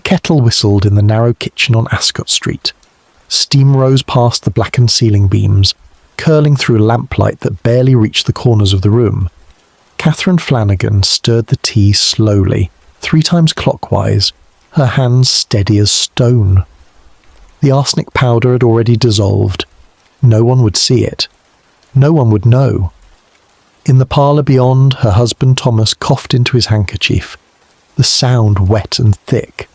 kettle whistled in the narrow kitchen on Ascot Street. Steam rose past the blackened ceiling beams, curling through lamplight that barely reached the corners of the room. Catherine Flannagan stirred the tea slowly, 3 times clockwise, her hands steady as stone. The arsenic powder had already dissolved. No one would see it. No one would know. In the parlour beyond, her husband Thomas coughed into his handkerchief, the sound wet and thick,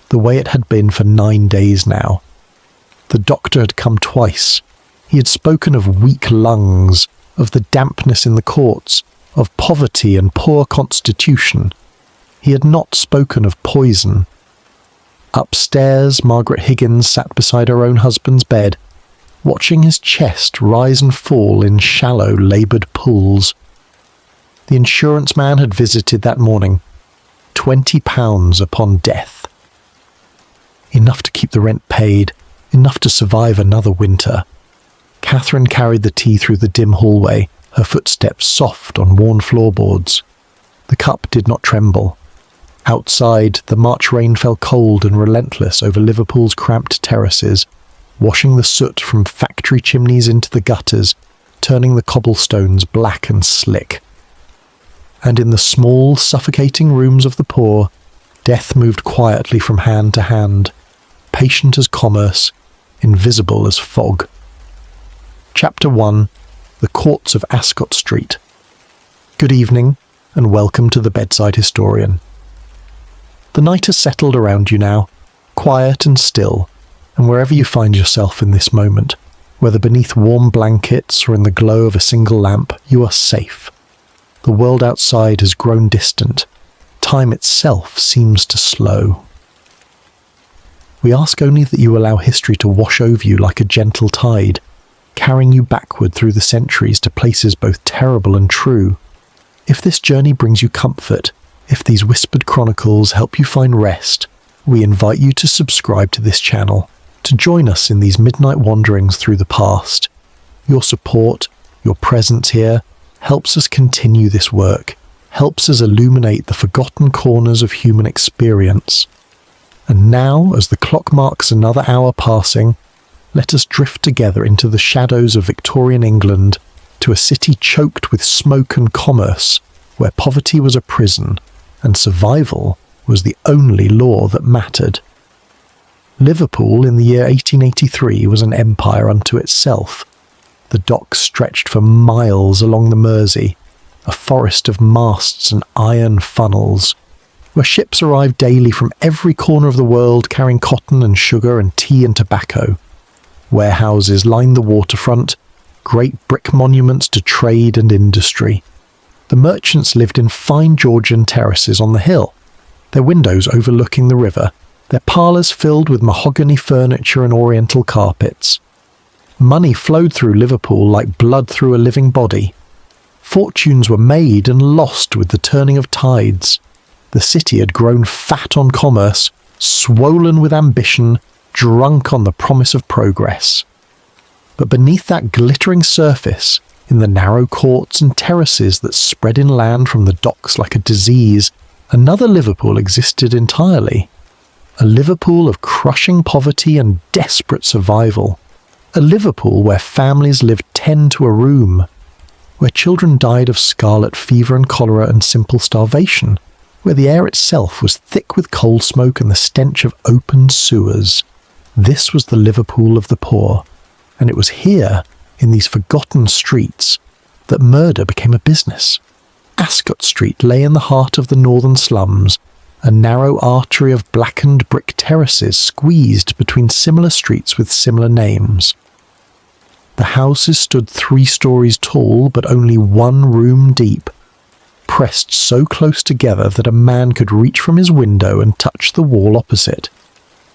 the way it had been for 9 days now. The doctor had come twice. He had spoken of weak lungs, of the dampness in the courts, of poverty and poor constitution. He had not spoken of poison. Upstairs, Margaret Higgins sat beside her own husband's bed, watching his chest rise and fall in shallow, laboured pools. The insurance man had visited that morning. £20 upon death. Enough to keep the rent paid, enough to survive another winter. Catherine carried the tea through the dim hallway, her footsteps soft on worn floorboards. The cup did not tremble. Outside, the March rain fell cold and relentless over Liverpool's cramped terraces, washing the soot from factory chimneys into the gutters, turning the cobblestones black and slick. And in the small, suffocating rooms of the poor, death moved quietly from hand to hand, patient as commerce, invisible as fog. Chapter 1. The Courts of Ascot Street. Good evening, and welcome to the Bedside Historian. The night has settled around you now, quiet and still, and wherever you find yourself in this moment, whether beneath warm blankets or in the glow of a single lamp, you are safe. The world outside has grown distant. Time itself seems to slow. We ask only that you allow history to wash over you like a gentle tide, carrying you backward through the centuries to places both terrible and true. If this journey brings you comfort, if these whispered chronicles help you find rest, we invite you to subscribe to this channel, to join us in these midnight wanderings through the past. Your support, your presence here, helps us continue this work, helps us illuminate the forgotten corners of human experience. And now, as the clock marks another hour passing, let us drift together into the shadows of Victorian England, to a city choked with smoke and commerce, where poverty was a prison, and survival was the only law that mattered. Liverpool in the year 1883 was an empire unto itself. The docks stretched for miles along the Mersey, a forest of masts and iron funnels, where ships arrived daily from every corner of the world carrying cotton and sugar and tea and tobacco. Warehouses lined the waterfront, great brick monuments to trade and industry. The merchants lived in fine Georgian terraces on the hill, their windows overlooking the river, their parlours filled with mahogany furniture and oriental carpets. Money flowed through Liverpool like blood through a living body. Fortunes were made and lost with the turning of tides. The city had grown fat on commerce, swollen with ambition, drunk on the promise of progress. But beneath that glittering surface, in the narrow courts and terraces that spread inland from the docks like a disease, another Liverpool existed entirely. A Liverpool of crushing poverty and desperate survival. A Liverpool where families lived 10 to a room, where children died of scarlet fever and cholera and simple starvation, where the air itself was thick with coal smoke and the stench of open sewers. This was the Liverpool of the poor, and it was here, in these forgotten streets, that murder became a business. Ascot Street lay in the heart of the northern slums, a narrow artery of blackened brick terraces squeezed between similar streets with similar names. The houses stood 3 stories tall but only 1 room deep, pressed so close together that a man could reach from his window and touch the wall opposite.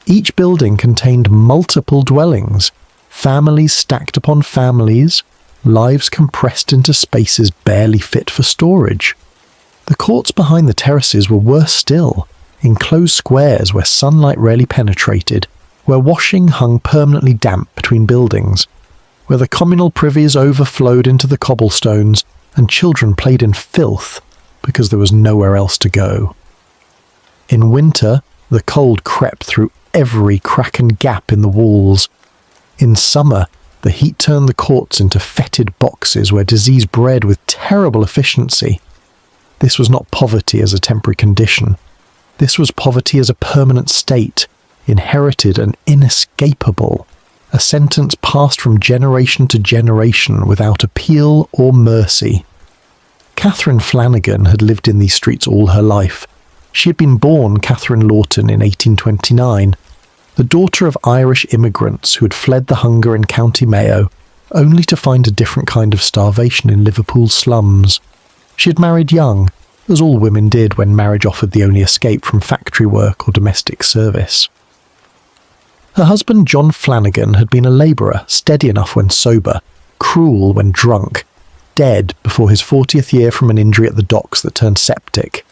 Each building contained multiple dwellings, families stacked upon families, lives compressed into spaces barely fit for storage. The courts behind the terraces were worse still, enclosed squares where sunlight rarely penetrated, where washing hung permanently damp between buildings, where the communal privies overflowed into the cobblestones and children played in filth because there was nowhere else to go. In winter, The cold crept through every crack and gap in the walls. In summer, the heat turned the courts into fetid boxes where disease bred with terrible efficiency. This was not poverty as a temporary condition. This was poverty as a permanent state, inherited and inescapable, a sentence passed from generation to generation without appeal or mercy. Catherine Flannagan had lived in these streets all her life. She had been born Catherine Lawton in 1829, the daughter of Irish immigrants who had fled the hunger in County Mayo, only to find a different kind of starvation in Liverpool's slums. She had married young, as all women did when marriage offered the only escape from factory work or domestic service. Her husband John Flannagan had been a labourer, steady enough when sober, cruel when drunk, dead before his 40th year from an injury at the docks that turned septic.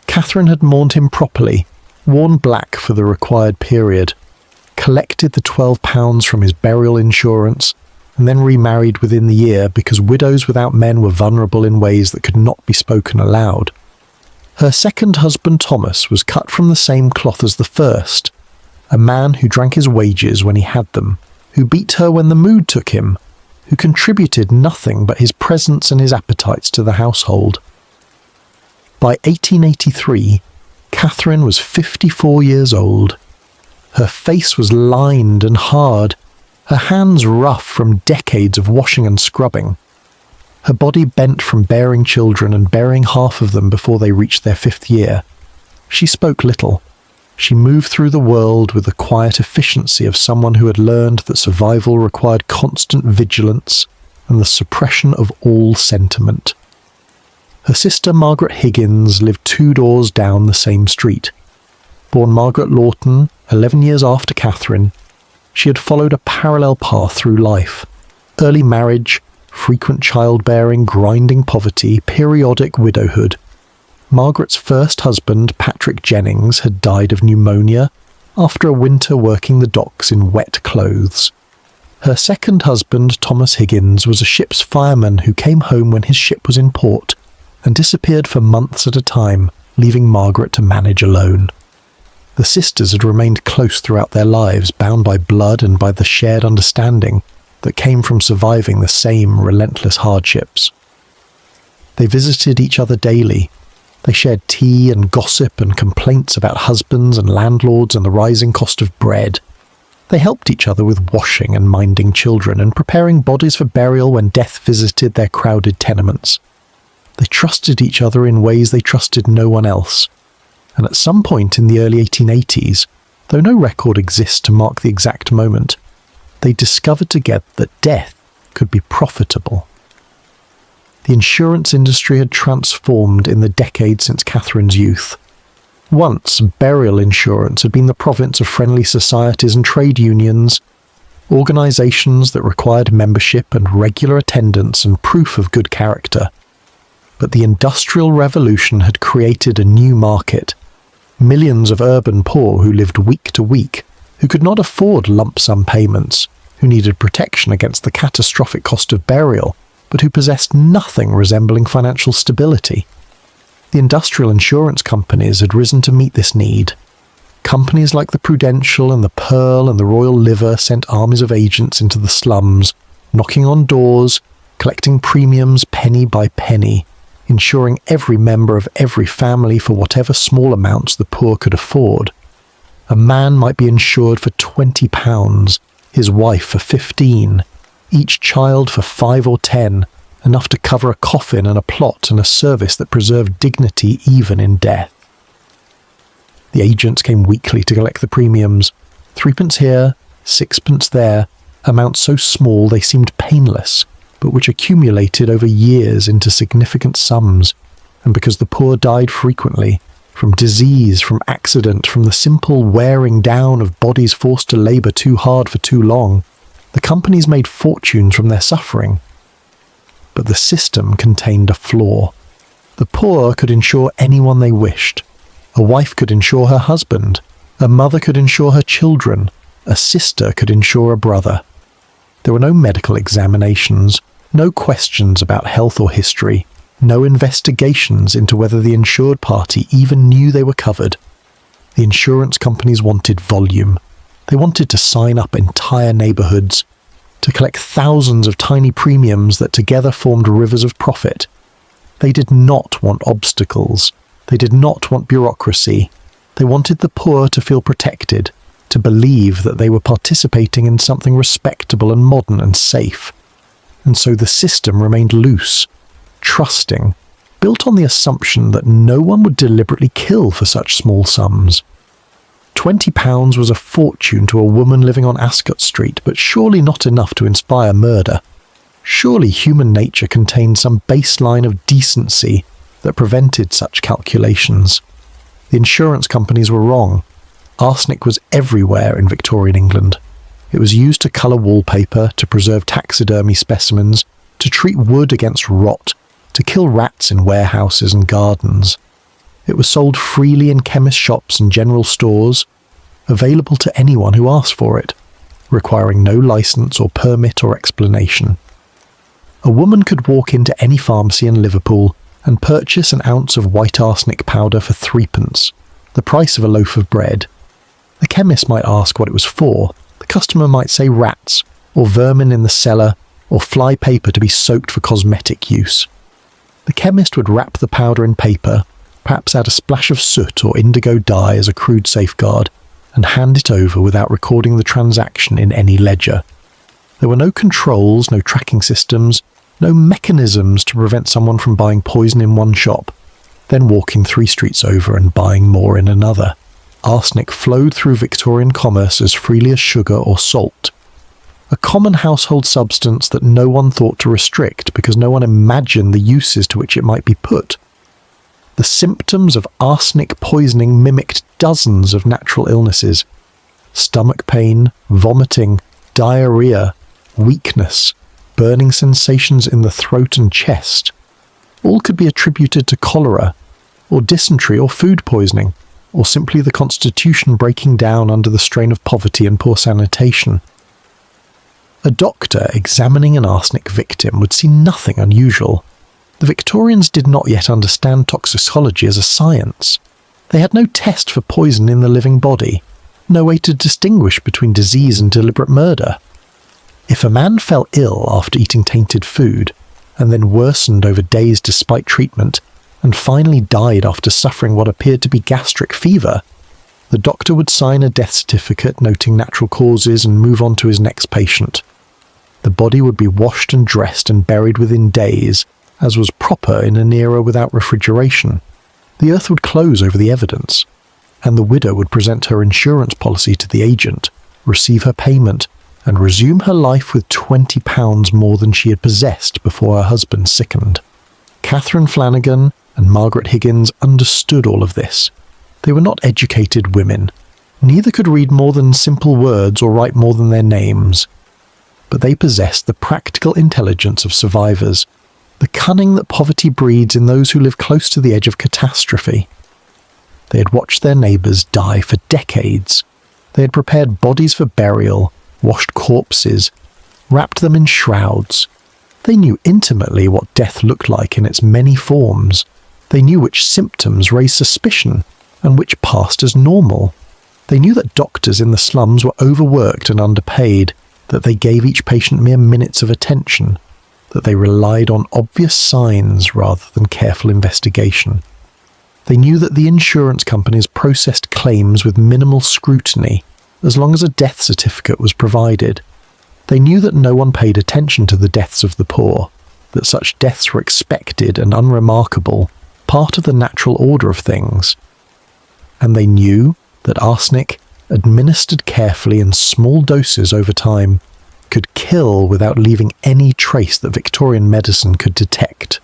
Catherine had mourned him properly, worn black for the required period, collected the £12 from his burial insurance, and then remarried within the year because widows without men were vulnerable in ways that could not be spoken aloud. Her second husband Thomas was cut from the same cloth as the first, a man who drank his wages when he had them, who beat her when the mood took him, who contributed nothing but his presence and his appetites to the household. By 1883, Catherine was 54 years old. Her face was lined and hard, her hands rough from decades of washing and scrubbing. Her body bent from bearing children and burying half of them before they reached their 5th year. She spoke little. She moved through the world with the quiet efficiency of someone who had learned that survival required constant vigilance and the suppression of all sentiment. Her sister Margaret Higgins lived 2 doors down the same street. Born Margaret Lawton 11 years after Catherine, she had followed a parallel path through life. Early marriage, frequent childbearing, grinding poverty, periodic widowhood. Margaret's first husband, Patrick Jennings, had died of pneumonia after a winter working the docks in wet clothes. Her second husband, Thomas Higgins, was a ship's fireman who came home when his ship was in port and disappeared for months at a time, leaving Margaret to manage alone. The sisters had remained close throughout their lives, bound by blood and by the shared understanding that came from surviving the same relentless hardships. They visited each other daily. They shared tea and gossip and complaints about husbands and landlords and the rising cost of bread. They helped each other with washing and minding children and preparing bodies for burial when death visited their crowded tenements. They trusted each other in ways they trusted no one else. And at some point in the early 1880s, though no record exists to mark the exact moment, they discovered together that death could be profitable. The insurance industry had transformed in the decades since Catherine's youth. Once, burial insurance had been the province of friendly societies and trade unions, organisations that required membership and regular attendance and proof of good character. But the Industrial Revolution had created a new market. Millions of urban poor who lived week to week, who could not afford lump sum payments, who needed protection against the catastrophic cost of burial, but who possessed nothing resembling financial stability. The industrial insurance companies had risen to meet this need. Companies like the Prudential and the Pearl and the Royal Liver sent armies of agents into the slums, knocking on doors, collecting premiums penny by penny, insuring every member of every family for whatever small amounts the poor could afford. A man might be insured for £20, his wife for 15, each child for 5 or 10, enough to cover a coffin and a plot and a service that preserved dignity even in death. The agents came weekly to collect the premiums, 3p here, 6p there, amounts so small they seemed painless, but which accumulated over years into significant sums, and because the poor died frequently, from disease, from accident, from the simple wearing down of bodies forced to labour too hard for too long, the companies made fortunes from their suffering. But the system contained a flaw. The poor could insure anyone they wished. A wife could insure her husband, a mother could insure her children, a sister could insure a brother. There were no medical examinations, no questions about health or history, no investigations into whether the insured party even knew they were covered. The insurance companies wanted volume. They wanted to sign up entire neighbourhoods, to collect thousands of tiny premiums that together formed rivers of profit. They did not want obstacles. They did not want bureaucracy. They wanted the poor to feel protected, to believe that they were participating in something respectable and modern and safe. And so the system remained loose, trusting, built on the assumption that no one would deliberately kill for such small sums. £20 was a fortune to a woman living on Ascot Street, but surely not enough to inspire murder. Surely human nature contained some baseline of decency that prevented such calculations. The insurance companies were wrong. Arsenic was everywhere in Victorian England. It was used to colour wallpaper, to preserve taxidermy specimens, to treat wood against rot, to kill rats in warehouses and gardens. It was sold freely in chemist shops and general stores, available to anyone who asked for it, requiring no licence or permit or explanation. A woman could walk into any pharmacy in Liverpool and purchase an ounce of white arsenic powder for 3p, the price of a loaf of bread. The chemist might ask what it was for. The customer might say rats, or vermin in the cellar, or fly paper to be soaked for cosmetic use. The chemist would wrap the powder in paper, perhaps add a splash of soot or indigo dye as a crude safeguard, and hand it over without recording the transaction in any ledger. There were no controls, no tracking systems, no mechanisms to prevent someone from buying poison in one shop, then walking 3 streets over and buying more in another. Arsenic flowed through Victorian commerce as freely as sugar or salt. A common household substance that no one thought to restrict because no one imagined the uses to which it might be put. The symptoms of arsenic poisoning mimicked dozens of natural illnesses: stomach pain, vomiting, diarrhea, weakness, burning sensations in the throat and chest. All could be attributed to cholera, or dysentery or food poisoning, or simply the constitution breaking down under the strain of poverty and poor sanitation. A doctor examining an arsenic victim would see nothing unusual. The Victorians did not yet understand toxicology as a science. They had no test for poison in the living body, no way to distinguish between disease and deliberate murder. If a man fell ill after eating tainted food, and then worsened over days despite treatment, and finally died after suffering what appeared to be gastric fever, the doctor would sign a death certificate noting natural causes and move on to his next patient. The body would be washed and dressed and buried within days, as was proper in an era without refrigeration. The earth would close over the evidence, and the widow would present her insurance policy to the agent, receive her payment, and resume her life with £20 more than she had possessed before her husband sickened. Catherine Flannagan and Margaret Higgins understood all of this. They were not educated women. Neither could read more than simple words or write more than their names. But they possessed the practical intelligence of survivors, the cunning that poverty breeds in those who live close to the edge of catastrophe. They had watched their neighbours die for decades. They had prepared bodies for burial, washed corpses, wrapped them in shrouds. They knew intimately what death looked like in its many forms. They knew which symptoms raised suspicion and which passed as normal. They knew that doctors in the slums were overworked and underpaid, that they gave each patient mere minutes of attention, that they relied on obvious signs rather than careful investigation. They knew that the insurance companies processed claims with minimal scrutiny, as long as a death certificate was provided. They knew that no one paid attention to the deaths of the poor, that such deaths were expected and unremarkable, part of the natural order of things. And they knew that arsenic, administered carefully in small doses over time, could kill without leaving any trace that Victorian medicine could detect.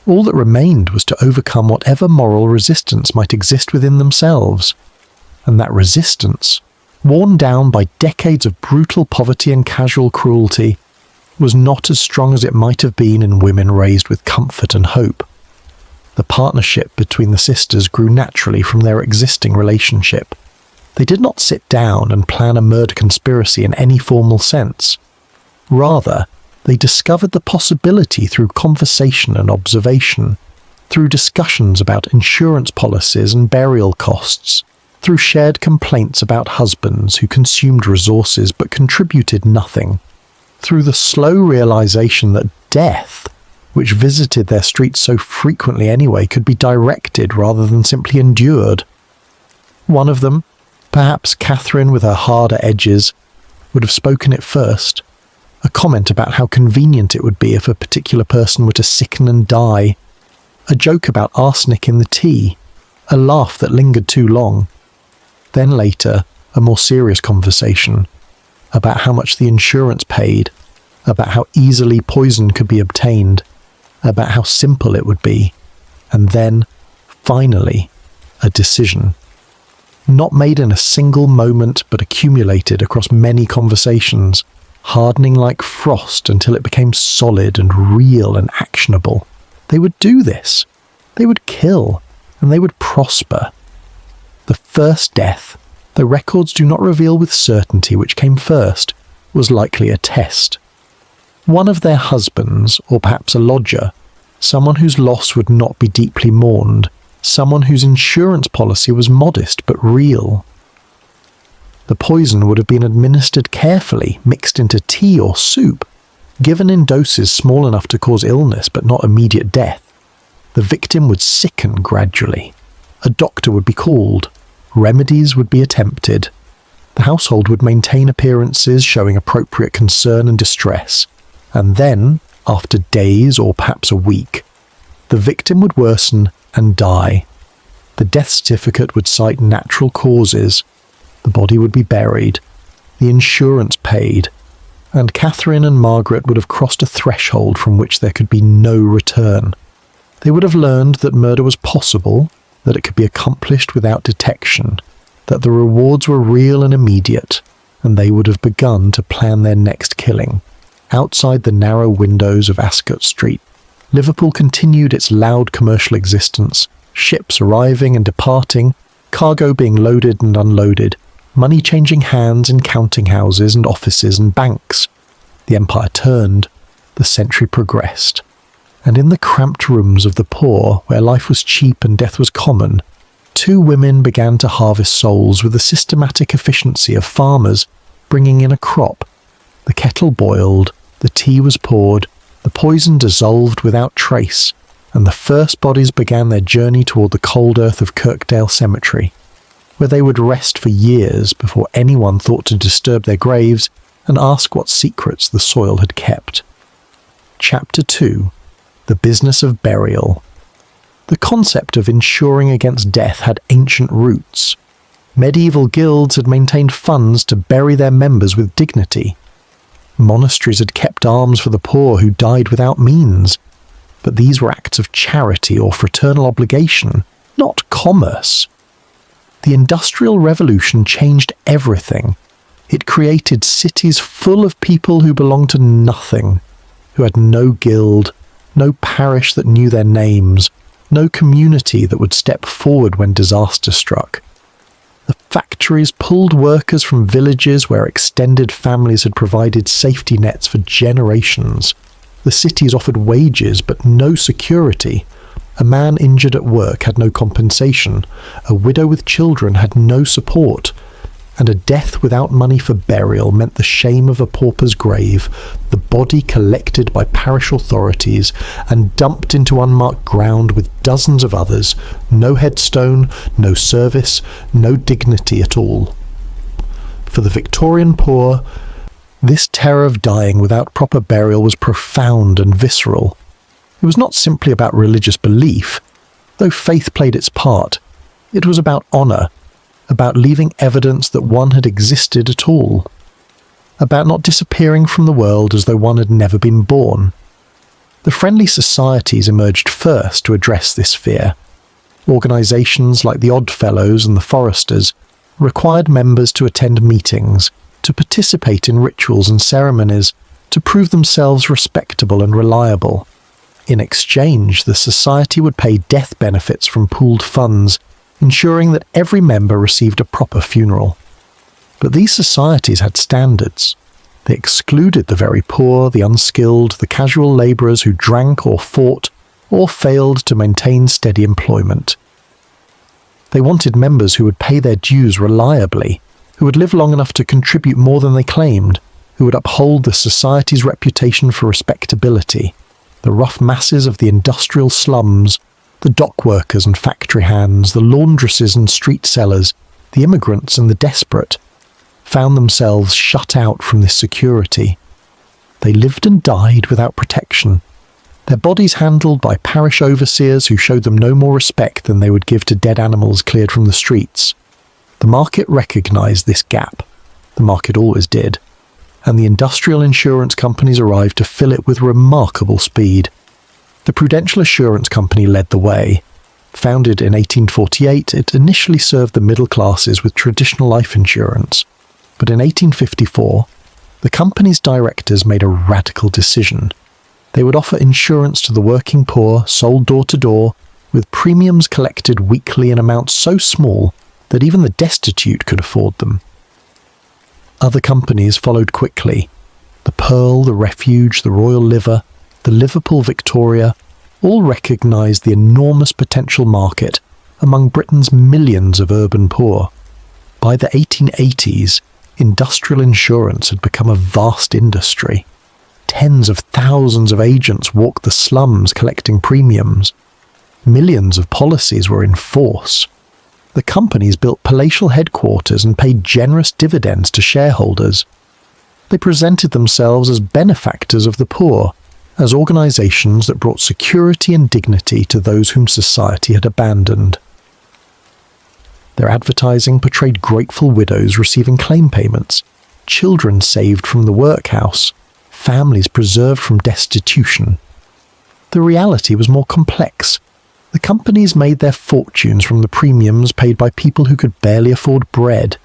All that remained was to overcome whatever moral resistance might exist within themselves, and that resistance, worn down by decades of brutal poverty and casual cruelty, was not as strong as it might have been in women raised with comfort and hope. The partnership between the sisters grew naturally from their existing relationship. They did not sit down and plan a murder conspiracy in any formal sense. Rather, they discovered the possibility through conversation and observation, through discussions about insurance policies and burial costs, through shared complaints about husbands who consumed resources but contributed nothing, through the slow realization that death, which visited their streets so frequently anyway, could be directed rather than simply endured. One of them, perhaps Catherine with her harder edges, would have spoken it first, a comment about how convenient it would be if a particular person were to sicken and die, a joke about arsenic in the tea, a laugh that lingered too long. Then later, a more serious conversation about how much the insurance paid, about how easily poison could be obtained, about how simple it would be, and then, finally, a decision. Not made in a single moment, but accumulated across many conversations, hardening like frost until it became solid and real and actionable. They would do this. They would kill, and they would prosper. The first death, though records do not reveal with certainty which came first, was likely a test. One of their husbands, or perhaps a lodger, someone whose loss would not be deeply mourned, someone whose insurance policy was modest but real. The poison would have been administered carefully, mixed into tea or soup, given in doses small enough to cause illness but not immediate death. The victim would sicken gradually. A doctor would be called. Remedies would be attempted. The household would maintain appearances showing appropriate concern and distress. And then, after days or perhaps a week, the victim would worsen and die. The death certificate would cite natural causes. The body would be buried. The insurance paid. And Catherine and Margaret would have crossed a threshold from which there could be no return. They would have learned that murder was possible, that it could be accomplished without detection, that the rewards were real and immediate, and they would have begun to plan their next killing. Outside the narrow windows of Ascot Street, Liverpool continued its loud commercial existence, ships arriving and departing, cargo being loaded and unloaded, money changing hands in counting houses and offices and banks. The empire turned, the century progressed, and in the cramped rooms of the poor, where life was cheap and death was common, two women began to harvest souls with the systematic efficiency of farmers bringing in a crop. The kettle boiled, the tea was poured, the poison dissolved without trace, and the first bodies began their journey toward the cold earth of Kirkdale Cemetery, where they would rest for years before anyone thought to disturb their graves and ask what secrets the soil had kept. Chapter 2. The Business of Burial. The concept of insuring against death had ancient roots. Medieval guilds had maintained funds to bury their members with dignity. Monasteries had kept alms for the poor who died without means. But these were acts of charity or fraternal obligation, not commerce. The Industrial Revolution changed everything. It created cities full of people who belonged to nothing, who had no guild, no parish that knew their names, no community that would step forward when disaster struck. The factories pulled workers from villages where extended families had provided safety nets for generations. The cities offered wages but no security. A man injured at work had no compensation. A widow with children had no support. And a death without money for burial meant the shame of a pauper's grave, the body collected by parish authorities and dumped into unmarked ground with dozens of others, no headstone, no service, no dignity at all. For the Victorian poor, this terror of dying without proper burial was profound and visceral. It was not simply about religious belief, though faith played its part. It was about honour, about leaving evidence that one had existed at all, about not disappearing from the world as though one had never been born. The friendly societies emerged first to address this fear. Organisations like the Oddfellows and the Foresters required members to attend meetings, to participate in rituals and ceremonies, to prove themselves respectable and reliable. In exchange, the society would pay death benefits from pooled funds, ensuring that every member received a proper funeral. But these societies had standards. They excluded the very poor, the unskilled, the casual labourers who drank or fought, or failed to maintain steady employment. They wanted members who would pay their dues reliably, who would live long enough to contribute more than they claimed, who would uphold the society's reputation for respectability, the rough masses of the industrial slums, the dock workers and factory hands, the laundresses and street sellers, the immigrants and the desperate, found themselves shut out from this security. They lived and died without protection, their bodies handled by parish overseers who showed them no more respect than they would give to dead animals cleared from the streets. The market recognised this gap. The market always did. And the industrial insurance companies arrived to fill it with remarkable speed. The Prudential Assurance Company led the way. Founded in 1848, it initially served the middle classes with traditional life insurance. But in 1854, the company's directors made a radical decision. They would offer insurance to the working poor, sold door to door, with premiums collected weekly in amounts so small that even the destitute could afford them. Other companies followed quickly. The Pearl, the Refuge, the Royal Liver, the Liverpool Victoria all recognised the enormous potential market among Britain's millions of urban poor. By the 1880s, industrial insurance had become a vast industry. Tens of thousands of agents walked the slums collecting premiums. Millions of policies were in force. The companies built palatial headquarters and paid generous dividends to shareholders. They presented themselves as benefactors of the poor, as organisations that brought security and dignity to those whom society had abandoned. Their advertising portrayed grateful widows receiving claim payments, children saved from the workhouse, families preserved from destitution. The reality was more complex. The companies made their fortunes from the premiums paid by people who could barely afford bread.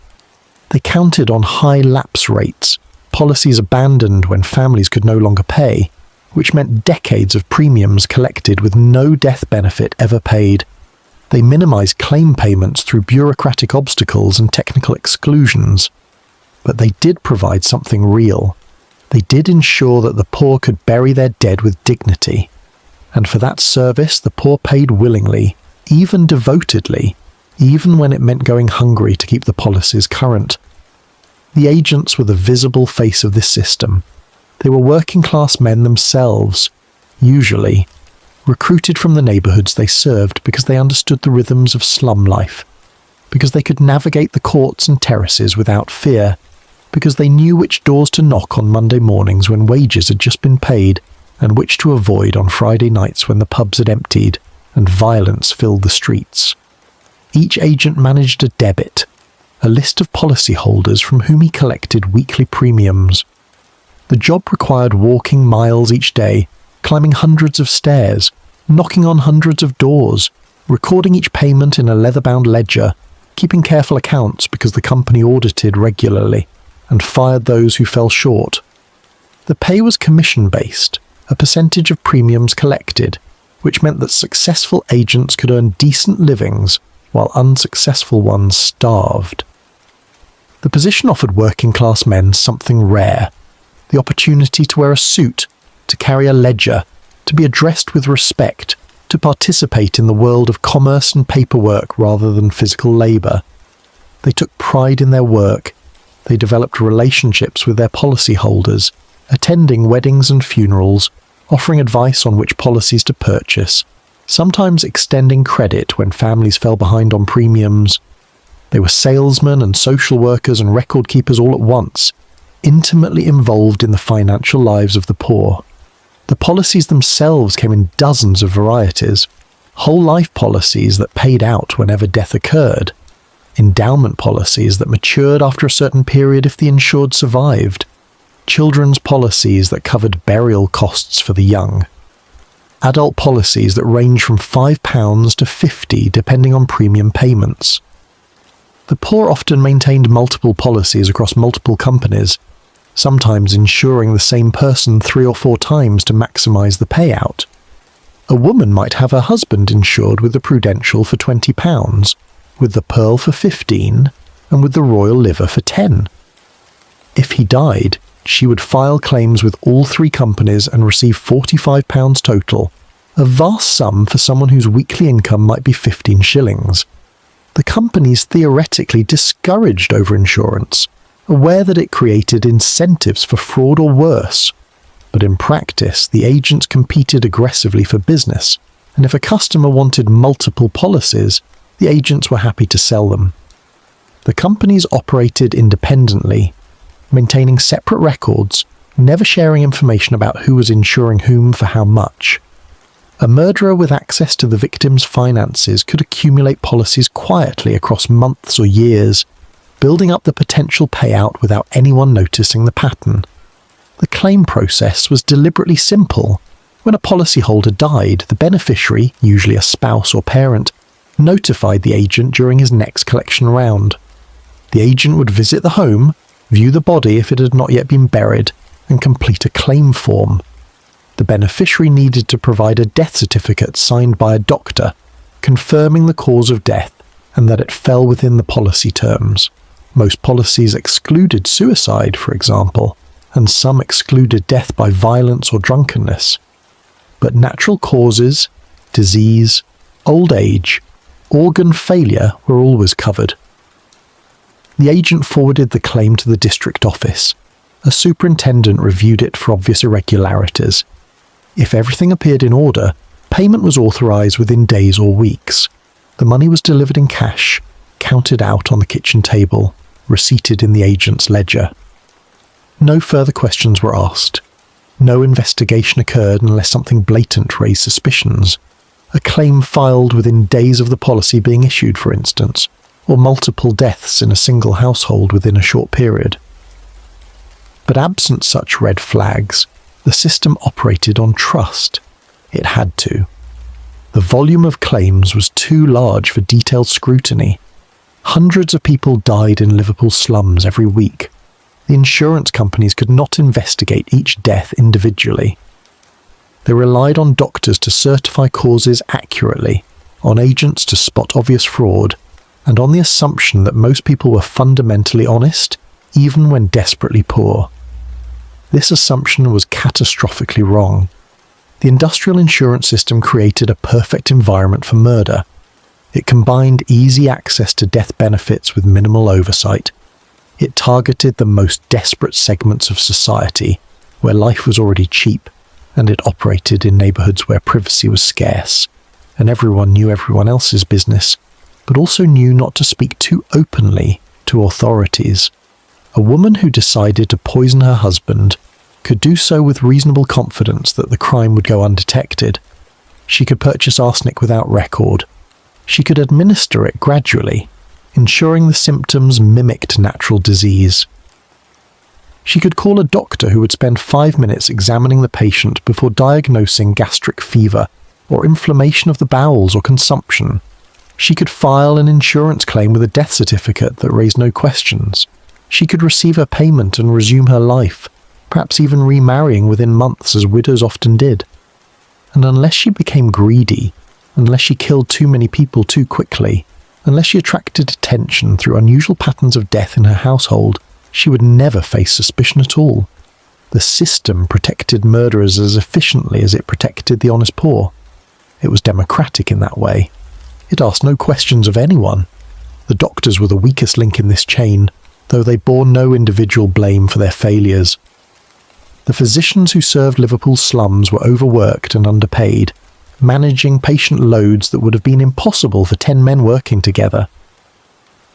They counted on high lapse rates, policies abandoned when families could no longer pay, which meant decades of premiums collected with no death benefit ever paid. They minimised claim payments through bureaucratic obstacles and technical exclusions. But they did provide something real. They did ensure that the poor could bury their dead with dignity. And for that service, the poor paid willingly, even devotedly, even when it meant going hungry to keep the policies current. The agents were the visible face of this system. They were working-class men themselves, usually, recruited from the neighbourhoods they served because they understood the rhythms of slum life, because they could navigate the courts and terraces without fear, because they knew which doors to knock on Monday mornings when wages had just been paid, and which to avoid on Friday nights when the pubs had emptied and violence filled the streets. Each agent managed a debit, a list of policyholders from whom he collected weekly premiums. The job required walking miles each day, climbing hundreds of stairs, knocking on hundreds of doors, recording each payment in a leather-bound ledger, keeping careful accounts because the company audited regularly, and fired those who fell short. The pay was commission-based, a percentage of premiums collected, which meant that successful agents could earn decent livings while unsuccessful ones starved. The position offered working-class men something rare: the opportunity to wear a suit, to carry a ledger, to be addressed with respect, to participate in the world of commerce and paperwork rather than physical labour. They took pride in their work. They developed relationships with their policyholders, attending weddings and funerals, offering advice on which policies to purchase, sometimes extending credit when families fell behind on premiums. They were salesmen and social workers and record keepers all at once, intimately involved in the financial lives of the poor. The policies themselves came in dozens of varieties: whole life policies that paid out whenever death occurred, endowment policies that matured after a certain period if the insured survived, children's policies that covered burial costs for the young, adult policies that range from £5 to £50 depending on premium payments. The poor often maintained multiple policies across multiple companies, sometimes insuring the same person 3 or 4 times to maximise the payout. A woman might have her husband insured with the Prudential for £20, with the Pearl for £15, and with the Royal Liver for £10. If he died, she would file claims with all 3 companies and receive £45 total, a vast sum for someone whose weekly income might be 15 shillings. The companies theoretically discouraged overinsurance, aware that it created incentives for fraud or worse. But in practice, the agents competed aggressively for business, and if a customer wanted multiple policies, the agents were happy to sell them. The companies operated independently, maintaining separate records, never sharing information about who was insuring whom for how much. A murderer with access to the victim's finances could accumulate policies quietly across months or years, building up the potential payout without anyone noticing the pattern. The claim process was deliberately simple. When a policyholder died, the beneficiary, usually a spouse or parent, notified the agent during his next collection round. The agent would visit the home, view the body if it had not yet been buried, and complete a claim form. The beneficiary needed to provide a death certificate signed by a doctor, confirming the cause of death and that it fell within the policy terms. Most policies excluded suicide, for example, and some excluded death by violence or drunkenness. But natural causes, disease, old age, organ failure were always covered. The agent forwarded the claim to the district office. A superintendent reviewed it for obvious irregularities. If everything appeared in order, payment was authorised within days or weeks. The money was delivered in cash, counted out on the kitchen table, receipted in the agent's ledger. No further questions were asked. No investigation occurred unless something blatant raised suspicions. A claim filed within days of the policy being issued, for instance, or multiple deaths in a single household within a short period. But absent such red flags, the system operated on trust. It had to. The volume of claims was too large for detailed scrutiny. Hundreds of people died in Liverpool slums every week. The insurance companies could not investigate each death individually. They relied on doctors to certify causes accurately, on agents to spot obvious fraud, and on the assumption that most people were fundamentally honest, even when desperately poor. This assumption was catastrophically wrong. The industrial insurance system created a perfect environment for murder. It combined easy access to death benefits with minimal oversight. It targeted the most desperate segments of society, where life was already cheap, and it operated in neighbourhoods where privacy was scarce, and everyone knew everyone else's business, but also knew not to speak too openly to authorities. A woman who decided to poison her husband could do so with reasonable confidence that the crime would go undetected. She could purchase arsenic without record. She could administer it gradually, ensuring the symptoms mimicked natural disease. She could call a doctor who would spend 5 minutes examining the patient before diagnosing gastric fever or inflammation of the bowels or consumption. She could file an insurance claim with a death certificate that raised no questions. She could receive her payment and resume her life, perhaps even remarrying within months as widows often did. And unless she became greedy, unless she killed too many people too quickly, unless she attracted attention through unusual patterns of death in her household, she would never face suspicion at all. The system protected murderers as efficiently as it protected the honest poor. It was democratic in that way. It asked no questions of anyone. The doctors were the weakest link in this chain, though they bore no individual blame for their failures. The physicians who served Liverpool's slums were overworked and underpaid, managing patient loads that would have been impossible for 10 men working together.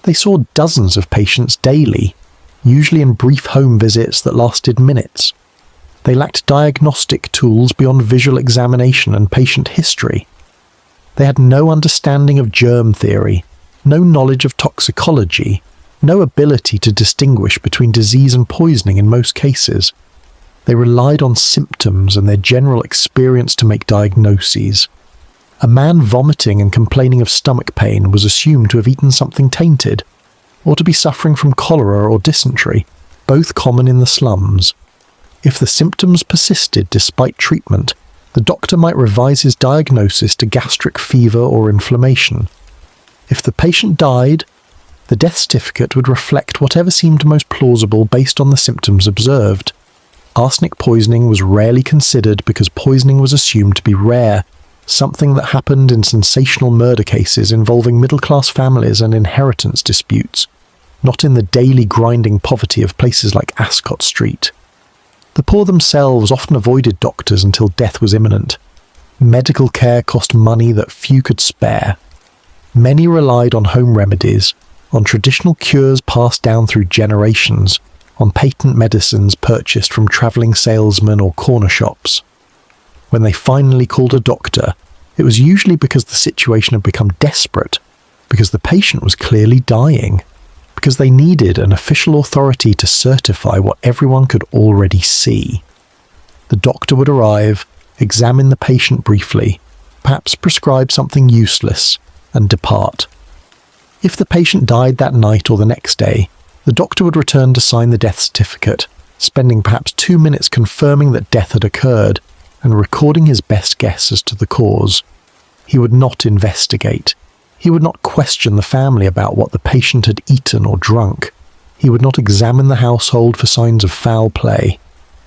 They saw dozens of patients daily, usually in brief home visits that lasted minutes. They lacked diagnostic tools beyond visual examination and patient history. They had no understanding of germ theory, no knowledge of toxicology, no ability to distinguish between disease and poisoning in most cases. They relied on symptoms and their general experience to make diagnoses. A man vomiting and complaining of stomach pain was assumed to have eaten something tainted, or to be suffering from cholera or dysentery, both common in the slums. If the symptoms persisted despite treatment, the doctor might revise his diagnosis to gastric fever or inflammation. If the patient died, the death certificate would reflect whatever seemed most plausible based on the symptoms observed. Arsenic poisoning was rarely considered because poisoning was assumed to be rare, something that happened in sensational murder cases involving middle-class families and inheritance disputes, not in the daily grinding poverty of places like Ascot Street. The poor themselves often avoided doctors until death was imminent. Medical care cost money that few could spare. Many relied on home remedies, on traditional cures passed down through generations, on patent medicines purchased from travelling salesmen or corner shops. When they finally called a doctor, it was usually because the situation had become desperate, because the patient was clearly dying, because they needed an official authority to certify what everyone could already see. The doctor would arrive, examine the patient briefly, perhaps prescribe something useless, and depart. If the patient died that night or the next day, the doctor would return to sign the death certificate, spending perhaps 2 minutes confirming that death had occurred and recording his best guess as to the cause. He would not investigate. He would not question the family about what the patient had eaten or drunk. He would not examine the household for signs of foul play.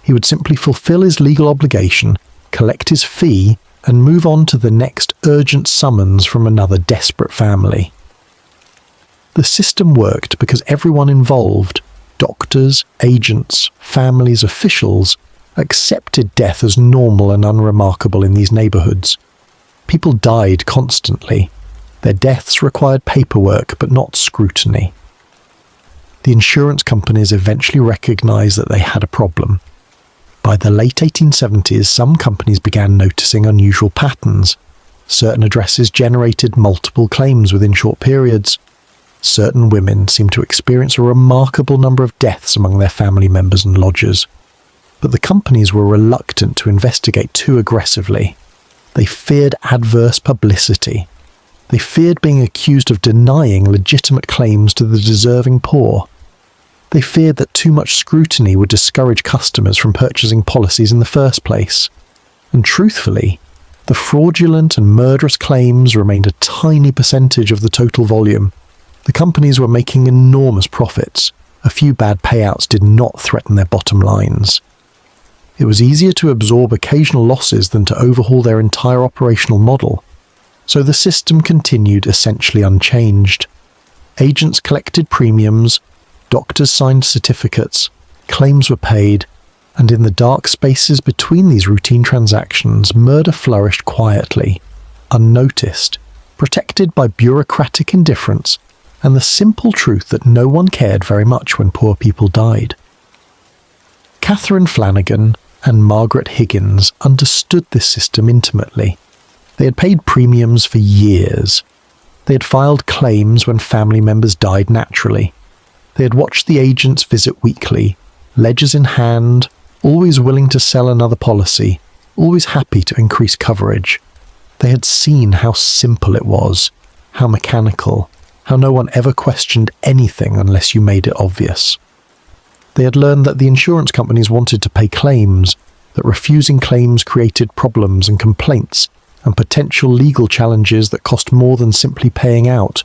He would simply fulfill his legal obligation, collect his fee, and move on to the next urgent summons from another desperate family. The system worked because everyone involved, doctors, agents, families, officials, accepted death as normal and unremarkable in these neighbourhoods. People died constantly. Their deaths required paperwork but not scrutiny. The insurance companies eventually recognised that they had a problem. By the late 1870s, some companies began noticing unusual patterns. Certain addresses generated multiple claims within short periods. Certain women seemed to experience a remarkable number of deaths among their family members and lodgers. But the companies were reluctant to investigate too aggressively. They feared adverse publicity. They feared being accused of denying legitimate claims to the deserving poor. They feared that too much scrutiny would discourage customers from purchasing policies in the first place. And truthfully, the fraudulent and murderous claims remained a tiny percentage of the total volume. The companies were making enormous profits. A few bad payouts did not threaten their bottom lines. It was easier to absorb occasional losses than to overhaul their entire operational model. So the system continued essentially unchanged. Agents collected premiums, doctors signed certificates, claims were paid, and in the dark spaces between these routine transactions, murder flourished quietly, unnoticed, protected by bureaucratic indifference and the simple truth that no one cared very much when poor people died. Catherine Flannagan and Margaret Higgins understood this system intimately. They had paid premiums for years. They had filed claims when family members died naturally. They had watched the agents visit weekly, ledgers in hand, always willing to sell another policy, always happy to increase coverage. They had seen how simple it was, how mechanical, how no one ever questioned anything unless you made it obvious. They had learned that the insurance companies wanted to pay claims, that refusing claims created problems and complaints and potential legal challenges that cost more than simply paying out.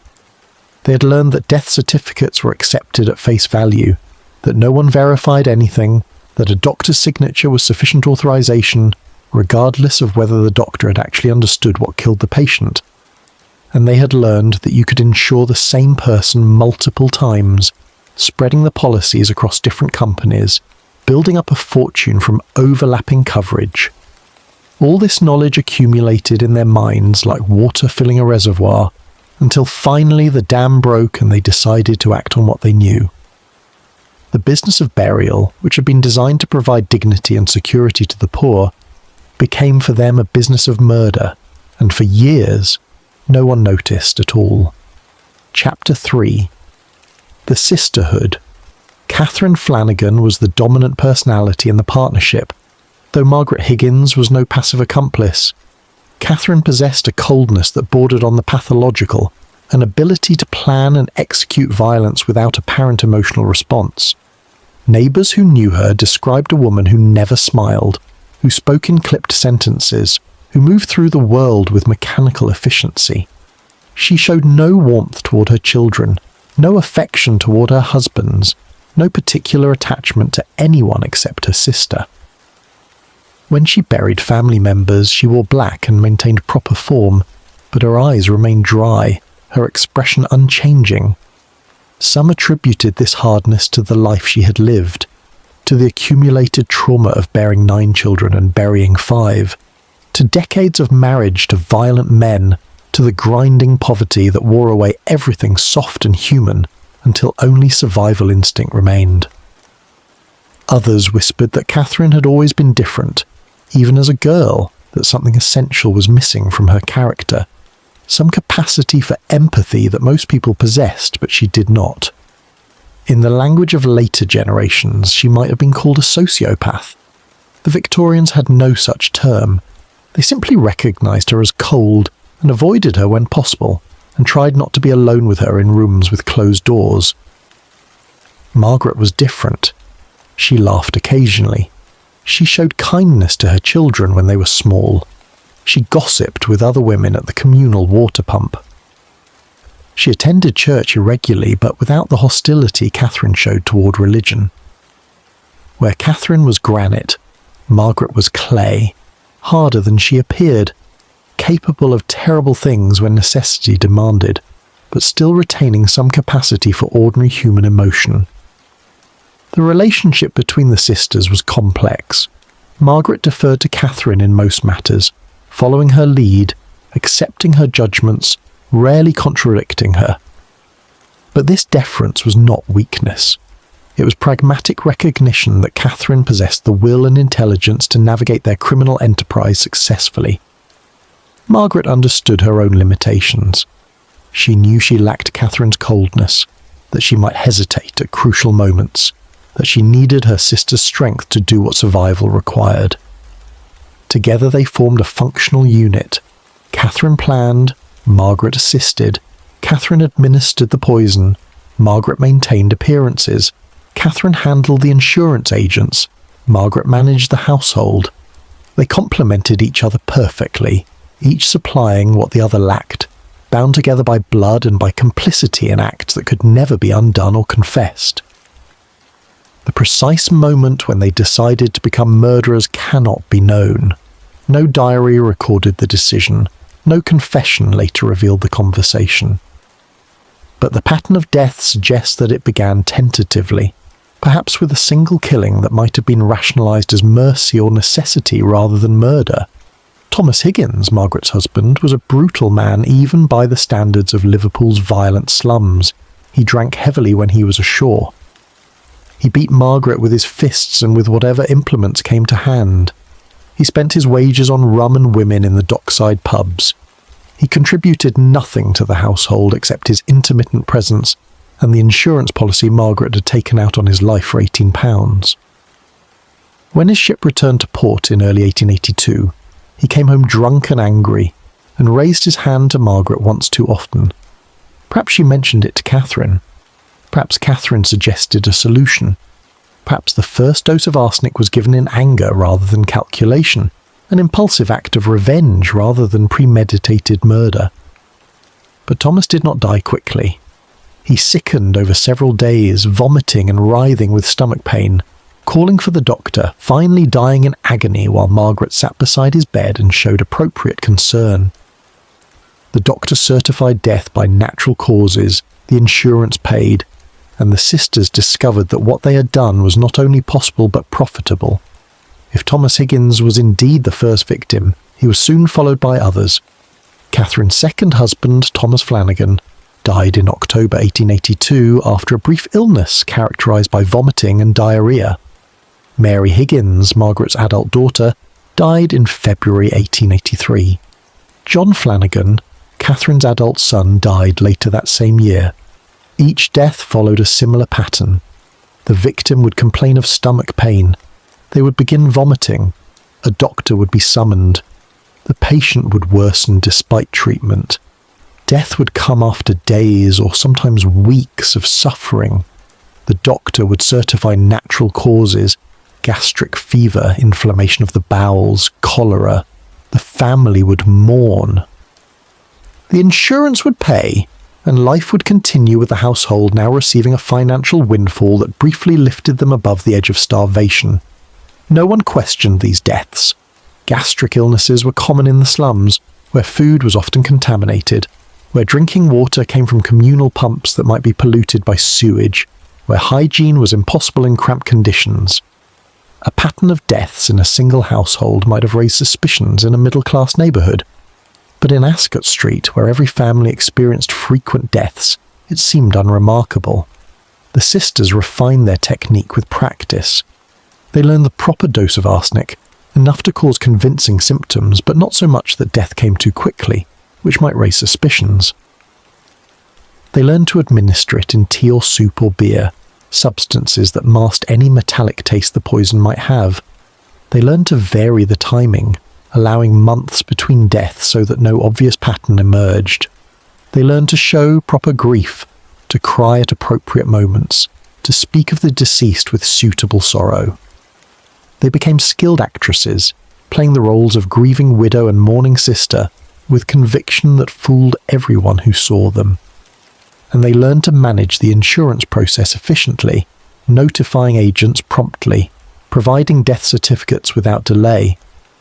They had learned that death certificates were accepted at face value, that no one verified anything, that a doctor's signature was sufficient authorization, regardless of whether the doctor had actually understood what killed the patient. And they had learned that you could insure the same person multiple times, spreading the policies across different companies, building up a fortune from overlapping coverage. All this knowledge accumulated in their minds like water filling a reservoir, until finally the dam broke and they decided to act on what they knew. The business of burial, which had been designed to provide dignity and security to the poor, became for them a business of murder, and for years, no one noticed at all. Chapter 3. The Sisterhood. Catherine Flannagan was the dominant personality in the partnership, though Margaret Higgins was no passive accomplice. Catherine possessed a coldness that bordered on the pathological, an ability to plan and execute violence without apparent emotional response. Neighbours who knew her described a woman who never smiled, who spoke in clipped sentences, who moved through the world with mechanical efficiency. She showed no warmth toward her children, no affection toward her husbands, no particular attachment to anyone except her sister. When she buried family members, she wore black and maintained proper form, but her eyes remained dry, her expression unchanging. Some attributed this hardness to the life she had lived, to the accumulated trauma of bearing 9 children and burying 5, to decades of marriage to violent men, to the grinding poverty that wore away everything soft and human until only survival instinct remained. Others whispered that Catherine had always been different, even as a girl, that something essential was missing from her character, some capacity for empathy that most people possessed but she did not. In the language of later generations, she might have been called a sociopath. The Victorians had no such term. They simply recognised her as cold and avoided her when possible, and tried not to be alone with her in rooms with closed doors. Margaret was different. She laughed occasionally. She showed kindness to her children when they were small. She gossiped with other women at the communal water pump. She attended church irregularly, but without the hostility Catherine showed toward religion. Where Catherine was granite, Margaret was clay, harder than she appeared, capable of terrible things when necessity demanded, but still retaining some capacity for ordinary human emotion. The relationship between the sisters was complex. Margaret deferred to Catherine in most matters, following her lead, accepting her judgments, rarely contradicting her. But this deference was not weakness. It was pragmatic recognition that Catherine possessed the will and intelligence to navigate their criminal enterprise successfully. Margaret understood her own limitations. She knew she lacked Catherine's coldness, that she might hesitate at crucial moments, that she needed her sister's strength to do what survival required. Together they formed a functional unit. Catherine planned, Margaret assisted. Catherine administered the poison. Margaret maintained appearances. Catherine handled the insurance agents. Margaret managed the household. They complemented each other perfectly, each supplying what the other lacked, bound together by blood and by complicity in acts that could never be undone or confessed. The precise moment when they decided to become murderers cannot be known. No diary recorded the decision. No confession later revealed the conversation. But the pattern of death suggests that it began tentatively, perhaps with a single killing that might have been rationalised as mercy or necessity rather than murder. Thomas Higgins, Margaret's husband, was a brutal man even by the standards of Liverpool's violent slums. He drank heavily when he was ashore. He beat Margaret with his fists and with whatever implements came to hand. He spent his wages on rum and women in the dockside pubs. He contributed nothing to the household except his intermittent presence and the insurance policy Margaret had taken out on his life for £18. When his ship returned to port in early 1882, he came home drunk and angry, and raised his hand to Margaret once too often. Perhaps she mentioned it to Catherine. Perhaps Catherine suggested a solution. Perhaps the first dose of arsenic was given in anger rather than calculation, an impulsive act of revenge rather than premeditated murder. But Thomas did not die quickly. He sickened over several days, vomiting and writhing with stomach pain, calling for the doctor, finally dying in agony while Margaret sat beside his bed and showed appropriate concern. The doctor certified death by natural causes, the insurance paid, and the sisters discovered that what they had done was not only possible but profitable. If Thomas Higgins was indeed the first victim, he was soon followed by others. Catherine's second husband, Thomas Flannagan, died in October 1882 after a brief illness characterised by vomiting and diarrhoea. Mary Higgins, Margaret's adult daughter, died in February 1883. John Flannagan, Catherine's adult son, died later that same year. Each death followed a similar pattern. The victim would complain of stomach pain. They would begin vomiting. A doctor would be summoned. The patient would worsen despite treatment. Death would come after days or sometimes weeks of suffering. The doctor would certify natural causes, gastric fever, inflammation of the bowels, cholera. The family would mourn. The insurance would pay, and life would continue with the household now receiving a financial windfall that briefly lifted them above the edge of starvation. No one questioned these deaths. Gastric illnesses were common in the slums, where food was often contaminated, where drinking water came from communal pumps that might be polluted by sewage, where hygiene was impossible in cramped conditions. A pattern of deaths in a single household might have raised suspicions in a middle-class neighbourhood, but in Ascot Street, where every family experienced frequent deaths, it seemed unremarkable. The sisters refined their technique with practice. They learned the proper dose of arsenic, enough to cause convincing symptoms, but not so much that death came too quickly, which might raise suspicions. They learned to administer it in tea or soup or beer, substances that masked any metallic taste the poison might have. They learned to vary the timing, allowing months between deaths so that no obvious pattern emerged. They learned to show proper grief, to cry at appropriate moments, to speak of the deceased with suitable sorrow. They became skilled actresses, playing the roles of grieving widow and mourning sister with conviction that fooled everyone who saw them. And they learned to manage the insurance process efficiently, notifying agents promptly, providing death certificates without delay,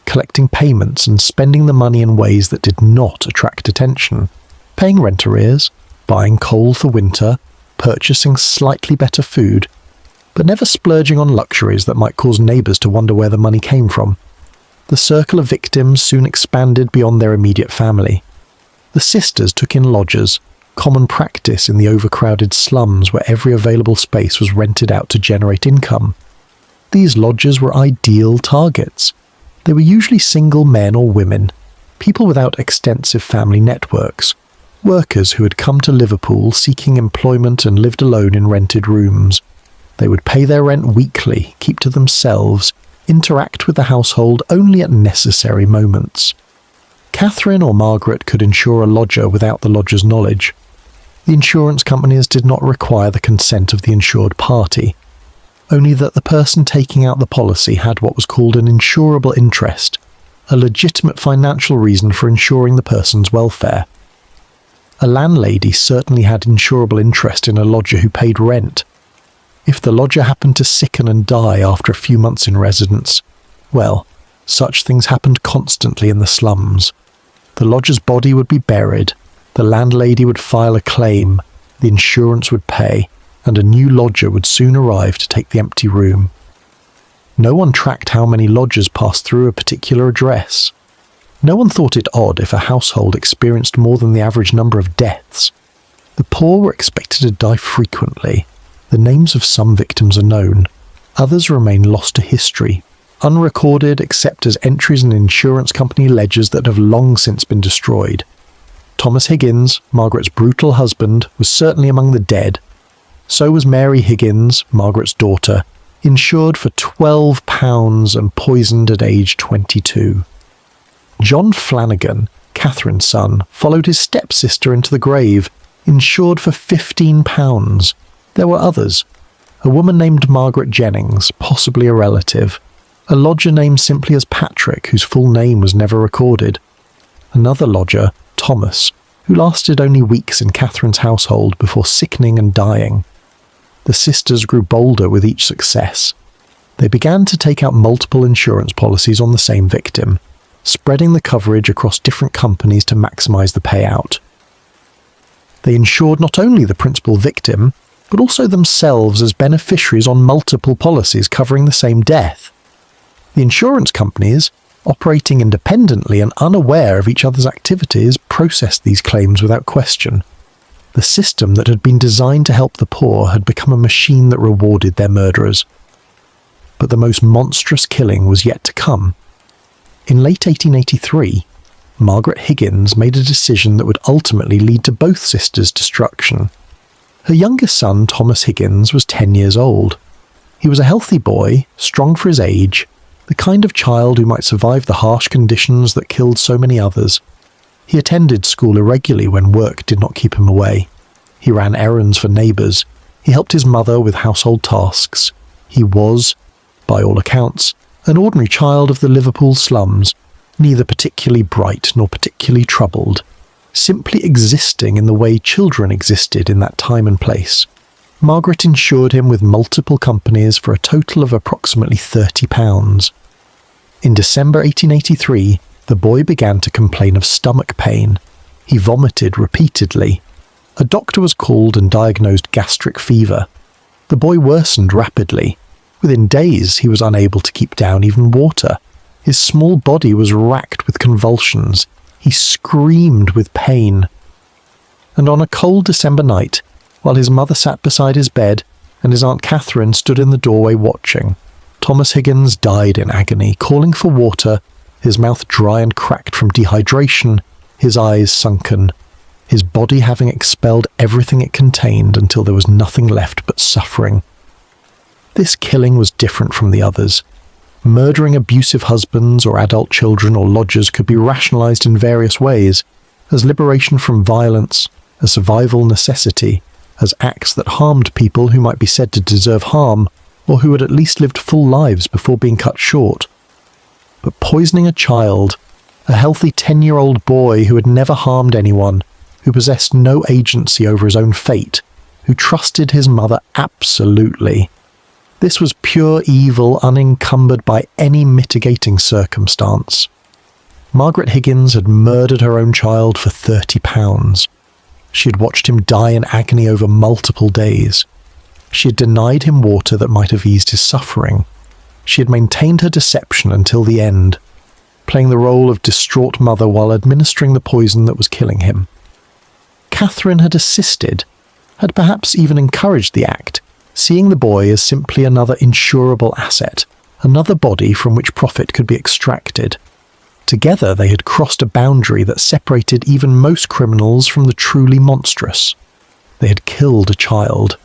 collecting payments and spending the money in ways that did not attract attention, paying rent arrears, buying coal for winter, purchasing slightly better food, but never splurging on luxuries that might cause neighbours to wonder where the money came from. The circle of victims soon expanded beyond their immediate family. The sisters took in lodgers, common practice in the overcrowded slums where every available space was rented out to generate income. These lodgers were ideal targets. They were usually single men or women, people without extensive family networks, workers who had come to Liverpool seeking employment and lived alone in rented rooms. They would pay their rent weekly, keep to themselves, interact with the household only at necessary moments. Catherine or Margaret could insure a lodger without the lodger's knowledge. The insurance companies did not require the consent of the insured party, only that the person taking out the policy had what was called an insurable interest, a legitimate financial reason for insuring the person's welfare. A landlady certainly had insurable interest in a lodger who paid rent. If the lodger happened to sicken and die after a few months in residence, well, such things happened constantly in the slums. The lodger's body would be buried, the landlady would file a claim, the insurance would pay, and a new lodger would soon arrive to take the empty room. No one tracked how many lodgers passed through a particular address. No one thought it odd if a household experienced more than the average number of deaths. The poor were expected to die frequently. The names of some victims are known. Others remain lost to history, unrecorded except as entries in insurance company ledgers that have long since been destroyed. Thomas Higgins, Margaret's brutal husband, was certainly among the dead. So was Mary Higgins, Margaret's daughter, insured for £12 and poisoned at age 22. John Flannagan, Catherine's son, followed his stepsister into the grave, insured for £15. There were others. A woman named Margaret Jennings, possibly a relative. A lodger named simply as Patrick, whose full name was never recorded. Another lodger, Thomas, who lasted only weeks in Catherine's household before sickening and dying. The sisters grew bolder with each success. They began to take out multiple insurance policies on the same victim, spreading the coverage across different companies to maximise the payout. They insured not only the principal victim, but also themselves as beneficiaries on multiple policies covering the same death. The insurance companies, operating independently and unaware of each other's activities, processed these claims without question. The system that had been designed to help the poor had become a machine that rewarded their murderers. But the most monstrous killing was yet to come. In late 1883, Margaret Higgins made a decision that would ultimately lead to both sisters' destruction. Her youngest son, Thomas Higgins, was 10 years old. He was a healthy boy, strong for his age, the kind of child who might survive the harsh conditions that killed so many others. He attended school irregularly when work did not keep him away. He ran errands for neighbours. He helped his mother with household tasks. He was, by all accounts, an ordinary child of the Liverpool slums, neither particularly bright nor particularly troubled, simply existing in the way children existed in that time and place. Margaret insured him with multiple companies for a total of approximately £30. In December 1883, the boy began to complain of stomach pain. He vomited repeatedly. A doctor was called and diagnosed gastric fever. The boy worsened rapidly. Within days, he was unable to keep down even water. His small body was racked with convulsions. He screamed with pain. And on a cold December night, while his mother sat beside his bed and his Aunt Catherine stood in the doorway watching, Thomas Higgins died in agony, calling for water, his mouth dry and cracked from dehydration, his eyes sunken, his body having expelled everything it contained until there was nothing left but suffering. This killing was different from the others. Murdering abusive husbands or adult children or lodgers could be rationalized in various ways, as liberation from violence, a survival necessity, as acts that harmed people who might be said to deserve harm, or who had at least lived full lives before being cut short. But poisoning a child, a healthy 10-year-old boy who had never harmed anyone, who possessed no agency over his own fate, who trusted his mother absolutely. This was pure evil unencumbered by any mitigating circumstance. Margaret Higgins had murdered her own child for £30. She had watched him die in agony over multiple days. She had denied him water that might have eased his suffering. She had maintained her deception until the end, playing the role of distraught mother while administering the poison that was killing him. Catherine had assisted, had perhaps even encouraged the act, seeing the boy as simply another insurable asset, another body from which profit could be extracted. Together they had crossed a boundary that separated even most criminals from the truly monstrous. They had killed a child,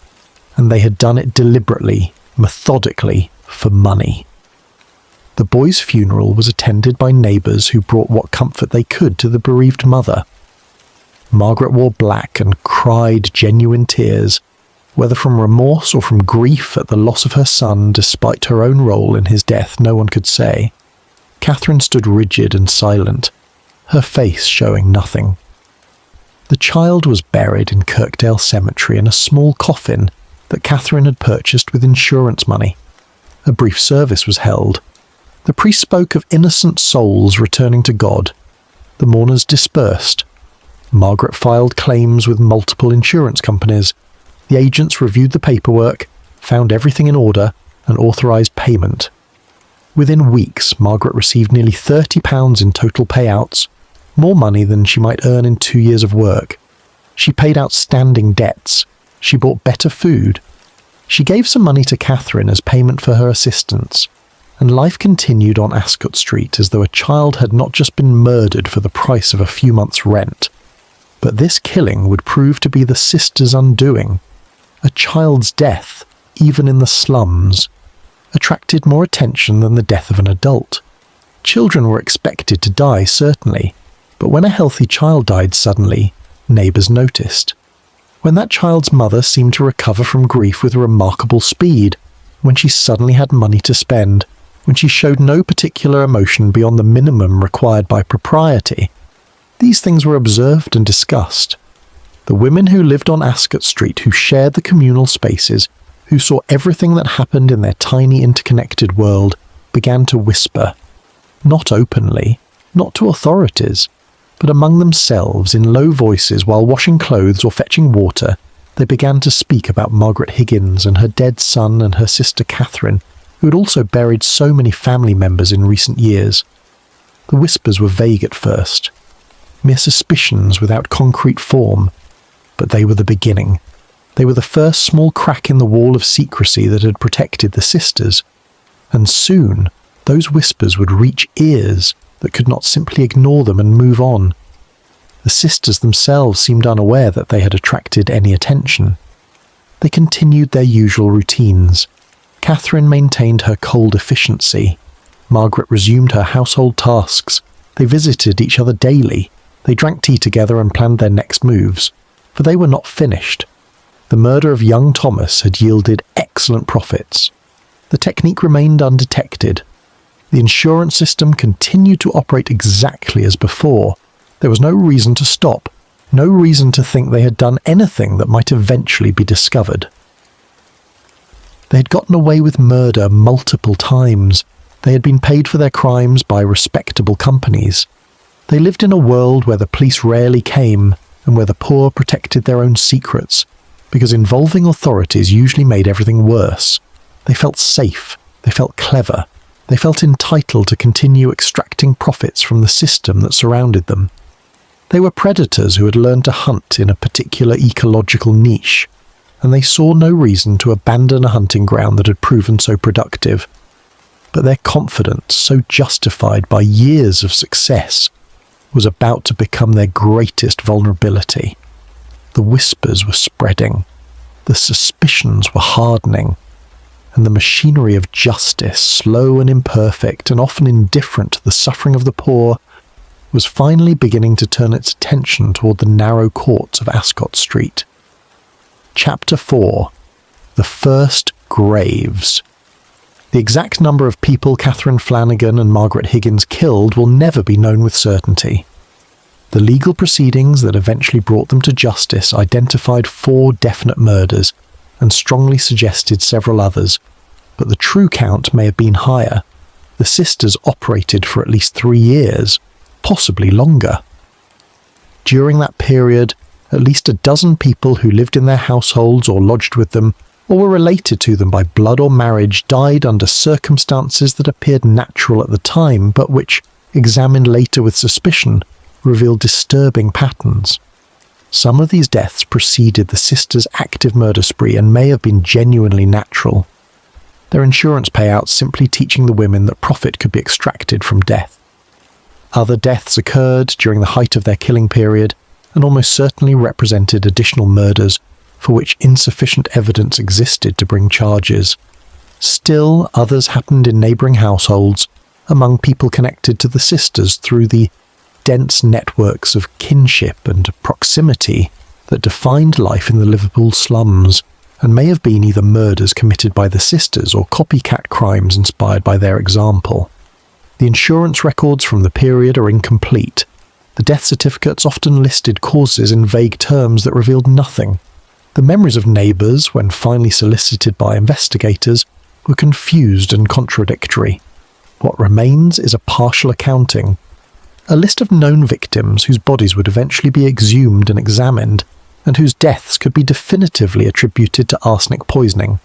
and they had done it deliberately, methodically, for money. The boy's funeral was attended by neighbours who brought what comfort they could to the bereaved mother. Margaret wore black and cried genuine tears, whether from remorse or from grief at the loss of her son despite her own role in his death, no one could say. Catherine stood rigid and silent, her face showing nothing. The child was buried in Kirkdale Cemetery in a small coffin that Catherine had purchased with insurance money. A brief service was held. The priest spoke of innocent souls returning to God. The mourners dispersed. Margaret filed claims with multiple insurance companies. The agents reviewed the paperwork, found everything in order, and authorised payment. Within weeks, Margaret received nearly £30 in total payouts, more money than she might earn in 2 years of work. She paid outstanding debts. She bought better food. She gave some money to Catherine as payment for her assistance, and life continued on Ascot Street as though a child had not just been murdered for the price of a few months' rent. But this killing would prove to be the sisters' undoing. A child's death, even in the slums, attracted more attention than the death of an adult. Children were expected to die, certainly, but when a healthy child died suddenly, neighbours noticed. When that child's mother seemed to recover from grief with remarkable speed, when she suddenly had money to spend, when she showed no particular emotion beyond the minimum required by propriety, these things were observed and discussed. The women who lived on Ascot Street, who shared the communal spaces, who saw everything that happened in their tiny interconnected world, began to whisper, not openly, not to authorities, but among themselves in low voices while washing clothes or fetching water. They began to speak about Margaret Higgins and her dead son and her sister Catherine, who had also buried so many family members in recent years. The whispers were vague at first, mere suspicions without concrete form, but they were the beginning. They were the first small crack in the wall of secrecy that had protected the sisters, and soon those whispers would reach ears that could not simply ignore them and move on. The sisters themselves seemed unaware that they had attracted any attention. They continued their usual routines. Catherine maintained her cold efficiency. Margaret resumed her household tasks. They visited each other daily. They drank tea together and planned their next moves, for they were not finished. The murder of young Thomas had yielded excellent profits. The technique remained undetected. The insurance system continued to operate exactly as before. There was no reason to stop, no reason to think they had done anything that might eventually be discovered. They had gotten away with murder multiple times. They had been paid for their crimes by respectable companies. They lived in a world where the police rarely came and where the poor protected their own secrets, because involving authorities usually made everything worse. They felt safe, they felt clever, they felt entitled to continue extracting profits from the system that surrounded them. They were predators who had learned to hunt in a particular ecological niche, and they saw no reason to abandon a hunting ground that had proven so productive. But their confidence, so justified by years of success, was about to become their greatest vulnerability. The whispers were spreading, the suspicions were hardening, and the machinery of justice, slow and imperfect and often indifferent to the suffering of the poor, was finally beginning to turn its attention toward the narrow courts of Ascot Street. Chapter 4. The First Graves. The exact number of people Catherine Flannagan and Margaret Higgins killed will never be known with certainty. The legal proceedings that eventually brought them to justice identified 4 definite murders and strongly suggested several others, but the true count may have been higher. The sisters operated for at least 3 years, possibly longer. During that period, at least a dozen people who lived in their households or lodged with them, or were related to them by blood or marriage, died under circumstances that appeared natural at the time, but which, examined later with suspicion, revealed disturbing patterns. Some of these deaths preceded the sisters' active murder spree and may have been genuinely natural, their insurance payouts simply teaching the women that profit could be extracted from death. Other deaths occurred during the height of their killing period and almost certainly represented additional murders for which insufficient evidence existed to bring charges. Still, others happened in neighbouring households, among people connected to the sisters through the dense networks of kinship and proximity that defined life in the Liverpool slums, and may have been either murders committed by the sisters or copycat crimes inspired by their example. The insurance records from the period are incomplete. The death certificates often listed causes in vague terms that revealed nothing. The memories of neighbours, when finally solicited by investigators, were confused and contradictory. What remains is a partial accounting, a list of known victims whose bodies would eventually be exhumed and examined, and whose deaths could be definitively attributed to arsenic poisoning.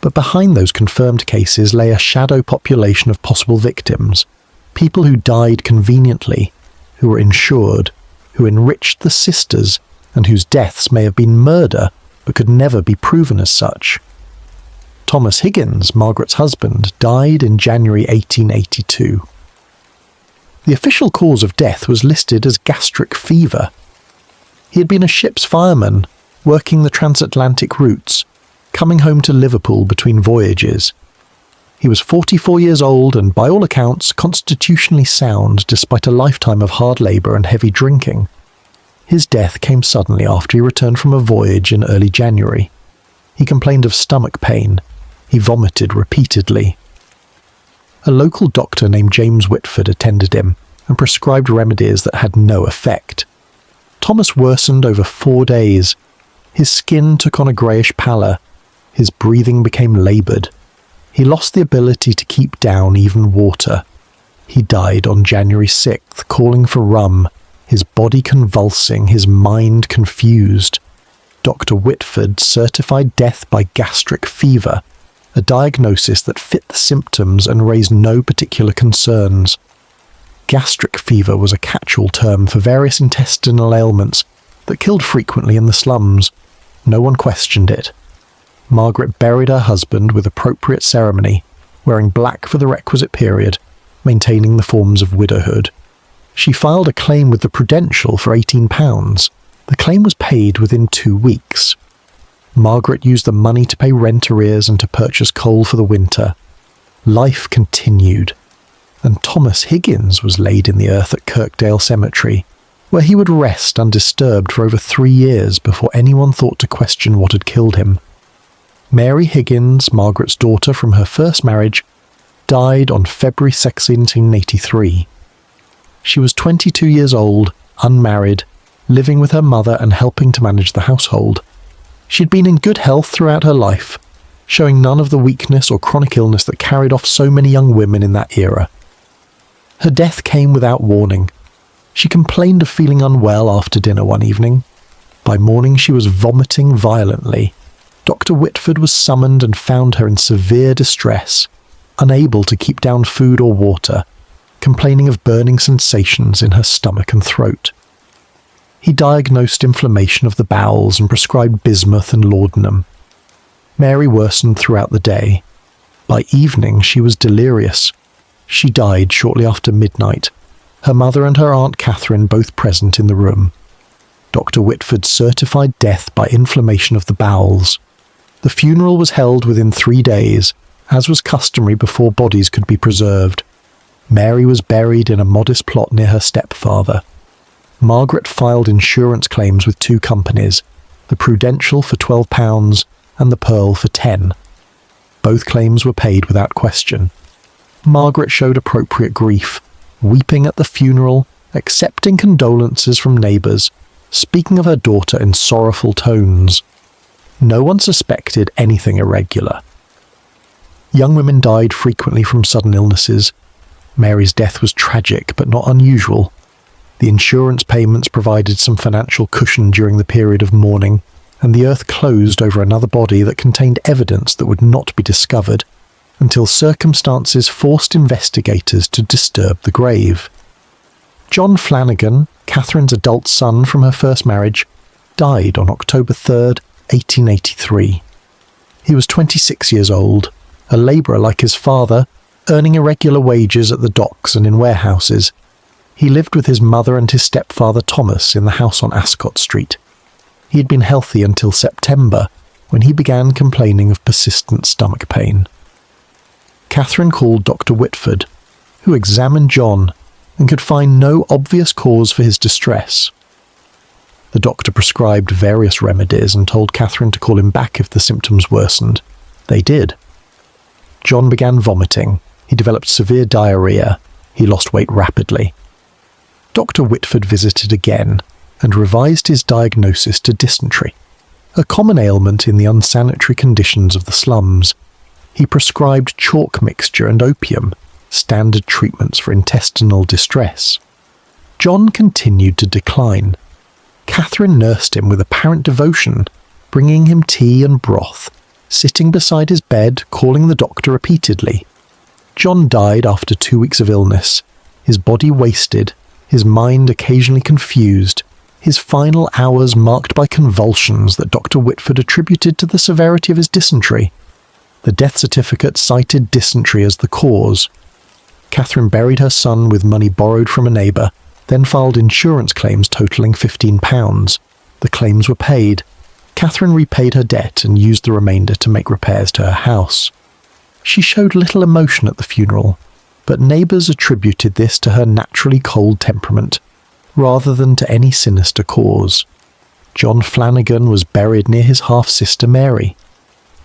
But behind those confirmed cases lay a shadow population of possible victims, people who died conveniently, who were insured, who enriched the sisters, and whose deaths may have been murder but could never be proven as such. Thomas Higgins, Margaret's husband, died in January 1882. The official cause of death was listed as gastric fever. He had been a ship's fireman, working the transatlantic routes, coming home to Liverpool between voyages. He was 44 years old and, by all accounts, constitutionally sound despite a lifetime of hard labour and heavy drinking. His death came suddenly after he returned from a voyage in early January. He complained of stomach pain. He vomited repeatedly. A local doctor named James Whitford attended him and prescribed remedies that had no effect. Thomas worsened over 4 days. His skin took on a greyish pallor. His breathing became laboured. He lost the ability to keep down even water. He died on January 6th, calling for rum, his body convulsing, his mind confused. Dr. Whitford certified death by gastric fever, a diagnosis that fit the symptoms and raised no particular concerns. Gastric fever was a catch-all term for various intestinal ailments that killed frequently in the slums. No one questioned it. Margaret buried her husband with appropriate ceremony, wearing black for the requisite period, maintaining the forms of widowhood. She filed a claim with the Prudential for £18. The claim was paid within 2 weeks. Margaret used the money to pay rent arrears and to purchase coal for the winter. Life continued, and Thomas Higgins was laid in the earth at Kirkdale Cemetery, where he would rest undisturbed for over 3 years before anyone thought to question what had killed him. Mary Higgins, Margaret's daughter from her first marriage, died on February 1783. She was 22 years old, unmarried, living with her mother and helping to manage the household. She had been in good health throughout her life. showing none of the weakness or chronic illness that carried off so many young women in that era. Her death came without warning. She complained of feeling unwell after dinner one evening. By morning she was vomiting violently. Dr. Whitford was summoned and found her in severe distress, unable to keep down food or water, complaining of burning sensations in her stomach and throat. He diagnosed inflammation of the bowels and prescribed bismuth and laudanum. Mary worsened throughout the day. By evening she was delirious. She died shortly after midnight, her mother and her Aunt Catherine both present in the room. Dr. Whitford certified death by inflammation of the bowels. The funeral was held within 3 days, as was customary before bodies could be preserved. Mary was buried in a modest plot near her stepfather. Margaret filed insurance claims with 2 companies, the Prudential for £12 and the Pearl for 10. Both claims were paid without question. Margaret showed appropriate grief, weeping at the funeral, accepting condolences from neighbours, speaking of her daughter in sorrowful tones. No one suspected anything irregular. Young women died frequently from sudden illnesses. Mary's death was tragic but not unusual. The insurance payments provided some financial cushion during the period of mourning, and the earth closed over another body that contained evidence that would not be discovered until circumstances forced investigators to disturb the grave. John Flannagan, Catherine's adult son from her first marriage, died on October 3rd, 1883. He was 26 years old, a labourer like his father, earning irregular wages at the docks and in warehouses. He lived with his mother and his stepfather Thomas in the house on Ascot Street. He had been healthy until September, when he began complaining of persistent stomach pain. Catherine called Dr. Whitford, who examined John and could find no obvious cause for his distress. The doctor prescribed various remedies and told Catherine to call him back if the symptoms worsened. They did. John began vomiting. He developed severe diarrhoea. He lost weight rapidly. Dr. Whitford visited again and revised his diagnosis to dysentery, a common ailment in the unsanitary conditions of the slums. He prescribed chalk mixture and opium, standard treatments for intestinal distress. John continued to decline. Catherine nursed him with apparent devotion, bringing him tea and broth, sitting beside his bed, calling the doctor repeatedly. John died after 2 weeks of illness, his body wasted, his mind occasionally confused, his final hours marked by convulsions that Dr. Whitford attributed to the severity of his dysentery. The death certificate cited dysentery as the cause. Catherine buried her son with money borrowed from a neighbour, then filed insurance claims totalling £15. The claims were paid. Catherine repaid her debt and used the remainder to make repairs to her house. She showed little emotion at the funeral, but neighbours attributed this to her naturally cold temperament, rather than to any sinister cause. John Flannagan was buried near his half-sister Mary,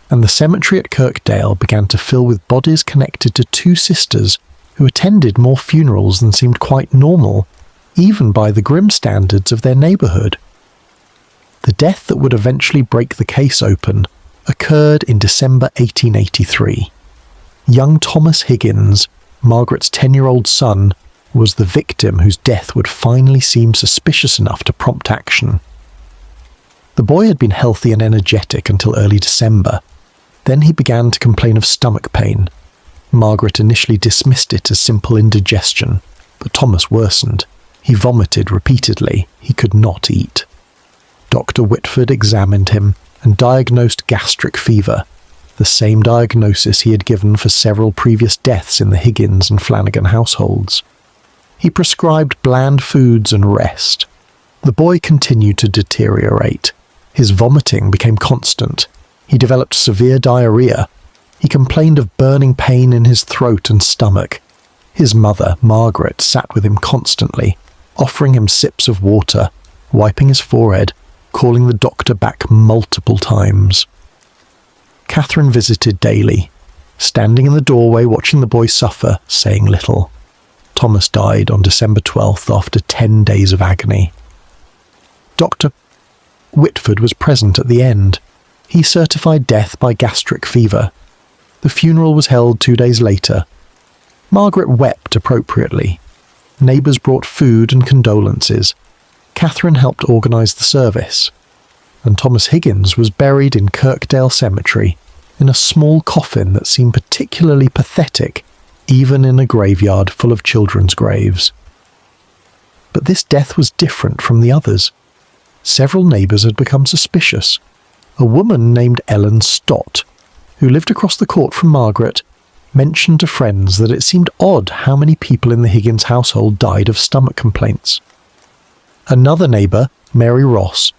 and the cemetery at Kirkdale began to fill with bodies connected to 2 sisters who attended more funerals than seemed quite normal, even by the grim standards of their neighbourhood. The death that would eventually break the case open occurred in December 1883. Young Thomas Higgins, Margaret's 10-year-old son, was the victim whose death would finally seem suspicious enough to prompt action. The boy had been healthy and energetic until early December. Then he began to complain of stomach pain. Margaret initially dismissed it as simple indigestion, but Thomas worsened. He vomited repeatedly. He could not eat. Dr. Whitford examined him and diagnosed gastric fever, the same diagnosis he had given for several previous deaths in the Higgins and Flannagan households. He prescribed bland foods and rest. The boy continued to deteriorate. His vomiting became constant. He developed severe diarrhoea. He complained of burning pain in his throat and stomach. His mother, Margaret, sat with him constantly, offering him sips of water, wiping his forehead, calling the doctor back multiple times. Catherine visited daily, standing in the doorway watching the boy suffer, saying little. Thomas died on December 12th after 10 days of agony. Dr. Whitford was present at the end. He certified death by gastric fever. The funeral was held 2 days later. Margaret wept appropriately. Neighbours brought food and condolences. Catherine helped organise the service. And Thomas Higgins was buried in Kirkdale Cemetery, in a small coffin that seemed particularly pathetic, even in a graveyard full of children's graves. But this death was different from the others. Several neighbours had become suspicious. A woman named Ellen Stott, who lived across the court from Margaret, mentioned to friends that it seemed odd how many people in the Higgins household died of stomach complaints. Another neighbour, Mary Ross,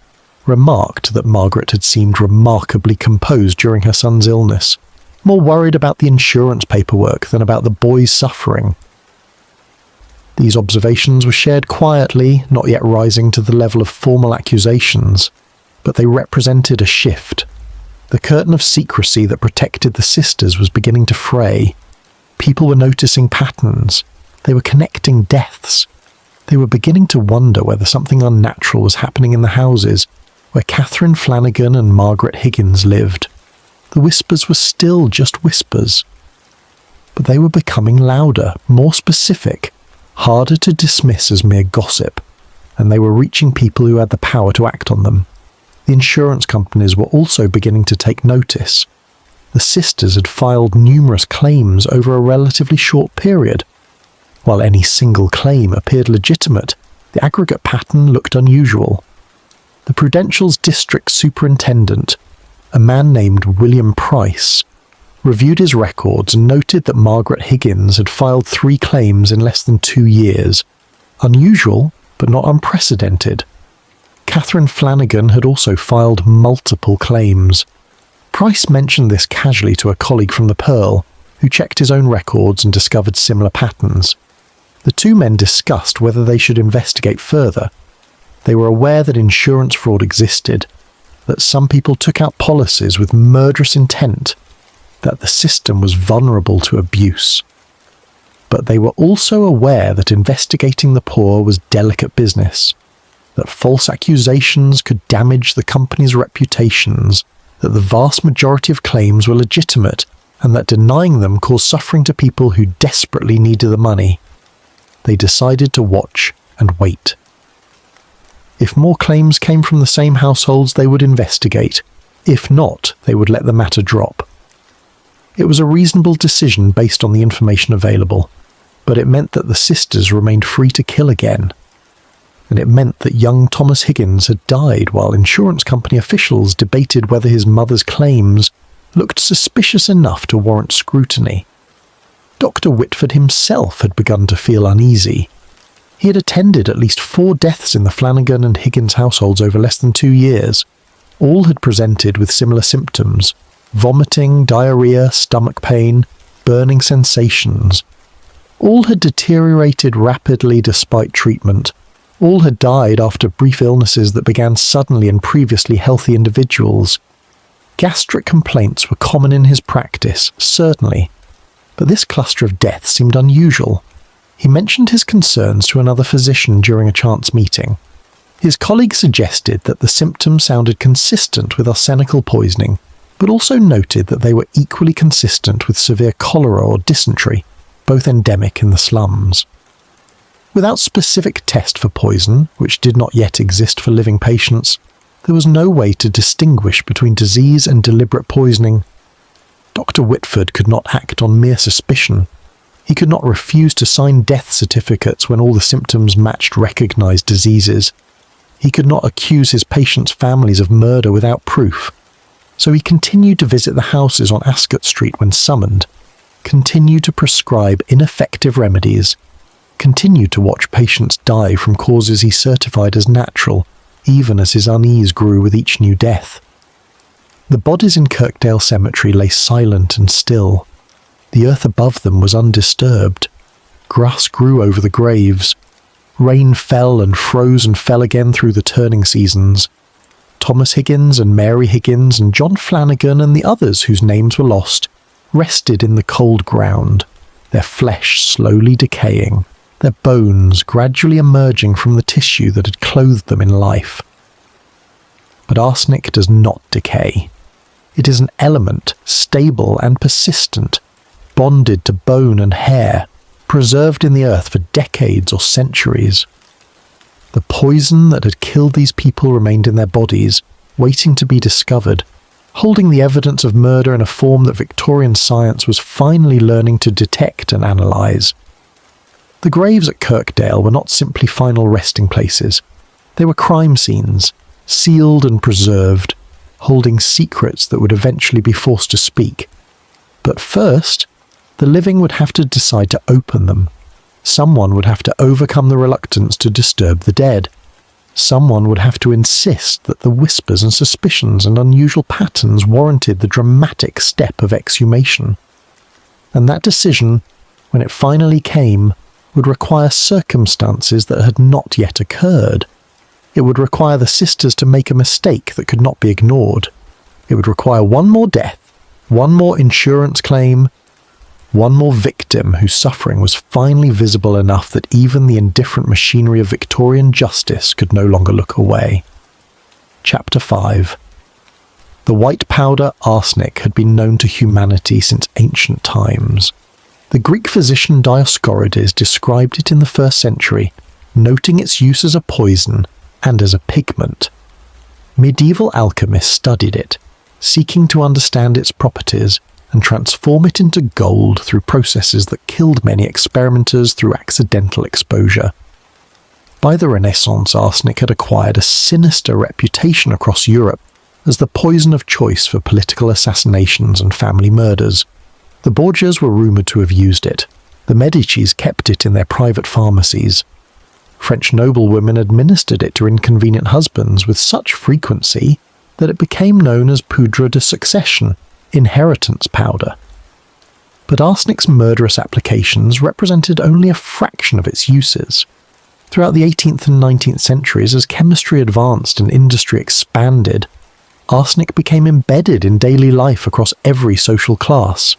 remarked that Margaret had seemed remarkably composed during her son's illness, more worried about the insurance paperwork than about the boy's suffering. These observations were shared quietly, not yet rising to the level of formal accusations, but they represented a shift. The curtain of secrecy that protected the sisters was beginning to fray. People were noticing patterns. They were connecting deaths. They were beginning to wonder whether something unnatural was happening in the houses where Catherine Flannagan and Margaret Higgins lived. The whispers were still just whispers. But they were becoming louder, more specific, harder to dismiss as mere gossip, and they were reaching people who had the power to act on them. The insurance companies were also beginning to take notice. The sisters had filed numerous claims over a relatively short period. While any single claim appeared legitimate, the aggregate pattern looked unusual. The Prudential's district superintendent, a man named William Price, reviewed his records and noted that Margaret Higgins had filed 3 claims in less than 2 years. Unusual, but not unprecedented. Catherine Flannagan had also filed multiple claims. Price mentioned this casually to a colleague from the Pearl, who checked his own records and discovered similar patterns. The two men discussed whether they should investigate further. They were aware that insurance fraud existed, that some people took out policies with murderous intent, that the system was vulnerable to abuse. But they were also aware that investigating the poor was delicate business, that false accusations could damage the company's reputations, that the vast majority of claims were legitimate, and that denying them caused suffering to people who desperately needed the money. They decided to watch and wait. If more claims came from the same households, they would investigate. If not, they would let the matter drop. It was a reasonable decision based on the information available, but it meant that the sisters remained free to kill again. And it meant that young Thomas Higgins had died while insurance company officials debated whether his mother's claims looked suspicious enough to warrant scrutiny. Dr. Whitford himself had begun to feel uneasy. He had attended at least 4 deaths in the Flannagan and Higgins households over less than 2 years. All had presented with similar symptoms: vomiting, diarrhea, stomach pain, burning sensations. All had deteriorated rapidly despite treatment. All had died after brief illnesses that began suddenly in previously healthy individuals. Gastric complaints were common in his practice, certainly, but this cluster of deaths seemed unusual. He mentioned his concerns to another physician during a chance meeting. His colleague suggested that the symptoms sounded consistent with arsenical poisoning, but also noted that they were equally consistent with severe cholera or dysentery, both endemic in the slums. Without specific test for poison, which did not yet exist for living patients, there was no way to distinguish between disease and deliberate poisoning. Dr. Whitford could not act on mere suspicion. He could not refuse to sign death certificates when all the symptoms matched recognised diseases. He could not accuse his patients' families of murder without proof. So he continued to visit the houses on Ascot Street when summoned, continued to prescribe ineffective remedies, continued to watch patients die from causes he certified as natural, even as his unease grew with each new death. The bodies in Kirkdale Cemetery lay silent and still. The earth above them was undisturbed. Grass grew over the graves. Rain fell and froze and fell again through the turning seasons. Thomas Higgins and Mary Higgins and John Flannagan and the others whose names were lost rested in the cold ground, their flesh slowly decaying, their bones gradually emerging from the tissue that had clothed them in life. But arsenic does not decay. It is an element, stable and persistent, bonded to bone and hair, preserved in the earth for decades or centuries. The poison that had killed these people remained in their bodies, waiting to be discovered, holding the evidence of murder in a form that Victorian science was finally learning to detect and analyse. The graves at Kirkdale were not simply final resting places. They were crime scenes, sealed and preserved, holding secrets that would eventually be forced to speak. But first, the living would have to decide to open them. Someone would have to overcome the reluctance to disturb the dead. Someone would have to insist that the whispers and suspicions and unusual patterns warranted the dramatic step of exhumation. And that decision, when it finally came, would require circumstances that had not yet occurred. It would require the sisters to make a mistake that could not be ignored. It would require one more death, one more insurance claim, one more victim whose suffering was finally visible enough that even the indifferent machinery of Victorian justice could no longer look away. Chapter 5. The white powder arsenic had been known to humanity since ancient times. The Greek physician Dioscorides described it in the 1st century, noting its use as a poison and as a pigment. Medieval alchemists studied it, seeking to understand its properties and transform it into gold through processes that killed many experimenters through accidental exposure. By the Renaissance, arsenic had acquired a sinister reputation across Europe as the poison of choice for political assassinations and family murders. The Borgias were rumoured to have used it. The Medicis kept it in their private pharmacies. French noblewomen administered it to inconvenient husbands with such frequency that it became known as poudre de succession, inheritance powder. But arsenic's murderous applications represented only a fraction of its uses. Throughout the 18th and 19th centuries, as chemistry advanced and industry expanded, arsenic became embedded in daily life across every social class.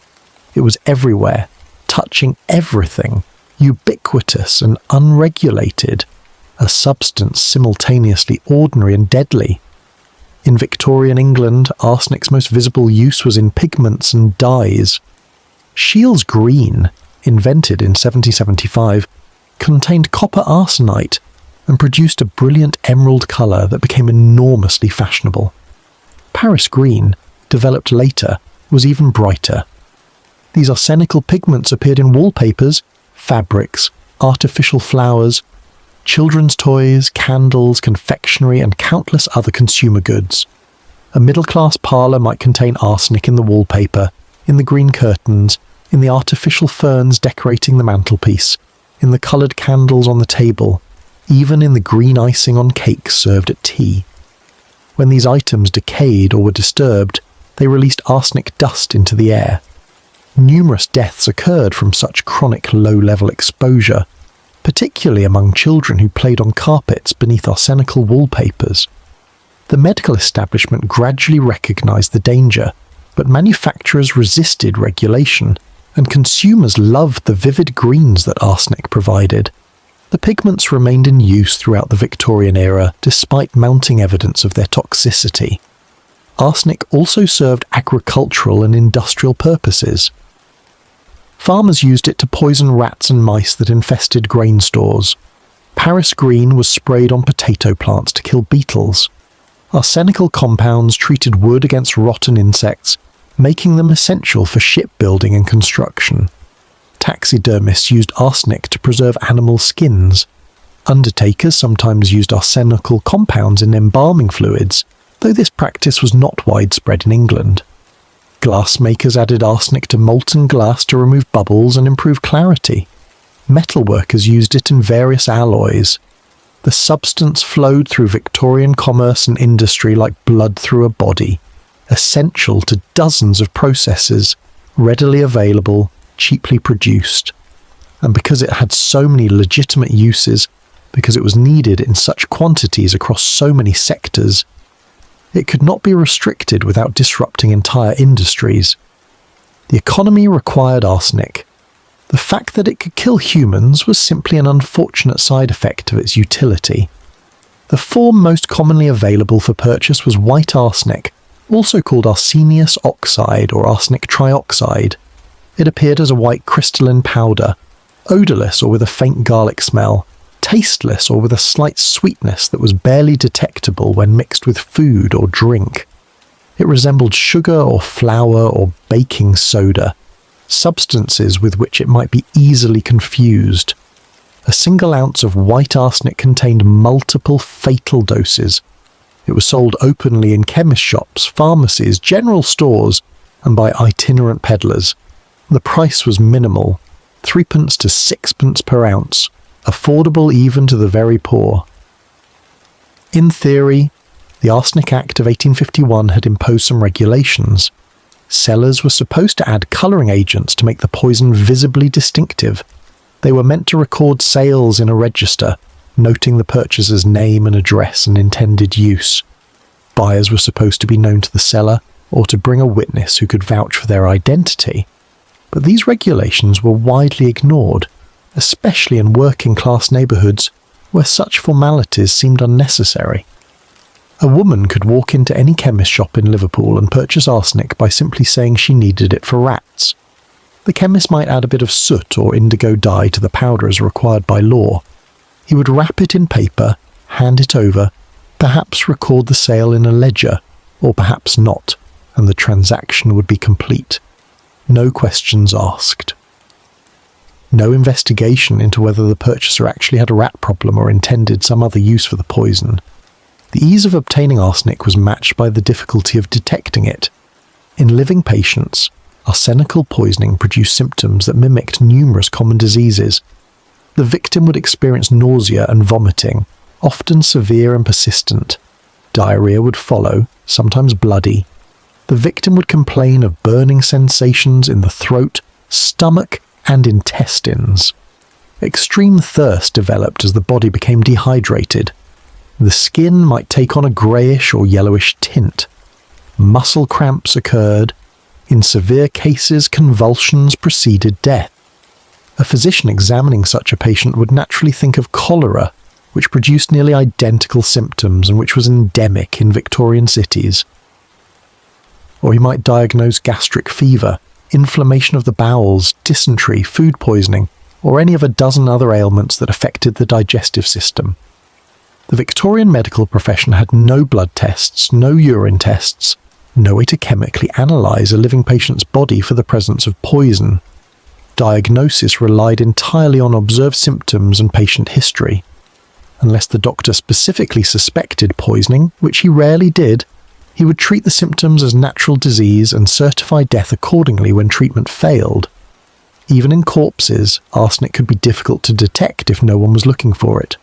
It was everywhere, touching everything, ubiquitous and unregulated, a substance simultaneously ordinary and deadly. In Victorian England, arsenic's most visible use was in pigments and dyes. Shields green, invented in 1775, contained copper arsenite and produced a brilliant emerald colour that became enormously fashionable. Paris green, developed later, was even brighter. These arsenical pigments appeared in wallpapers, fabrics, artificial flowers, children's toys, candles, confectionery, and countless other consumer goods. A middle-class parlour might contain arsenic in the wallpaper, in the green curtains, in the artificial ferns decorating the mantelpiece, in the coloured candles on the table, even in the green icing on cakes served at tea. When these items decayed or were disturbed, they released arsenic dust into the air. Numerous deaths occurred from such chronic low-level exposure, particularly among children who played on carpets beneath arsenical wallpapers. The medical establishment gradually recognised the danger, but manufacturers resisted regulation, and consumers loved the vivid greens that arsenic provided. The pigments remained in use throughout the Victorian era, despite mounting evidence of their toxicity. Arsenic also served agricultural and industrial purposes. Farmers used it to poison rats and mice that infested grain stores. Paris green was sprayed on potato plants to kill beetles. Arsenical compounds treated wood against rotten insects, making them essential for shipbuilding and construction. Taxidermists used arsenic to preserve animal skins. Undertakers sometimes used arsenical compounds in embalming fluids, though this practice was not widespread in England. Glassmakers added arsenic to molten glass to remove bubbles and improve clarity. Metalworkers used it in various alloys. The substance flowed through Victorian commerce and industry like blood through a body, essential to dozens of processes, readily available, cheaply produced. And because it had so many legitimate uses, because it was needed in such quantities across so many sectors, it could not be restricted without disrupting entire industries. The economy required arsenic. The fact that it could kill humans was simply an unfortunate side effect of its utility. The form most commonly available for purchase was white arsenic, also called arsenious oxide or arsenic trioxide. It appeared as a white crystalline powder, odourless or with a faint garlic smell, tasteless or with a slight sweetness that was barely detectable when mixed with food or drink. It resembled sugar or flour or baking soda, substances with which it might be easily confused. A single ounce of white arsenic contained multiple fatal doses. It was sold openly in chemist shops, pharmacies, general stores, and by itinerant peddlers. The price was minimal, 3p to 6p per ounce, affordable even to the very poor. In theory, the Arsenic Act of 1851 had imposed some regulations. Sellers were supposed to add colouring agents to make the poison visibly distinctive. They were meant to record sales in a register, noting the purchaser's name and address and intended use. Buyers were supposed to be known to the seller or to bring a witness who could vouch for their identity. But these regulations were widely ignored, especially in working-class neighbourhoods where such formalities seemed unnecessary. A woman could walk into any chemist shop in Liverpool and purchase arsenic by simply saying she needed it for rats. The chemist might add a bit of soot or indigo dye to the powder as required by law. He would wrap it in paper, hand it over, perhaps record the sale in a ledger, or perhaps not, and the transaction would be complete. No questions asked. No investigation into whether the purchaser actually had a rat problem or intended some other use for the poison. The ease of obtaining arsenic was matched by the difficulty of detecting it. In living patients, arsenical poisoning produced symptoms that mimicked numerous common diseases. The victim would experience nausea and vomiting, often severe and persistent. Diarrhea would follow, sometimes bloody. The victim would complain of burning sensations in the throat, stomach, and intestines. Extreme thirst developed as the body became dehydrated. The skin might take on a greyish or yellowish tint. Muscle cramps occurred. In severe cases, convulsions preceded death. A physician examining such a patient would naturally think of cholera, which produced nearly identical symptoms and which was endemic in Victorian cities. Or he might diagnose gastric fever, inflammation of the bowels, dysentery, food poisoning, or any of a dozen other ailments that affected the digestive system. The Victorian medical profession had no blood tests, no urine tests, no way to chemically analyse a living patient's body for the presence of poison. Diagnosis relied entirely on observed symptoms and patient history. Unless the doctor specifically suspected poisoning, which he rarely did, he would treat the symptoms as natural disease and certify death accordingly when treatment failed. Even in corpses, arsenic could be difficult to detect if no one was looking for it.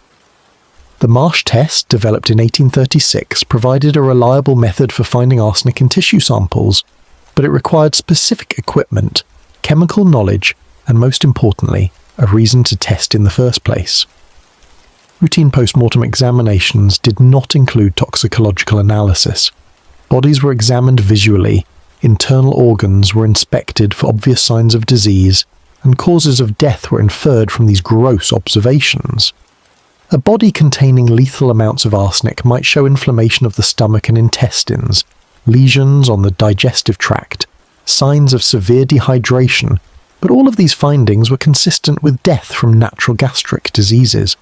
The Marsh test, developed in 1836, provided a reliable method for finding arsenic in tissue samples, but it required specific equipment, chemical knowledge, and most importantly, a reason to test in the first place. Routine post-mortem examinations did not include toxicological analysis. Bodies were examined visually, internal organs were inspected for obvious signs of disease, and causes of death were inferred from these gross observations. A body containing lethal amounts of arsenic might show inflammation of the stomach and intestines, lesions on the digestive tract, signs of severe dehydration, but all of these findings were consistent with death from natural gastric diseases.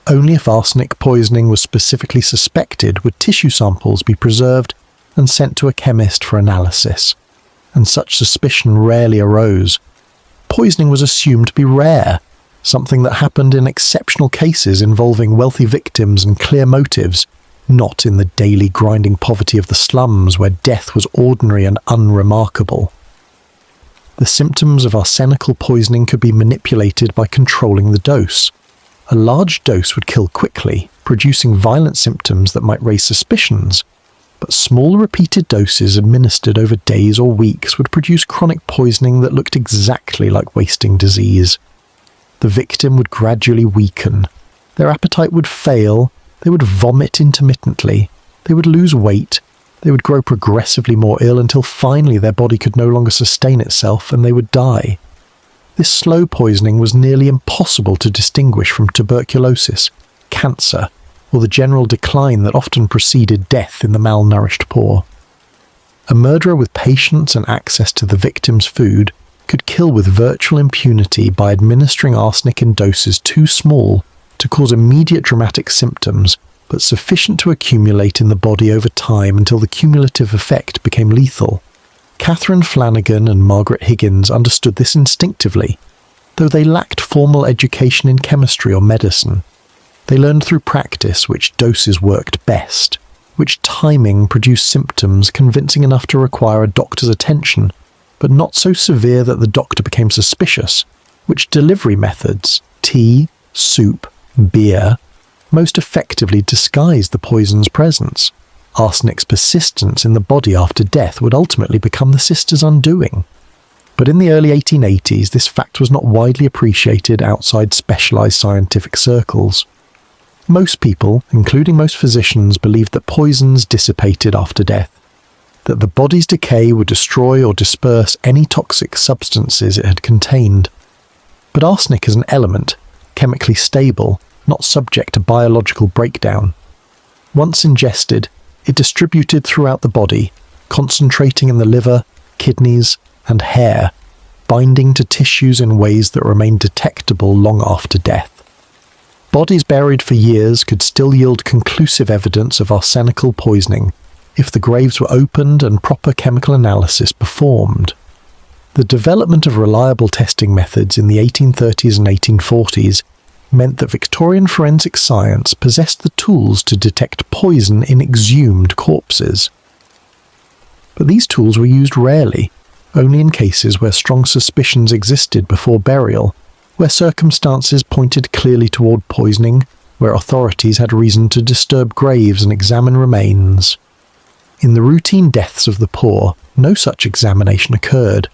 Only if arsenic poisoning was specifically suspected would tissue samples be preserved and sent to a chemist for analysis, and such suspicion rarely arose. Poisoning was assumed to be rare, something that happened in exceptional cases involving wealthy victims and clear motives, not in the daily grinding poverty of the slums where death was ordinary and unremarkable. The symptoms of arsenical poisoning could be manipulated by controlling the dose. A large dose would kill quickly, producing violent symptoms that might raise suspicions, but small repeated doses administered over days or weeks would produce chronic poisoning that looked exactly like wasting disease. The victim would gradually weaken. Their appetite would fail, they would vomit intermittently, they would lose weight, they would grow progressively more ill until finally their body could no longer sustain itself and they would die. This slow poisoning was nearly impossible to distinguish from tuberculosis, cancer, or the general decline that often preceded death in the malnourished poor. A murderer with patience and access to the victim's food could kill with virtual impunity by administering arsenic in doses too small to cause immediate dramatic symptoms, but sufficient to accumulate in the body over time until the cumulative effect became lethal. Catherine Flannagan and Margaret Higgins understood this instinctively, though they lacked formal education in chemistry or medicine. They learned through practice which doses worked best, which timing produced symptoms convincing enough to require a doctor's attention, but not so severe that the doctor became suspicious, which delivery methods, tea, soup, beer, most effectively disguised the poison's presence. Arsenic's persistence in the body after death would ultimately become the sisters' undoing. But in the early 1880s, this fact was not widely appreciated outside specialised scientific circles. Most people, including most physicians, believed that poisons dissipated after death, that the body's decay would destroy or disperse any toxic substances it had contained. But arsenic is an element, chemically stable, not subject to biological breakdown. Once ingested, it distributed throughout the body, concentrating in the liver, kidneys, and hair, binding to tissues in ways that remain detectable long after death. Bodies buried for years could still yield conclusive evidence of arsenical poisoning if the graves were opened and proper chemical analysis performed. The development of reliable testing methods in the 1830s and 1840s meant that Victorian forensic science possessed the tools to detect poison in exhumed corpses. But these tools were used rarely, only in cases where strong suspicions existed before burial, where circumstances pointed clearly toward poisoning, where authorities had reason to disturb graves and examine remains. In the routine deaths of the poor, no such examination occurred.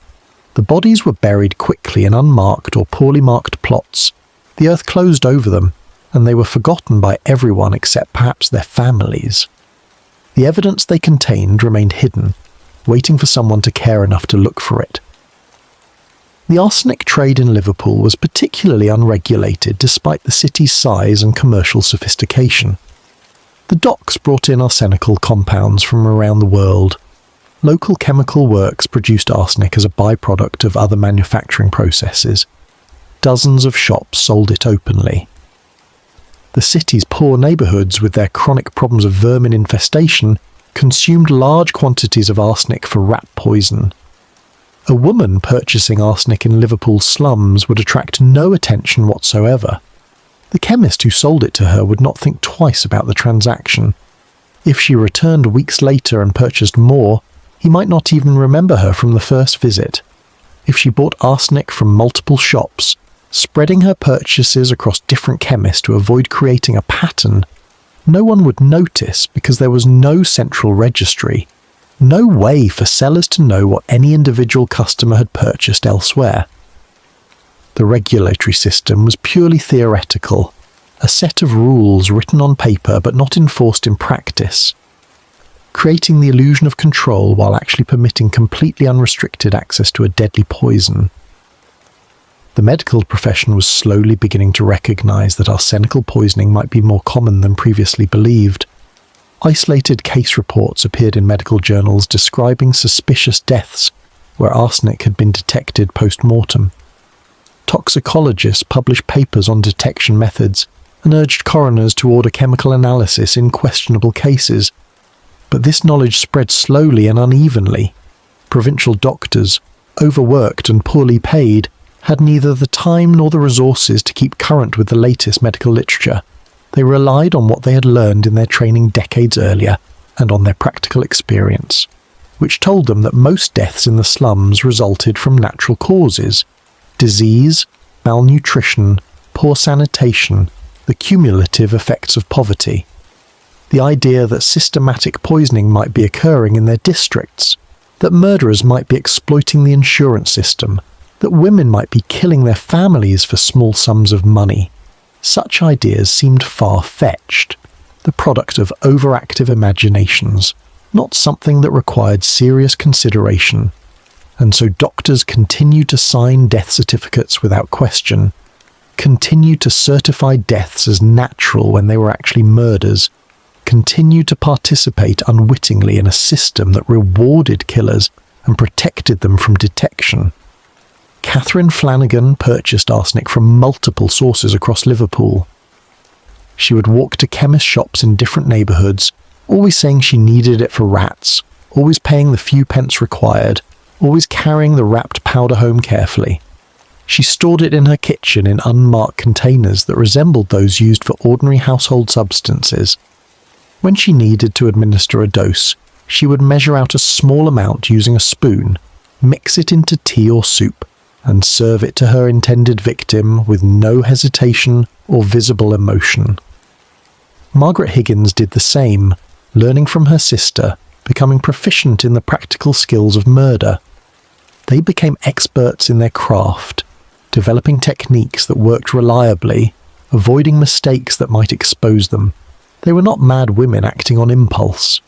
The bodies were buried quickly in unmarked or poorly marked plots. The earth closed over them, and they were forgotten by everyone except perhaps their families. The evidence they contained remained hidden, waiting for someone to care enough to look for it. The arsenic trade in Liverpool was particularly unregulated despite the city's size and commercial sophistication. The docks brought in arsenical compounds from around the world. Local chemical works produced arsenic as a byproduct of other manufacturing processes. Dozens of shops sold it openly. The city's poor neighbourhoods, with their chronic problems of vermin infestation, consumed large quantities of arsenic for rat poison. A woman purchasing arsenic in Liverpool slums would attract no attention whatsoever. The chemist who sold it to her would not think twice about the transaction. If she returned weeks later and purchased more, he might not even remember her from the first visit. If she bought arsenic from multiple shops, spreading her purchases across different chemists to avoid creating a pattern, no one would notice because there was no central registry, no way for sellers to know what any individual customer had purchased elsewhere. The regulatory system was purely theoretical, a set of rules written on paper but not enforced in practice, creating the illusion of control while actually permitting completely unrestricted access to a deadly poison. The medical profession was slowly beginning to recognize that arsenical poisoning might be more common than previously believed. Isolated case reports appeared in medical journals describing suspicious deaths where arsenic had been detected post-mortem. Toxicologists published papers on detection methods and urged coroners to order chemical analysis in questionable cases. But this knowledge spread slowly and unevenly. Provincial doctors, overworked and poorly paid, had neither the time nor the resources to keep current with the latest medical literature. They relied on what they had learned in their training decades earlier and on their practical experience, which told them that most deaths in the slums resulted from natural causes: disease, malnutrition, poor sanitation, the cumulative effects of poverty. The idea that systematic poisoning might be occurring in their districts, that murderers might be exploiting the insurance system, that women might be killing their families for small sums of money. Such ideas seemed far-fetched, the product of overactive imaginations, not something that required serious consideration. And so doctors continued to sign death certificates without question, continued to certify deaths as natural when they were actually murders, continued to participate unwittingly in a system that rewarded killers and protected them from detection. Catherine Flannagan purchased arsenic from multiple sources across Liverpool. She would walk to chemist shops in different neighbourhoods, always saying she needed it for rats, always paying the few pence required, always carrying the wrapped powder home carefully. She stored it in her kitchen in unmarked containers that resembled those used for ordinary household substances. When she needed to administer a dose, she would measure out a small amount using a spoon, mix it into tea or soup, and serve it to her intended victim with no hesitation or visible emotion. Margaret Higgins did the same, learning from her sister, becoming proficient in the practical skills of murder. They became experts in their craft, developing techniques that worked reliably, avoiding mistakes that might expose them. They were not mad women acting on impulse.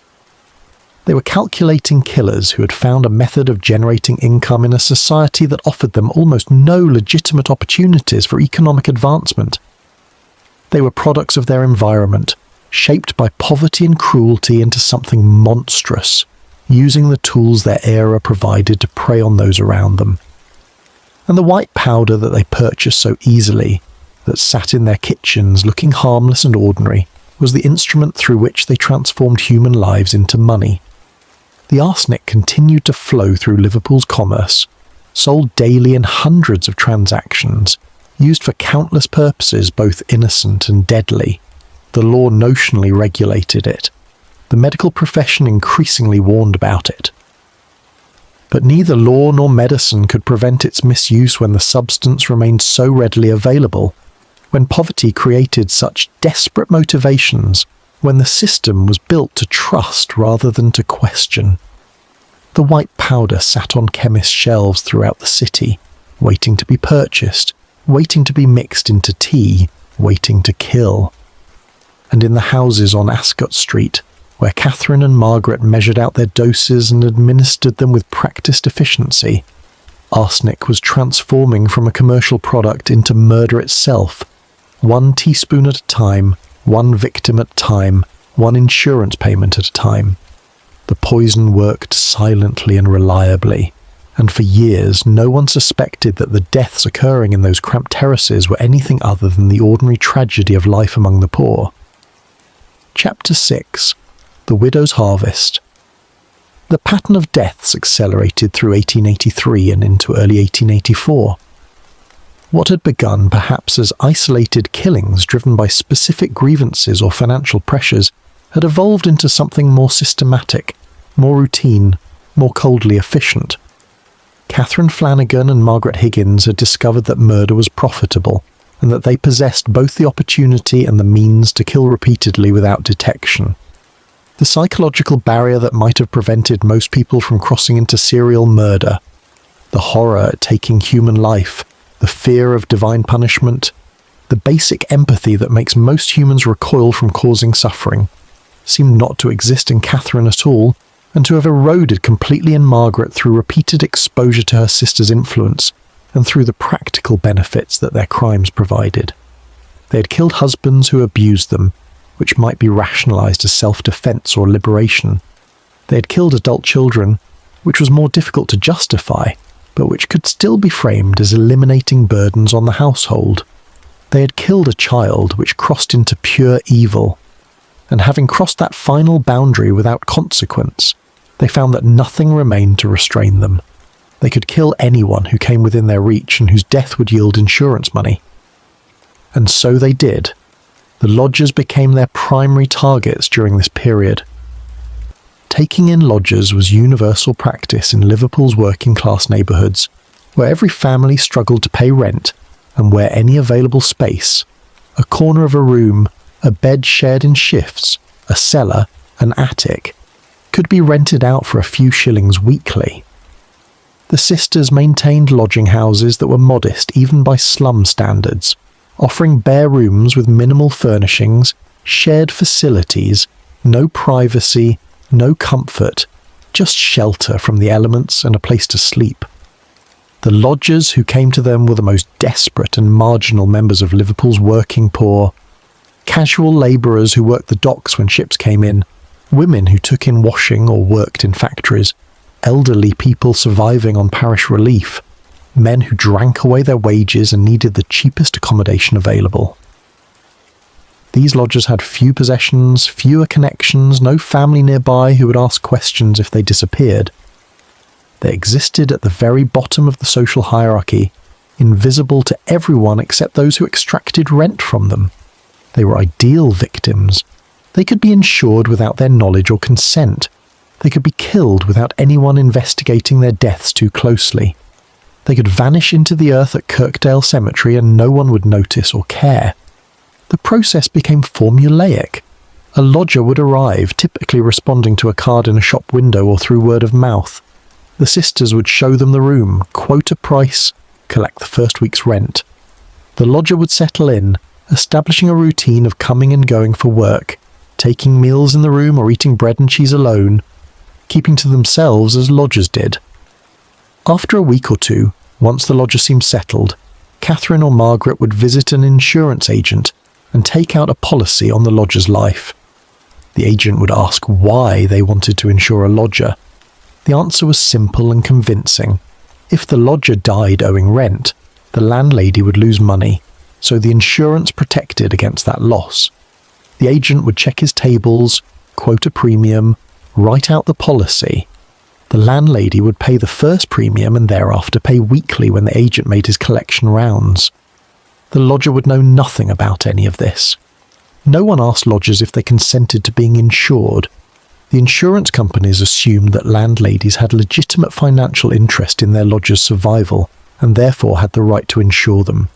They were calculating killers who had found a method of generating income in a society that offered them almost no legitimate opportunities for economic advancement. They were products of their environment, shaped by poverty and cruelty into something monstrous, using the tools their era provided to prey on those around them. And the white powder that they purchased so easily, that sat in their kitchens looking harmless and ordinary, was the instrument through which they transformed human lives into money. The arsenic continued to flow through Liverpool's commerce, sold daily in hundreds of transactions, used for countless purposes both innocent and deadly. The law notionally regulated it. The medical profession increasingly warned about it. But neither law nor medicine could prevent its misuse when the substance remained so readily available, when poverty created such desperate motivations, when the system was built to trust rather than to question. The white powder sat on chemists' shelves throughout the city, waiting to be purchased, waiting to be mixed into tea, waiting to kill. And in the houses on Ascot Street, where Catherine and Margaret measured out their doses and administered them with practiced efficiency, arsenic was transforming from a commercial product into murder itself, 1 teaspoon at a time, 1 victim at a time, 1 insurance payment at a time. The poison worked silently and reliably, and for years no one suspected that the deaths occurring in those cramped terraces were anything other than the ordinary tragedy of life among the poor. Chapter 6. The Widow's Harvest. The pattern of deaths accelerated through 1883 and into early 1884. What had begun perhaps as isolated killings driven by specific grievances or financial pressures had evolved into something more systematic, more routine, more coldly efficient. Catherine Flannagan and Margaret Higgins had discovered that murder was profitable, and that they possessed both the opportunity and the means to kill repeatedly without detection. The psychological barrier that might have prevented most people from crossing into serial murder, the horror at taking human life, the fear of divine punishment, the basic empathy that makes most humans recoil from causing suffering, seemed not to exist in Catherine at all, and to have eroded completely in Margaret through repeated exposure to her sister's influence, and through the practical benefits that their crimes provided. They had killed husbands who abused them, which might be rationalised as self-defence or liberation. They had killed adult children, which was more difficult to justify, but which could still be framed as eliminating burdens on the household. They had killed a child which crossed into pure evil, and having crossed that final boundary without consequence, they found that nothing remained to restrain them. They could kill anyone who came within their reach and whose death would yield insurance money. And so they did. The lodgers became their primary targets during this period. Taking in lodgers was universal practice in Liverpool's working-class neighbourhoods, where every family struggled to pay rent, and where any available space, a corner of a room, a bed shared in shifts, a cellar, an attic, could be rented out for a few shillings weekly. The sisters maintained lodging houses that were modest even by slum standards, offering bare rooms with minimal furnishings, shared facilities, no privacy, no comfort, just shelter from the elements and a place to sleep. The lodgers who came to them were the most desperate and marginal members of Liverpool's working poor. Casual labourers who worked the docks when ships came in, women who took in washing or worked in factories, elderly people surviving on parish relief, men who drank away their wages and needed the cheapest accommodation available. These lodgers had few possessions, fewer connections, no family nearby who would ask questions if they disappeared. They existed at the very bottom of the social hierarchy, invisible to everyone except those who extracted rent from them. They were ideal victims. They could be insured without their knowledge or consent. They could be killed without anyone investigating their deaths too closely. They could vanish into the earth at Kirkdale Cemetery and no one would notice or care. The process became formulaic. A lodger would arrive, typically responding to a card in a shop window or through word of mouth. The sisters would show them the room, quote a price, collect the first week's rent. The lodger would settle in, establishing a routine of coming and going for work, taking meals in the room or eating bread and cheese alone, keeping to themselves as lodgers did. After a week or two, once the lodger seemed settled, Catherine or Margaret would visit an insurance agent and take out a policy on the lodger's life. The agent would ask why they wanted to insure a lodger. The answer was simple and convincing. If the lodger died owing rent, the landlady would lose money, so the insurance protected against that loss. The agent would check his tables, quote a premium, write out the policy. The landlady would pay the first premium and thereafter pay weekly when the agent made his collection rounds. The lodger would know nothing about any of this. No one asked lodgers if they consented to being insured. The insurance companies assumed that landladies had legitimate financial interest in their lodgers' survival and therefore had the right to insure them.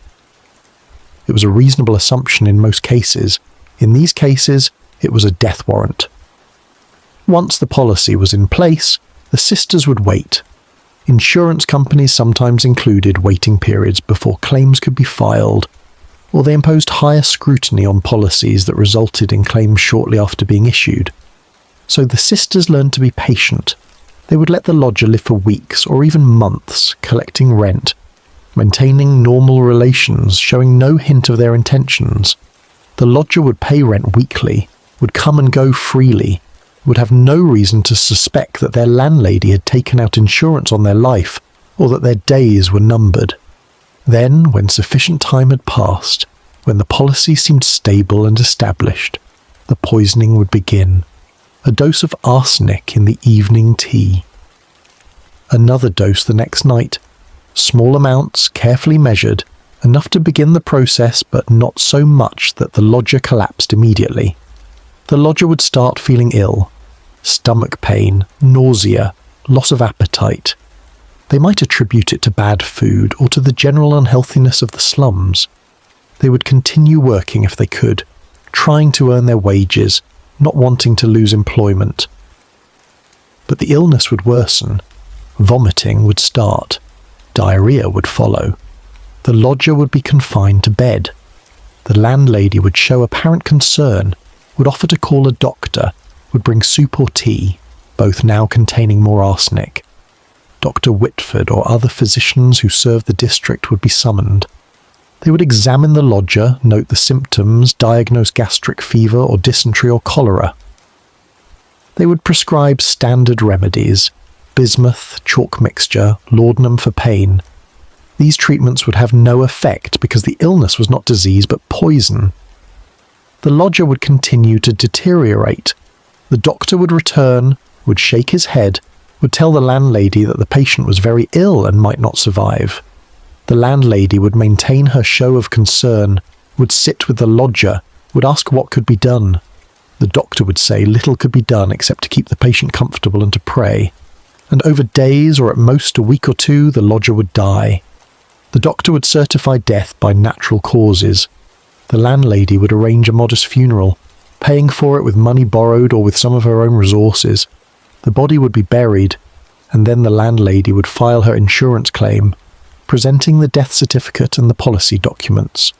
It was a reasonable assumption in most cases. In these cases, it was a death warrant. Once the policy was in place, the sisters would wait. Insurance companies sometimes included waiting periods before claims could be filed, or they imposed higher scrutiny on policies that resulted in claims shortly after being issued. So the sisters learned to be patient. They would let the lodger live for weeks or even months, collecting rent, maintaining normal relations, showing no hint of their intentions. The lodger would pay rent weekly, would come and go freely, would have no reason to suspect that their landlady had taken out insurance on their life or that their days were numbered. Then, when sufficient time had passed, when the policy seemed stable and established, the poisoning would begin. A dose of arsenic in the evening tea. Another dose the next night. Small amounts, carefully measured, enough to begin the process but not so much that the lodger collapsed immediately. The lodger would start feeling ill. Stomach pain, nausea, loss of appetite. They might attribute it to bad food or to the general unhealthiness of the slums. They would continue working if they could, trying to earn their wages, not wanting to lose employment. But the illness would worsen. Vomiting would start. Diarrhea would follow. The lodger would be confined to bed. The landlady would show apparent concern, would offer to call a doctor, would bring soup or tea, both now containing more arsenic. Dr. Whitford or other physicians who served the district would be summoned. They would examine the lodger, note the symptoms, diagnose gastric fever or dysentery or cholera. They would prescribe standard remedies, bismuth, chalk mixture, laudanum for pain. These treatments would have no effect because the illness was not disease but poison. The lodger would continue to deteriorate. The doctor would return, would shake his head, would tell the landlady that the patient was very ill and might not survive. The landlady would maintain her show of concern, would sit with the lodger, would ask what could be done. The doctor would say little could be done except to keep the patient comfortable and to pray. And over days, or at most a week or two, the lodger would die. The doctor would certify death by natural causes. The landlady would arrange a modest funeral, paying for it with money borrowed or with some of her own resources. The body would be buried, and then the landlady would file her insurance claim, presenting the death certificate and the policy documents.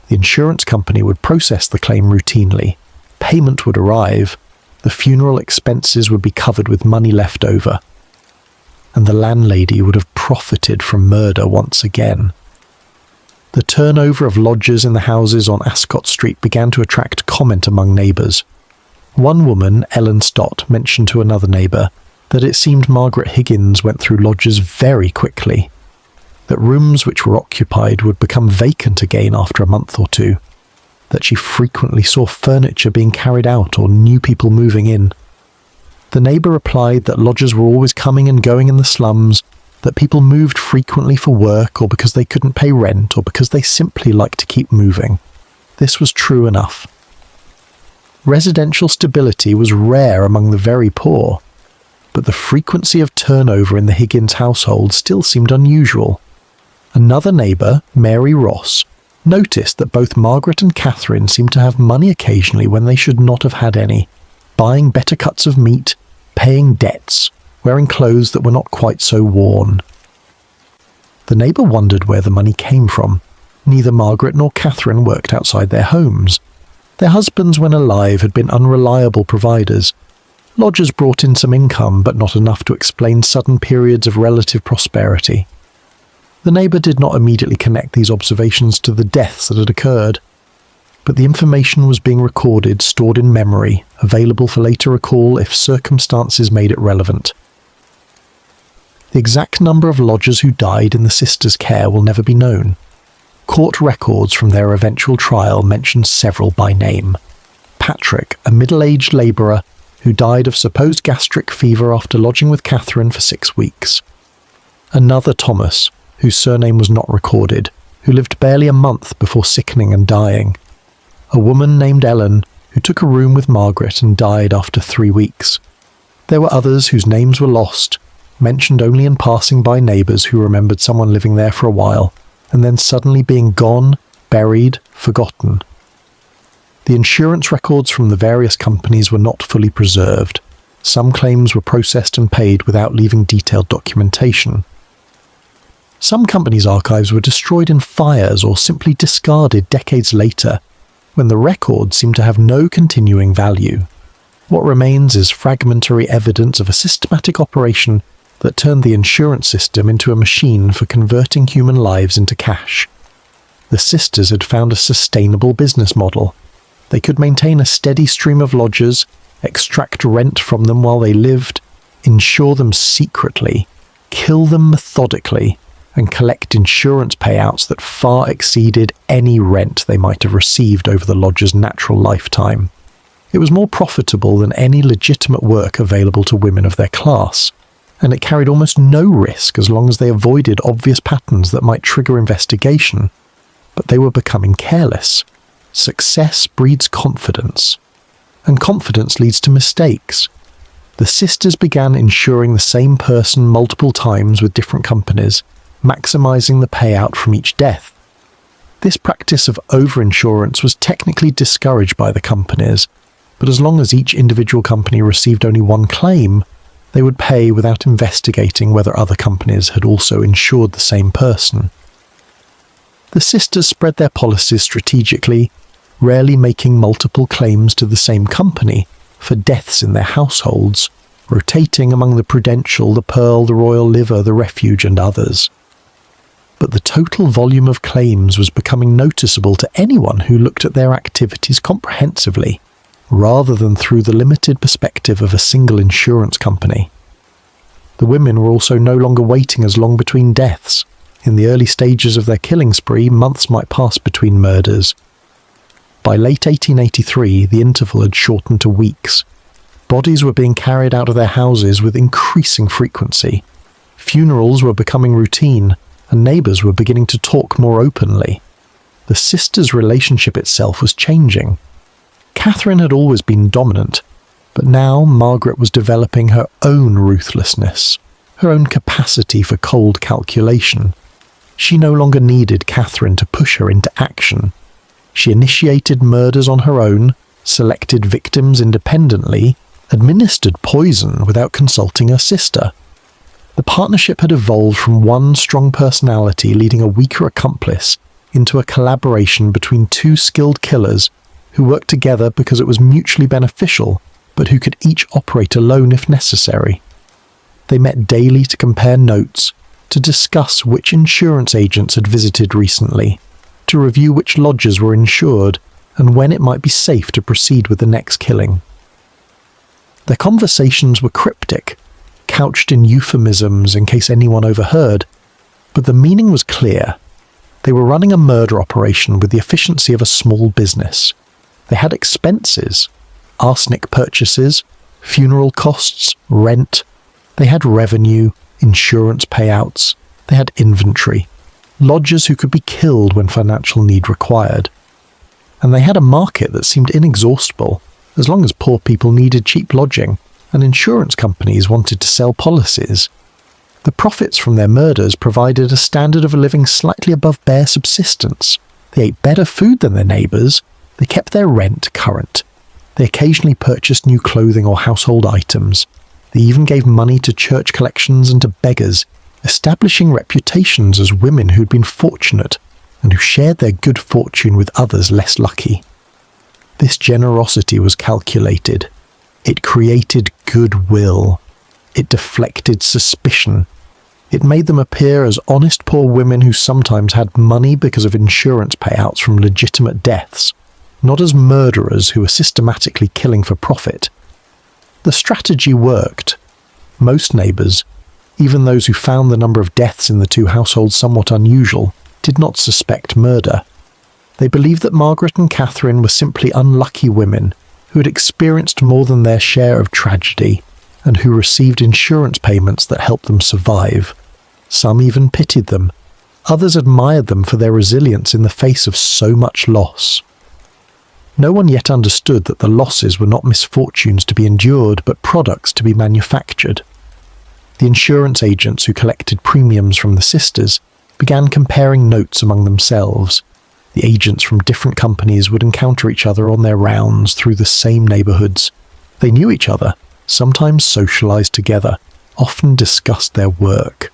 The insurance company would process the claim routinely. Payment would arrive. The funeral expenses would be covered with money left over. And the landlady would have profited from murder once again. The turnover of lodgers in the houses on Ascot Street began to attract comment among neighbours. One woman, Ellen Stott, mentioned to another neighbour that it seemed Margaret Higgins went through lodgers very quickly, that rooms which were occupied would become vacant again after a month or two, that she frequently saw furniture being carried out or new people moving in. The neighbour replied that lodgers were always coming and going in the slums, that people moved frequently for work or because they couldn't pay rent or because they simply liked to keep moving. This was true enough. Residential stability was rare among the very poor, but the frequency of turnover in the Higgins household still seemed unusual. Another neighbour, Mary Ross, noticed that both Margaret and Catherine seemed to have money occasionally when they should not have had any, buying better cuts of meat, paying debts, wearing clothes that were not quite so worn. The neighbour wondered where the money came from. Neither Margaret nor Catherine worked outside their homes. Their husbands, when alive, had been unreliable providers. Lodgers brought in some income, but not enough to explain sudden periods of relative prosperity. The neighbour did not immediately connect these observations to the deaths that had occurred, but the information was being recorded, stored in memory, available for later recall if circumstances made it relevant. The exact number of lodgers who died in the sisters' care will never be known. Court records from their eventual trial mention several by name. Patrick, a middle-aged labourer who died of supposed gastric fever after lodging with Catherine for 6 weeks. Another Thomas, whose surname was not recorded, who lived barely a month before sickening and dying. A woman named Ellen, who took a room with Margaret and died after 3 weeks. There were others whose names were lost, mentioned only in passing by neighbours who remembered someone living there for a while, and then suddenly being gone, buried, forgotten. The insurance records from the various companies were not fully preserved. Some claims were processed and paid without leaving detailed documentation. Some companies' archives were destroyed in fires or simply discarded decades later, when the records seem to have no continuing value. What remains is fragmentary evidence of a systematic operation that turned the insurance system into a machine for converting human lives into cash. The sisters had found a sustainable business model. They could maintain a steady stream of lodgers, extract rent from them while they lived, insure them secretly, kill them methodically, and collect insurance payouts that far exceeded any rent they might have received over the lodger's natural lifetime. It was more profitable than any legitimate work available to women of their class, and it carried almost no risk as long as they avoided obvious patterns that might trigger investigation. But they were becoming careless. Success breeds confidence, and confidence leads to mistakes. The sisters began insuring the same person multiple times with different companies, maximising the payout from each death. This practice of over-insurance was technically discouraged by the companies, but as long as each individual company received only one claim, they would pay without investigating whether other companies had also insured the same person. The sisters spread their policies strategically, rarely making multiple claims to the same company for deaths in their households, rotating among the Prudential, the Pearl, the Royal Liver, the Refuge and others. But the total volume of claims was becoming noticeable to anyone who looked at their activities comprehensively, rather than through the limited perspective of a single insurance company. The women were also no longer waiting as long between deaths. In the early stages of their killing spree, months might pass between murders. By late 1883, the interval had shortened to weeks. Bodies were being carried out of their houses with increasing frequency. Funerals were becoming routine, and neighbours were beginning to talk more openly. The sisters' relationship itself was changing. Catherine had always been dominant, but now Margaret was developing her own ruthlessness, her own capacity for cold calculation. She no longer needed Catherine to push her into action. She initiated murders on her own, selected victims independently, administered poison without consulting her sister. The partnership had evolved from one strong personality leading a weaker accomplice into a collaboration between two skilled killers who worked together because it was mutually beneficial, but who could each operate alone if necessary. They met daily to compare notes, to discuss which insurance agents had visited recently, to review which lodgers were insured and when it might be safe to proceed with the next killing. Their conversations were cryptic, couched in euphemisms in case anyone overheard, but the meaning was clear. They were running a murder operation with the efficiency of a small business. They had expenses, arsenic purchases, funeral costs, rent. They had revenue, insurance payouts. They had inventory, lodgers who could be killed when financial need required. And they had a market that seemed inexhaustible, as long as poor people needed cheap lodging and insurance companies wanted to sell policies. The profits from their murders provided a standard of living slightly above bare subsistence. They ate better food than their neighbours. They kept their rent current. They occasionally purchased new clothing or household items. They even gave money to church collections and to beggars, establishing reputations as women who'd been fortunate and who shared their good fortune with others less lucky. This generosity was calculated. It created goodwill. It deflected suspicion. It made them appear as honest poor women who sometimes had money because of insurance payouts from legitimate deaths, not as murderers who were systematically killing for profit. The strategy worked. Most neighbours, even those who found the number of deaths in the two households somewhat unusual, did not suspect murder. They believed that Margaret and Catherine were simply unlucky women who had experienced more than their share of tragedy and who received insurance payments that helped them survive. Some even pitied them. Others admired them for their resilience in the face of so much loss. No one yet understood that the losses were not misfortunes to be endured, but products to be manufactured. The insurance agents who collected premiums from the sisters began comparing notes among themselves. The agents from different companies would encounter each other on their rounds through the same neighbourhoods. They knew each other, sometimes socialised together, often discussed their work.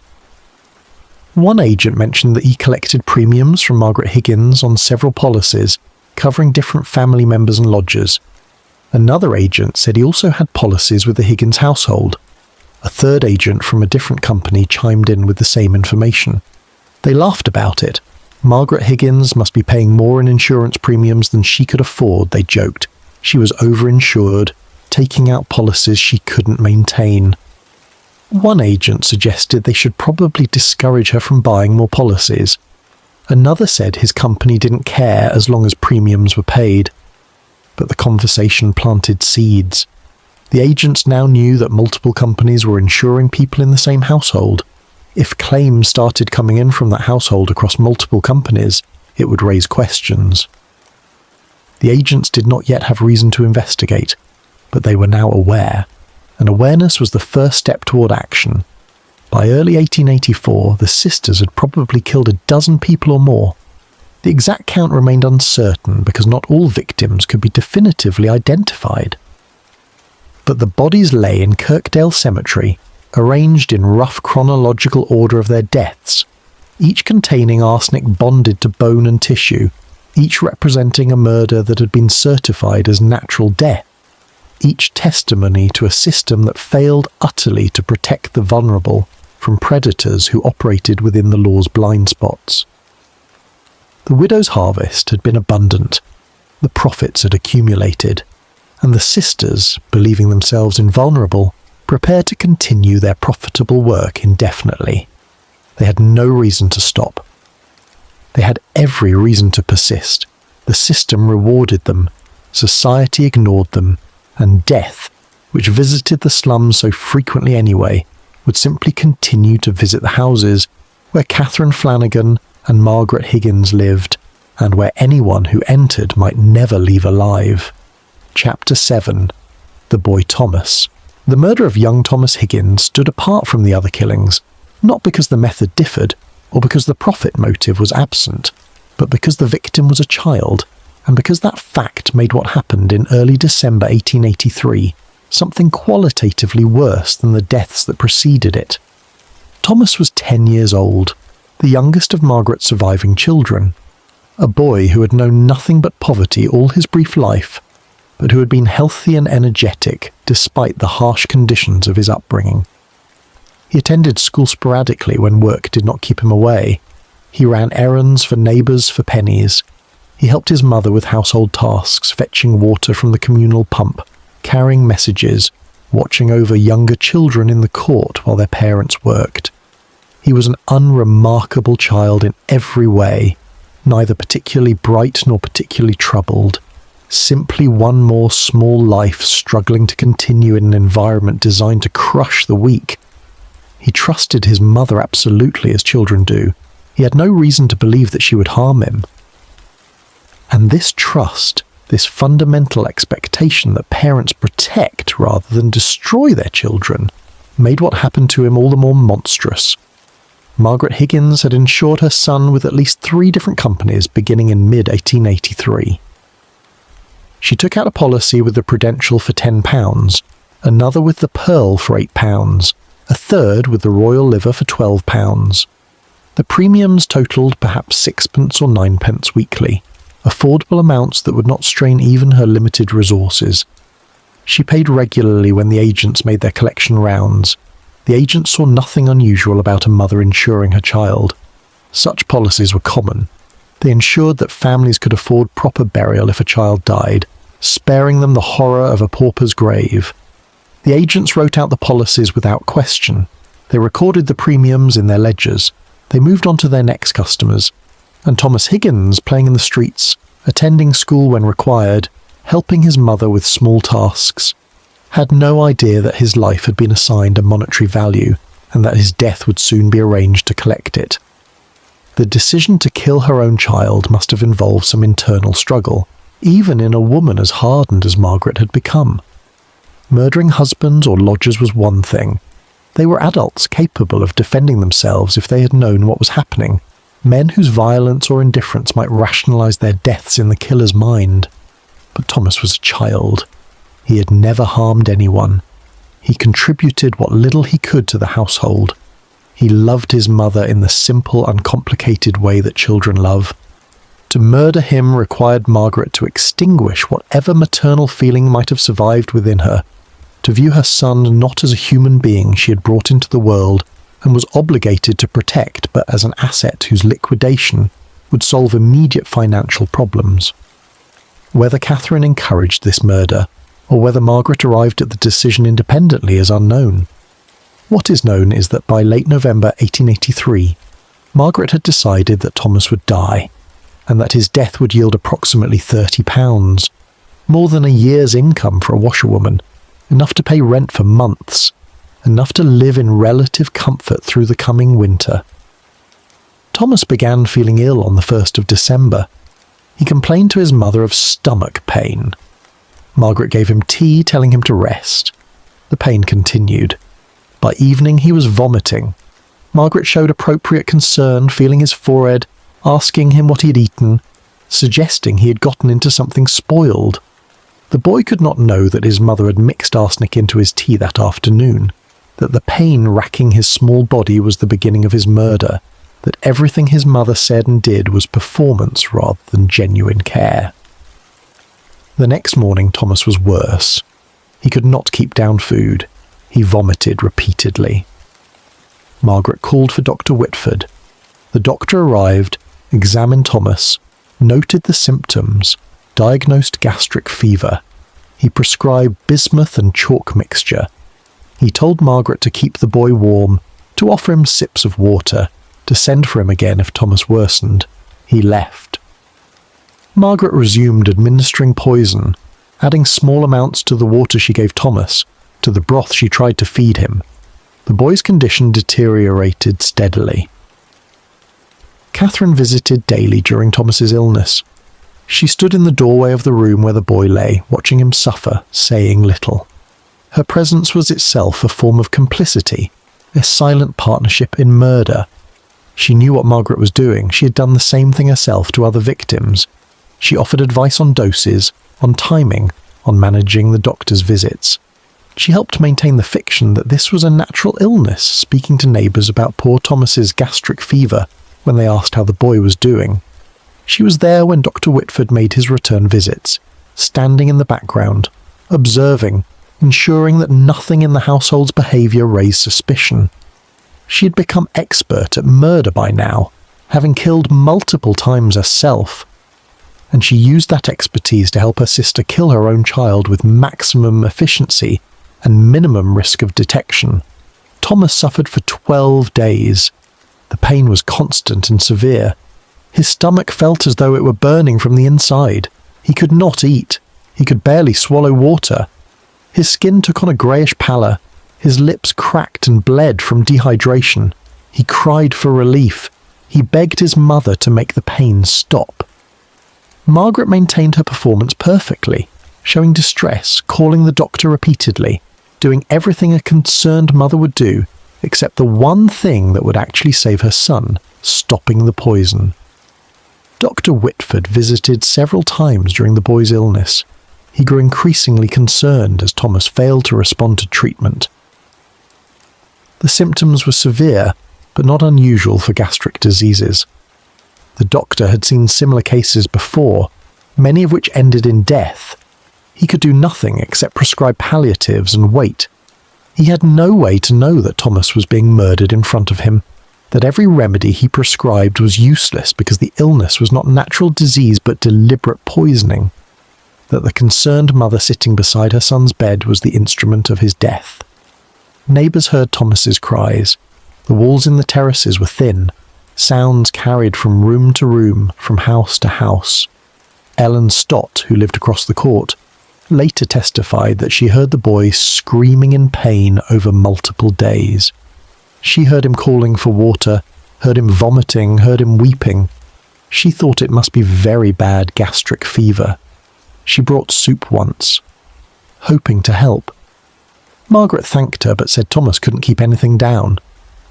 One agent mentioned that he collected premiums from Margaret Higgins on several policies, covering different family members and lodgers. Another agent said he also had policies with the Higgins household. A third agent from a different company chimed in with the same information. They laughed about it. Margaret Higgins must be paying more in insurance premiums than she could afford, they joked. She was overinsured, taking out policies she couldn't maintain. One agent suggested they should probably discourage her from buying more policies. Another said his company didn't care as long as premiums were paid. But the conversation planted seeds. The agents now knew that multiple companies were insuring people in the same household. If claims started coming in from that household across multiple companies, it would raise questions. The agents did not yet have reason to investigate, but they were now aware, and awareness was the first step toward action. By early 1884, the sisters had probably killed a dozen people or more. The exact count remained uncertain because not all victims could be definitively identified. But the bodies lay in Kirkdale Cemetery, arranged in rough chronological order of their deaths, each containing arsenic bonded to bone and tissue, each representing a murder that had been certified as natural death, each testimony to a system that failed utterly to protect the vulnerable from predators who operated within the law's blind spots. The widow's harvest had been abundant, the profits had accumulated, and the sisters, believing themselves invulnerable, prepared to continue their profitable work indefinitely. They had no reason to stop. They had every reason to persist. The system rewarded them, society ignored them, and death, which visited the slums so frequently anyway, would simply continue to visit the houses where Catherine Flannagan and Margaret Higgins lived, and where anyone who entered might never leave alive. Chapter 7. The Boy Thomas. The murder of young Thomas Higgins stood apart from the other killings, not because the method differed, or because the profit motive was absent, but because the victim was a child, and because that fact made what happened in early December 1883 something qualitatively worse than the deaths that preceded it. Thomas was 10 years old, the youngest of Margaret's surviving children, a boy who had known nothing but poverty all his brief life, but who had been healthy and energetic despite the harsh conditions of his upbringing. He attended school sporadically when work did not keep him away. He ran errands for neighbours for pennies. He helped his mother with household tasks, fetching water from the communal pump, carrying messages, watching over younger children in the court while their parents worked. He was an unremarkable child in every way, neither particularly bright nor particularly troubled, simply one more small life struggling to continue in an environment designed to crush the weak. He trusted his mother absolutely, as children do. He had no reason to believe that she would harm him. And this trust, this fundamental expectation that parents protect rather than destroy their children, made what happened to him all the more monstrous. Margaret Higgins had insured her son with at least 3 different companies beginning in mid-1883. She took out a policy with the Prudential for £10, another with the Pearl for £8, a third with the Royal Liver for £12. The premiums totalled perhaps 6pence or 9pence weekly, affordable amounts that would not strain even her limited resources. She paid regularly when the agents made their collection rounds. The agents saw nothing unusual about a mother insuring her child. Such policies were common. They ensured that families could afford proper burial if a child died, sparing them the horror of a pauper's grave. The agents wrote out the policies without question. They recorded the premiums in their ledgers. They moved on to their next customers. And Thomas Higgins, playing in the streets, attending school when required, helping his mother with small tasks, had no idea that his life had been assigned a monetary value and that his death would soon be arranged to collect it. The decision to kill her own child must have involved some internal struggle, even in a woman as hardened as Margaret had become. Murdering husbands or lodgers was one thing. They were adults capable of defending themselves if they had known what was happening, men whose violence or indifference might rationalise their deaths in the killer's mind. But Thomas was a child. He had never harmed anyone. He contributed what little he could to the household. He loved his mother in the simple, uncomplicated way that children love. To murder him required Margaret to extinguish whatever maternal feeling might have survived within her, to view her son not as a human being she had brought into the world and was obligated to protect, but as an asset whose liquidation would solve immediate financial problems. Whether Catherine encouraged this murder, or whether Margaret arrived at the decision independently, is unknown. What is known is that by late November 1883, Margaret had decided that Thomas would die, and that his death would yield approximately £30, more than a year's income for a washerwoman, enough to pay rent for months, enough to live in relative comfort through the coming winter. Thomas began feeling ill on the 1st of December. He complained to his mother of stomach pain. Margaret gave him tea, telling him to rest. The pain continued. By evening he was vomiting. Margaret showed appropriate concern, feeling his forehead, asking him what he had eaten, suggesting he had gotten into something spoiled. The boy could not know that his mother had mixed arsenic into his tea that afternoon, that the pain racking his small body was the beginning of his murder, that everything his mother said and did was performance rather than genuine care. The next morning Thomas was worse. He could not keep down food. He vomited repeatedly. Margaret called for Dr. Whitford. The doctor arrived, examined Thomas, noted the symptoms, diagnosed gastric fever. He prescribed bismuth and chalk mixture. He told Margaret to keep the boy warm, to offer him sips of water, to send for him again if Thomas worsened. He left. Margaret resumed administering poison, adding small amounts to the water she gave Thomas, to the broth she tried to feed him. The boy's condition deteriorated steadily. Catherine visited daily during Thomas's illness. She stood in the doorway of the room where the boy lay, watching him suffer, saying little. Her presence was itself a form of complicity, a silent partnership in murder. She knew what Margaret was doing. She had done the same thing herself to other victims. She offered advice on doses, on timing, on managing the doctor's visits. She helped maintain the fiction that this was a natural illness, speaking to neighbours about poor Thomas's gastric fever when they asked how the boy was doing. She was there when Dr. Whitford made his return visits, standing in the background, observing, ensuring that nothing in the household's behaviour raised suspicion. She had become expert at murder by now, having killed multiple times herself, and she used that expertise to help her sister kill her own child with maximum efficiency and minimum risk of detection. Thomas suffered for 12 days. The pain was constant and severe. His stomach felt as though it were burning from the inside. He could not eat. He could barely swallow water. His skin took on a greyish pallor. His lips cracked and bled from dehydration. He cried for relief. He begged his mother to make the pain stop. Margaret maintained her performance perfectly, showing distress, calling the doctor repeatedly, doing everything a concerned mother would do, except the one thing that would actually save her son, stopping the poison. Dr. Whitford visited several times during the boy's illness. He grew increasingly concerned as Thomas failed to respond to treatment. The symptoms were severe, but not unusual for gastric diseases. The doctor had seen similar cases before, many of which ended in death. He could do nothing except prescribe palliatives and wait. He had no way to know that Thomas was being murdered in front of him, that every remedy he prescribed was useless because the illness was not natural disease but deliberate poisoning, that the concerned mother sitting beside her son's bed was the instrument of his death. Neighbours heard Thomas's cries. The walls in the terraces were thin. Sounds carried from room to room, from house to house. Ellen Stott, who lived across the court, later testified that she heard the boy screaming in pain over multiple days. She heard him calling for water, heard him vomiting, heard him weeping. She thought it must be very bad gastric fever. She brought soup once, hoping to help. Margaret thanked her but said Thomas couldn't keep anything down.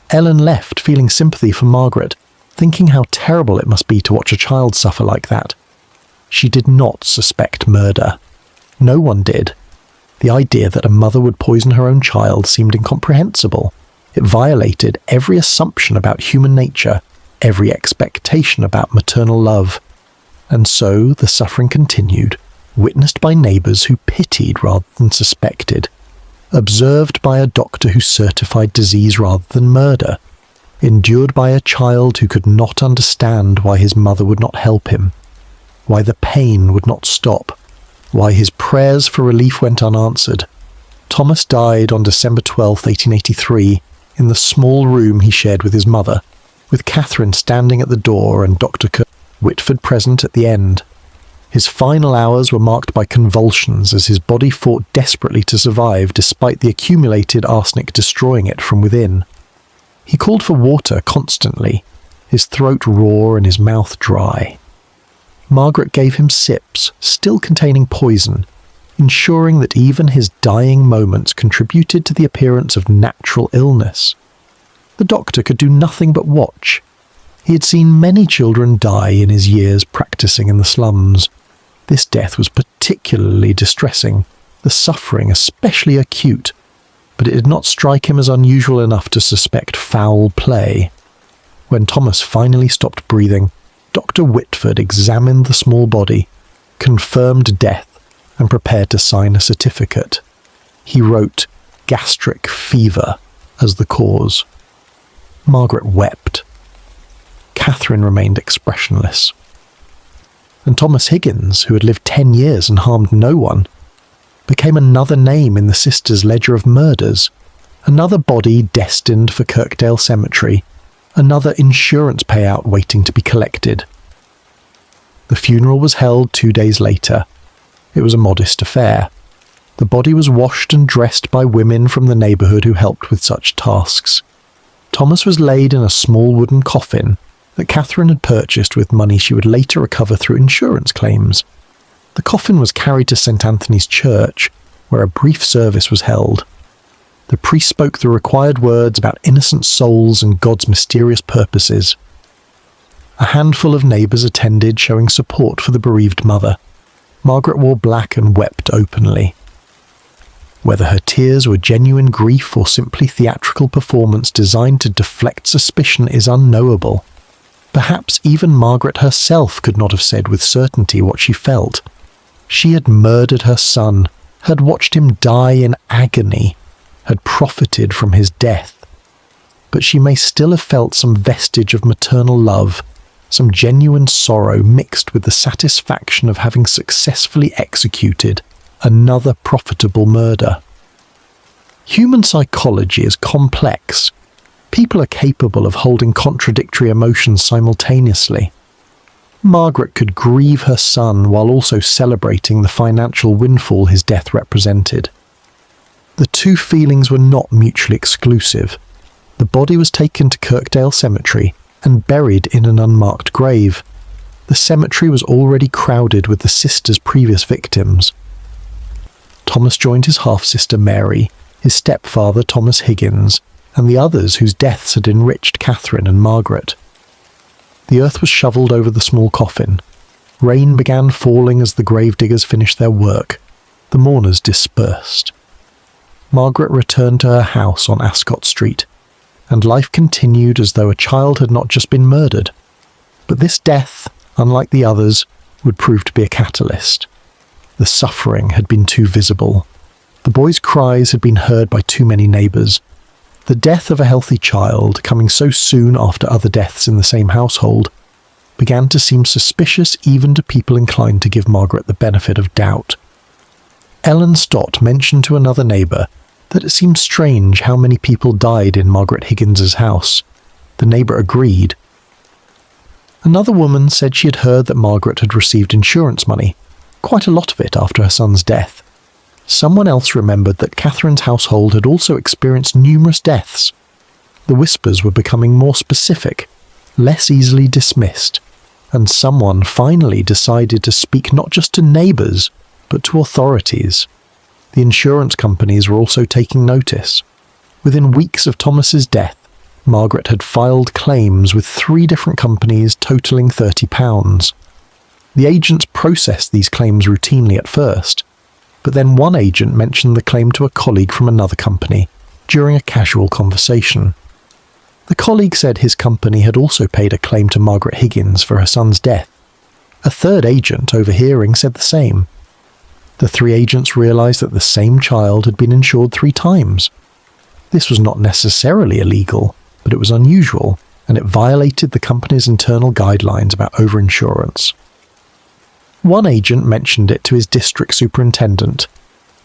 Ellen left, feeling sympathy for Margaret, thinking how terrible it must be to watch a child suffer like that. She did not suspect murder. No one did. The idea that a mother would poison her own child seemed incomprehensible. It violated every assumption about human nature, every expectation about maternal love. And so the suffering continued, witnessed by neighbours who pitied rather than suspected, observed by a doctor who certified disease rather than murder, endured by a child who could not understand why his mother would not help him, why the pain would not stop, why his prayers for relief went unanswered. Thomas died on December 12, 1883, in the small room he shared with his mother, with Catherine standing at the door and Dr. Whitford present at the end. His final hours were marked by convulsions as his body fought desperately to survive despite the accumulated arsenic destroying it from within. He called for water constantly, his throat raw and his mouth dry. Margaret gave him sips, still containing poison, ensuring that even his dying moments contributed to the appearance of natural illness. The doctor could do nothing but watch. He had seen many children die in his years practicing in the slums. This death was particularly distressing, the suffering especially acute, but it did not strike him as unusual enough to suspect foul play. When Thomas finally stopped breathing, Dr. Whitford examined the small body, confirmed death, and prepared to sign a certificate. He wrote gastric fever as the cause. Margaret wept. Catherine remained expressionless. And Thomas Higgins, who had lived 10 years and harmed no one, became another name in the sisters' ledger of murders, another body destined for Kirkdale Cemetery, another insurance payout waiting to be collected. The funeral was held 2 days later. It was a modest affair. The body was washed and dressed by women from the neighbourhood who helped with such tasks. Thomas was laid in a small wooden coffin that Catherine had purchased with money she would later recover through insurance claims. The coffin was carried to St. Anthony's Church, where a brief service was held. The priest spoke the required words about innocent souls and God's mysterious purposes. A handful of neighbours attended, showing support for the bereaved mother. Margaret wore black and wept openly. Whether her tears were genuine grief or simply theatrical performance designed to deflect suspicion is unknowable. Perhaps even Margaret herself could not have said with certainty what she felt. She had murdered her son, had watched him die in agony, had profited from his death. but she may still have felt some vestige of maternal love, some genuine sorrow mixed with the satisfaction of having successfully executed another profitable murder. Human psychology is complex. People are capable of holding contradictory emotions simultaneously. Margaret could grieve her son while also celebrating the financial windfall his death represented. The two feelings were not mutually exclusive. The body was taken to Kirkdale Cemetery and buried in an unmarked grave. The cemetery was already crowded with the sisters' previous victims. Thomas joined his half-sister Mary, his stepfather Thomas Higgins, and the others whose deaths had enriched Catherine and Margaret. The earth was shoveled over the small coffin. Rain began falling as the gravediggers finished their work. The mourners dispersed. Margaret returned to her house on Ascot Street, and life continued as though a child had not just been murdered. But this death, unlike the others, would prove to be a catalyst. The suffering had been too visible. The boy's cries had been heard by too many neighbours. The death of a healthy child, coming so soon after other deaths in the same household, began to seem suspicious even to people inclined to give Margaret the benefit of doubt. Ellen Stott mentioned to another neighbour that it seemed strange how many people died in Margaret Higgins's house. The neighbour agreed. Another woman said she had heard that Margaret had received insurance money, quite a lot of it after her son's death. Someone else remembered that Catherine's household had also experienced numerous deaths. The whispers were becoming more specific, less easily dismissed, and someone finally decided to speak not just to neighbours, but to authorities. The insurance companies were also taking notice. Within weeks of Thomas's death, Margaret had filed claims with 3 different companies totalling £30. The agents processed these claims routinely at first, but then one agent mentioned the claim to a colleague from another company during a casual conversation. The colleague said his company had also paid a claim to Margaret Higgins for her son's death. A third agent, overhearing, said the same. The 3 agents realised that the same child had been insured 3 times. This was not necessarily illegal, but it was unusual, and it violated the company's internal guidelines about overinsurance. One agent mentioned it to his district superintendent.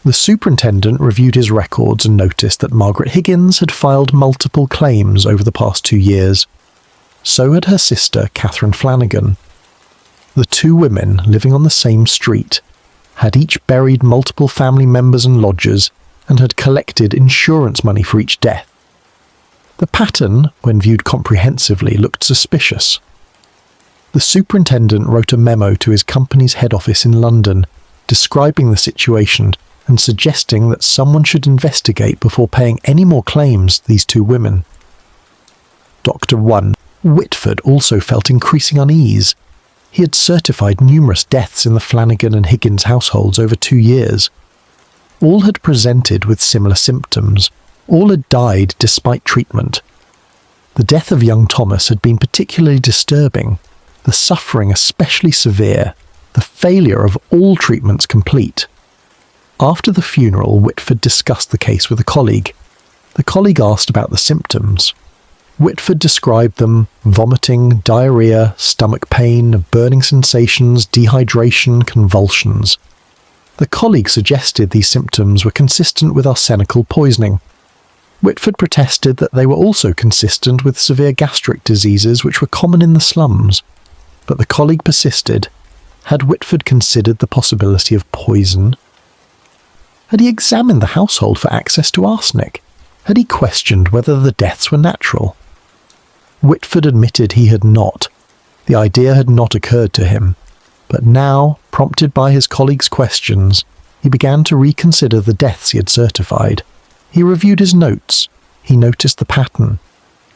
The superintendent reviewed his records and noticed that Margaret Higgins had filed multiple claims over the past 2 years. So had her sister, Catherine Flannagan. The 2 women living on the same street had each buried multiple family members and lodgers and had collected insurance money for each death. The pattern, when viewed comprehensively, looked suspicious. The superintendent wrote a memo to his company's head office in London, describing the situation and suggesting that someone should investigate before paying any more claims to these 2 women. Dr. 1. Whitford also felt increasing unease. He had certified numerous deaths in the Flannagan and Higgins households over 2 years. All had presented with similar symptoms. All had died despite treatment. The death of young Thomas had been particularly disturbing, the suffering especially severe, the failure of all treatments complete. After the funeral, Whitford discussed the case with a colleague. The colleague asked about the symptoms. Whitford described them: vomiting, diarrhoea, stomach pain, burning sensations, dehydration, convulsions. The colleague suggested these symptoms were consistent with arsenical poisoning. Whitford protested that they were also consistent with severe gastric diseases which were common in the slums. But the colleague persisted. Had Whitford considered the possibility of poison? Had he examined the household for access to arsenic? Had he questioned whether the deaths were natural? Whitford admitted he had not. The idea had not occurred to him. But now, prompted by his colleague's questions, he began to reconsider the deaths he had certified. He reviewed his notes. He noticed the pattern.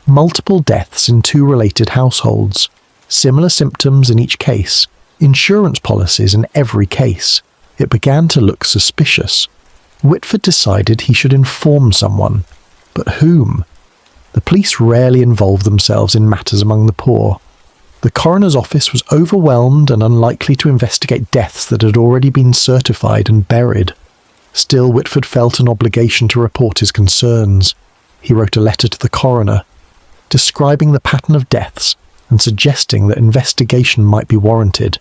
Multiple deaths in 2 related households. Similar symptoms in each case. Insurance policies in every case. It began to look suspicious. Whitford decided he should inform someone. But whom? The police rarely involved themselves in matters among the poor. The coroner's office was overwhelmed and unlikely to investigate deaths that had already been certified and buried. Still, Whitford felt an obligation to report his concerns. He wrote a letter to the coroner, describing the pattern of deaths and suggesting that investigation might be warranted.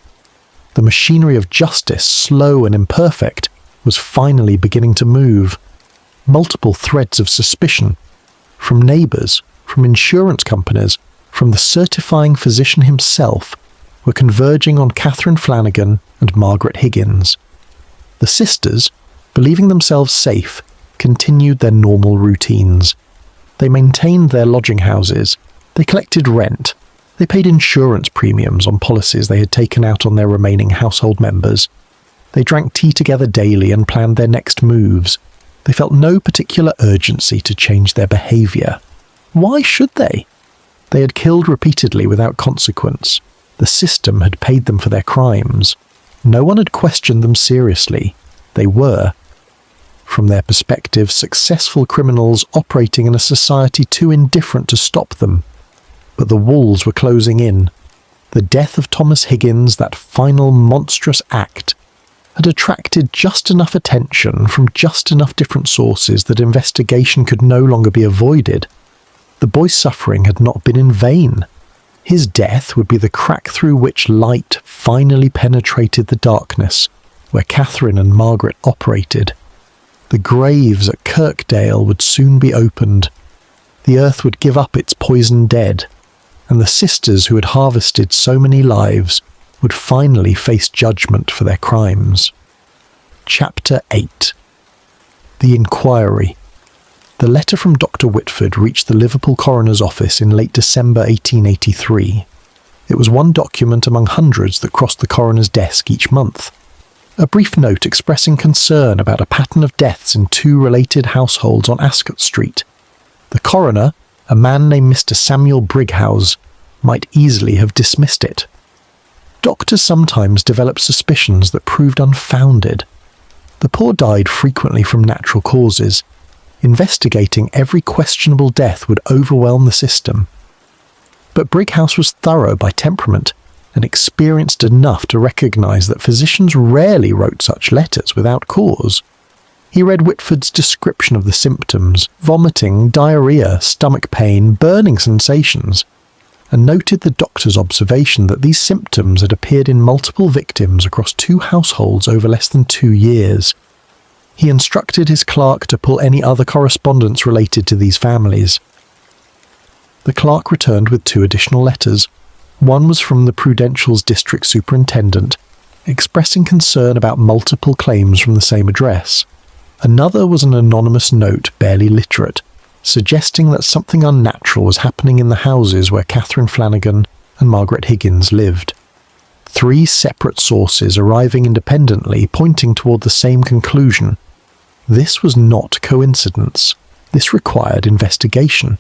The machinery of justice, slow and imperfect, was finally beginning to move. Multiple threads of suspicion, from neighbours, from insurance companies, from the certifying physician himself, were converging on Catherine Flannagan and Margaret Higgins. The sisters, believing themselves safe, continued their normal routines. They maintained their lodging houses, they collected rent, they paid insurance premiums on policies they had taken out on their remaining household members. They drank tea together daily and planned their next moves. They felt no particular urgency to change their behaviour. Why should they? They had killed repeatedly without consequence. The system had paid them for their crimes. No one had questioned them seriously. They were, from their perspective, successful criminals operating in a society too indifferent to stop them. But the walls were closing in. The death of Thomas Higgins, that final monstrous act, had attracted just enough attention from just enough different sources that investigation could no longer be avoided. The boy's suffering had not been in vain. His death would be the crack through which light finally penetrated the darkness where Catherine and Margaret operated. The graves at Kirkdale would soon be opened. The earth would give up its poisoned dead, and the sisters who had harvested so many lives would finally face judgment for their crimes. Chapter 8. The Inquiry. The letter from Dr. Whitford reached the Liverpool coroner's office in late December 1883. It was one document among hundreds that crossed the coroner's desk each month. A brief note expressing concern about a pattern of deaths in two related households on Ascot Street. The coroner, a man named Mr. Samuel Brighouse, might easily have dismissed it. Doctors sometimes developed suspicions that proved unfounded. The poor died frequently from natural causes. Investigating every questionable death would overwhelm the system. But Brighouse was thorough by temperament and experienced enough to recognise that physicians rarely wrote such letters without cause. He read Whitford's description of the symptoms: vomiting, diarrhoea, stomach pain, burning sensations, and noted the doctor's observation that these symptoms had appeared in multiple victims across two households over less than 2 years. He instructed his clerk to pull any other correspondence related to these families. The clerk returned with 2 additional letters. One was from the Prudential's district superintendent, expressing concern about multiple claims from the same address. Another was an anonymous note, barely literate, suggesting that something unnatural was happening in the houses where Catherine Flannagan and Margaret Higgins lived. 3 separate sources arriving independently, pointing toward the same conclusion. This was not coincidence. This required investigation.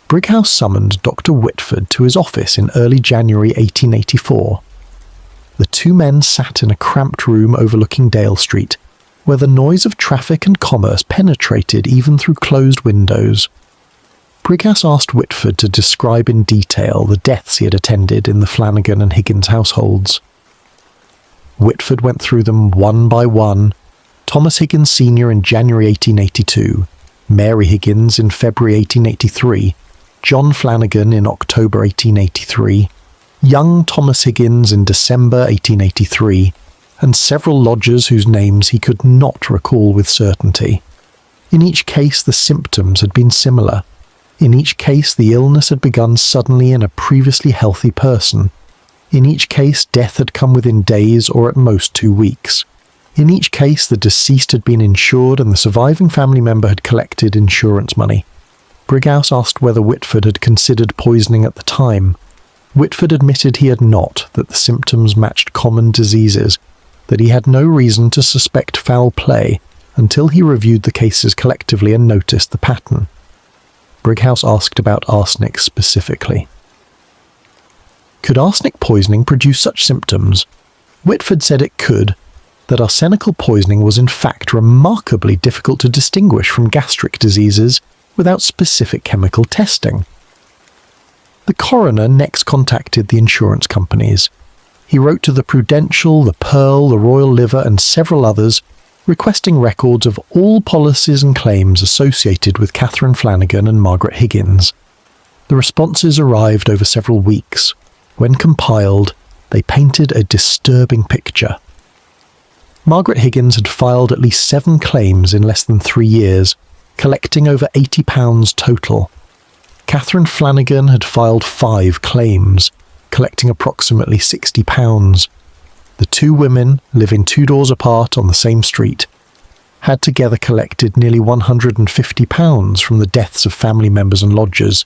Brighouse summoned Dr. Whitford to his office in early January 1884. The 2 men sat in a cramped room overlooking Dale Street, where the noise of traffic and commerce penetrated even through closed windows. Brighouse asked Whitford to describe in detail the deaths he had attended in the Flannagan and Higgins households. Whitford went through them one by one. Thomas Higgins Sr. in January 1882, Mary Higgins in February 1883, John Flannagan in October 1883, young Thomas Higgins in December 1883, and several lodgers whose names he could not recall with certainty. In each case the symptoms had been similar. In each case the illness had begun suddenly in a previously healthy person. In each case death had come within days or at most 2 weeks. In each case the deceased had been insured and the surviving family member had collected insurance money. Brighouse asked whether Whitford had considered poisoning at the time. Whitford admitted he had not, that the symptoms matched common diseases, that he had no reason to suspect foul play until he reviewed the cases collectively and noticed the pattern. Brighouse asked about arsenic specifically. Could arsenic poisoning produce such symptoms? Whitford said it could, that arsenical poisoning was in fact remarkably difficult to distinguish from gastric diseases without specific chemical testing. The coroner next contacted the insurance companies. He wrote to the Prudential, the Pearl, the Royal Liver and several others, requesting records of all policies and claims associated with Catherine Flannagan and Margaret Higgins. The responses arrived over several weeks. When compiled, they painted a disturbing picture. Margaret Higgins had filed at least 7 claims in less than 3 years, collecting over £80 total. Catherine Flannagan had filed 5 claims, collecting approximately £60. The 2 women, living 2 doors apart on the same street, had together collected nearly £150 from the deaths of family members and lodgers,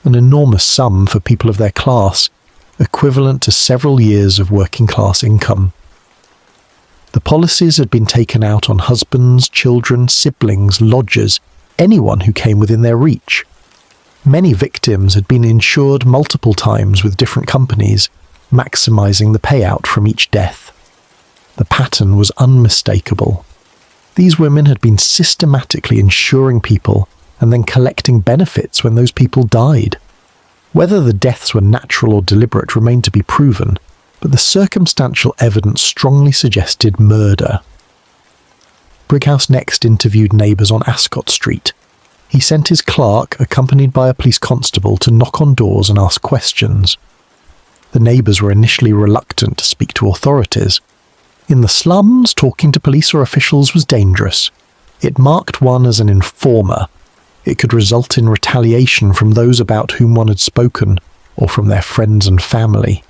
an enormous sum for people of their class, equivalent to several years of working-class income. The policies had been taken out on husbands, children, siblings, lodgers, anyone who came within their reach. Many victims had been insured multiple times with different companies, maximising the payout from each death. The pattern was unmistakable. These women had been systematically insuring people and then collecting benefits when those people died. Whether the deaths were natural or deliberate remained to be proven, but the circumstantial evidence strongly suggested murder. Brighouse next interviewed neighbours on Ascot Street. He sent his clerk, accompanied by a police constable, to knock on doors and ask questions. The neighbours were initially reluctant to speak to authorities. In the slums, talking to police or officials was dangerous. It marked one as an informer. It could result in retaliation from those about whom one had spoken, or from their friends and family.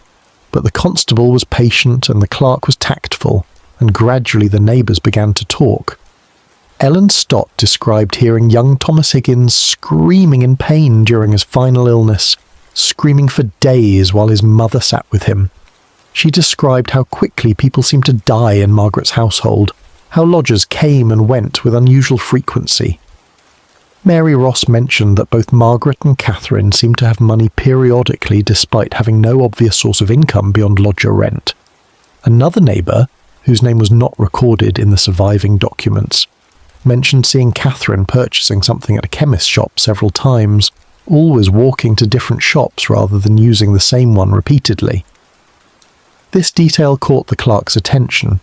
But the constable was patient and the clerk was tactful, and gradually the neighbours began to talk. Ellen Stott described hearing young Thomas Higgins screaming in pain during his final illness, screaming for days while his mother sat with him. She described how quickly people seemed to die in Margaret's household, how lodgers came and went with unusual frequency. Mary Ross mentioned that both Margaret and Catherine seemed to have money periodically despite having no obvious source of income beyond lodger rent. Another neighbour, whose name was not recorded in the surviving documents, mentioned seeing Catherine purchasing something at a chemist's shop several times, always walking to different shops rather than using the same one repeatedly. This detail caught the clerk's attention.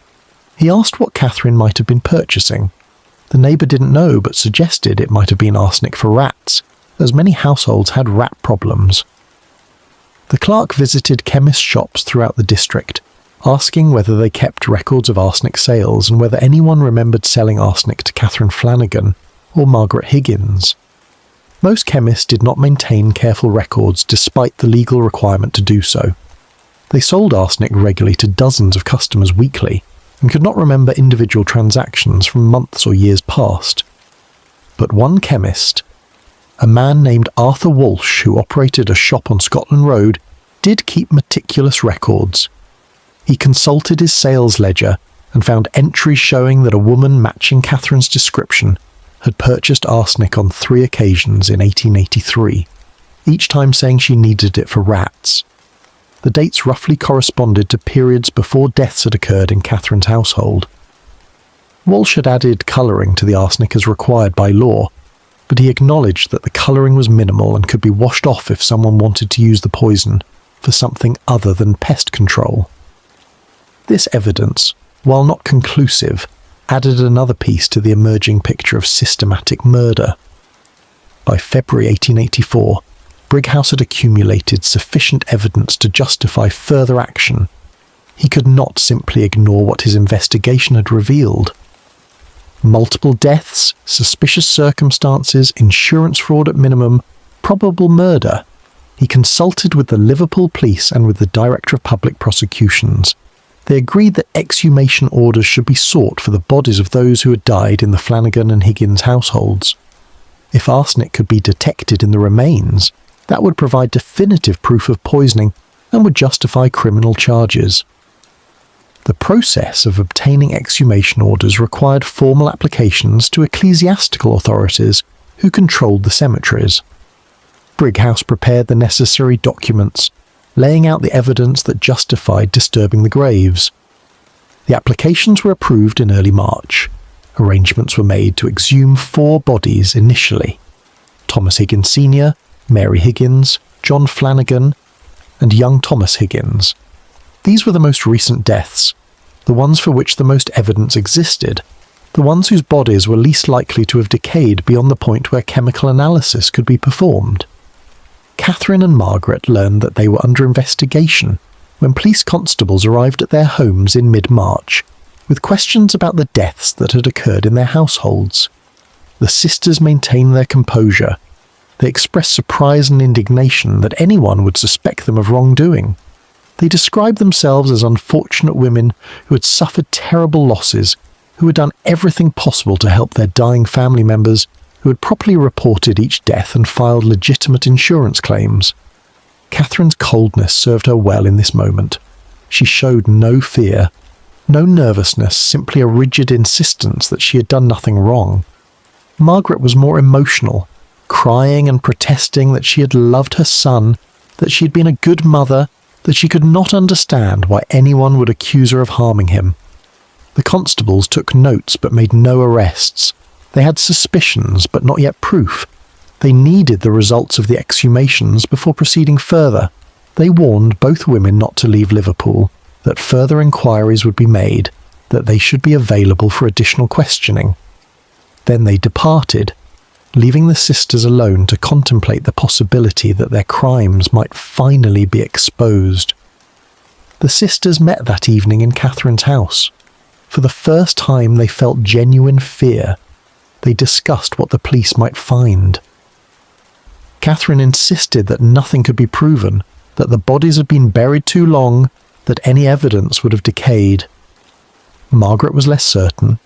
He asked what Catherine might have been purchasing. The neighbour didn't know, but suggested it might have been arsenic for rats, as many households had rat problems. The clerk visited chemist shops throughout the district, asking whether they kept records of arsenic sales and whether anyone remembered selling arsenic to Catherine Flannagan or Margaret Higgins. Most chemists did not maintain careful records despite the legal requirement to do so. They sold arsenic regularly to dozens of customers weekly and could not remember individual transactions from months or years past. But one chemist, a man named Arthur Walsh, who operated a shop on Scotland Road, did keep meticulous records. He consulted his sales ledger and found entries showing that a woman matching Catherine's description had purchased arsenic on 3 occasions in 1883, each time saying she needed it for rats. The dates roughly corresponded to periods before deaths had occurred in Catherine's household. Walsh had added colouring to the arsenic as required by law, but he acknowledged that the colouring was minimal and could be washed off if someone wanted to use the poison for something other than pest control. This evidence, while not conclusive, added another piece to the emerging picture of systematic murder. By February 1884, Brighouse had accumulated sufficient evidence to justify further action. He could not simply ignore what his investigation had revealed. Multiple deaths, suspicious circumstances, insurance fraud at minimum, probable murder. He consulted with the Liverpool police and with the Director of Public Prosecutions. They agreed that exhumation orders should be sought for the bodies of those who had died in the Flannagan and Higgins households. If arsenic could be detected in the remains, that would provide definitive proof of poisoning and would justify criminal charges. The process of obtaining exhumation orders required formal applications to ecclesiastical authorities who controlled the cemeteries. Brighouse prepared the necessary documents, laying out the evidence that justified disturbing the graves. The applications were approved in early March. Arrangements were made to exhume 4 bodies initially: Thomas Higgins Sr., Mary Higgins, John Flannagan, and young Thomas Higgins. These were the most recent deaths, the ones for which the most evidence existed, the ones whose bodies were least likely to have decayed beyond the point where chemical analysis could be performed. Catherine and Margaret learned that they were under investigation when police constables arrived at their homes in mid-March with questions about the deaths that had occurred in their households. The sisters maintained their composure. They expressed surprise and indignation that anyone would suspect them of wrongdoing. They described themselves as unfortunate women who had suffered terrible losses, who had done everything possible to help their dying family members, who had properly reported each death and filed legitimate insurance claims. Catherine's coldness served her well in this moment. She showed no fear, no nervousness, simply a rigid insistence that she had done nothing wrong. Margaret was more emotional, crying and protesting that she had loved her son, that she had been a good mother, that she could not understand why anyone would accuse her of harming him. The constables took notes but made no arrests. They had suspicions but not yet proof. They needed the results of the exhumations before proceeding further. They warned both women not to leave Liverpool, that further inquiries would be made, that they should be available for additional questioning. Then they departed, leaving the sisters alone to contemplate the possibility that their crimes might finally be exposed. The sisters met that evening in Catherine's house. For the first time they felt genuine fear. They discussed what the police might find. Catherine insisted that nothing could be proven, that the bodies had been buried too long, that any evidence would have decayed. Margaret was less certain.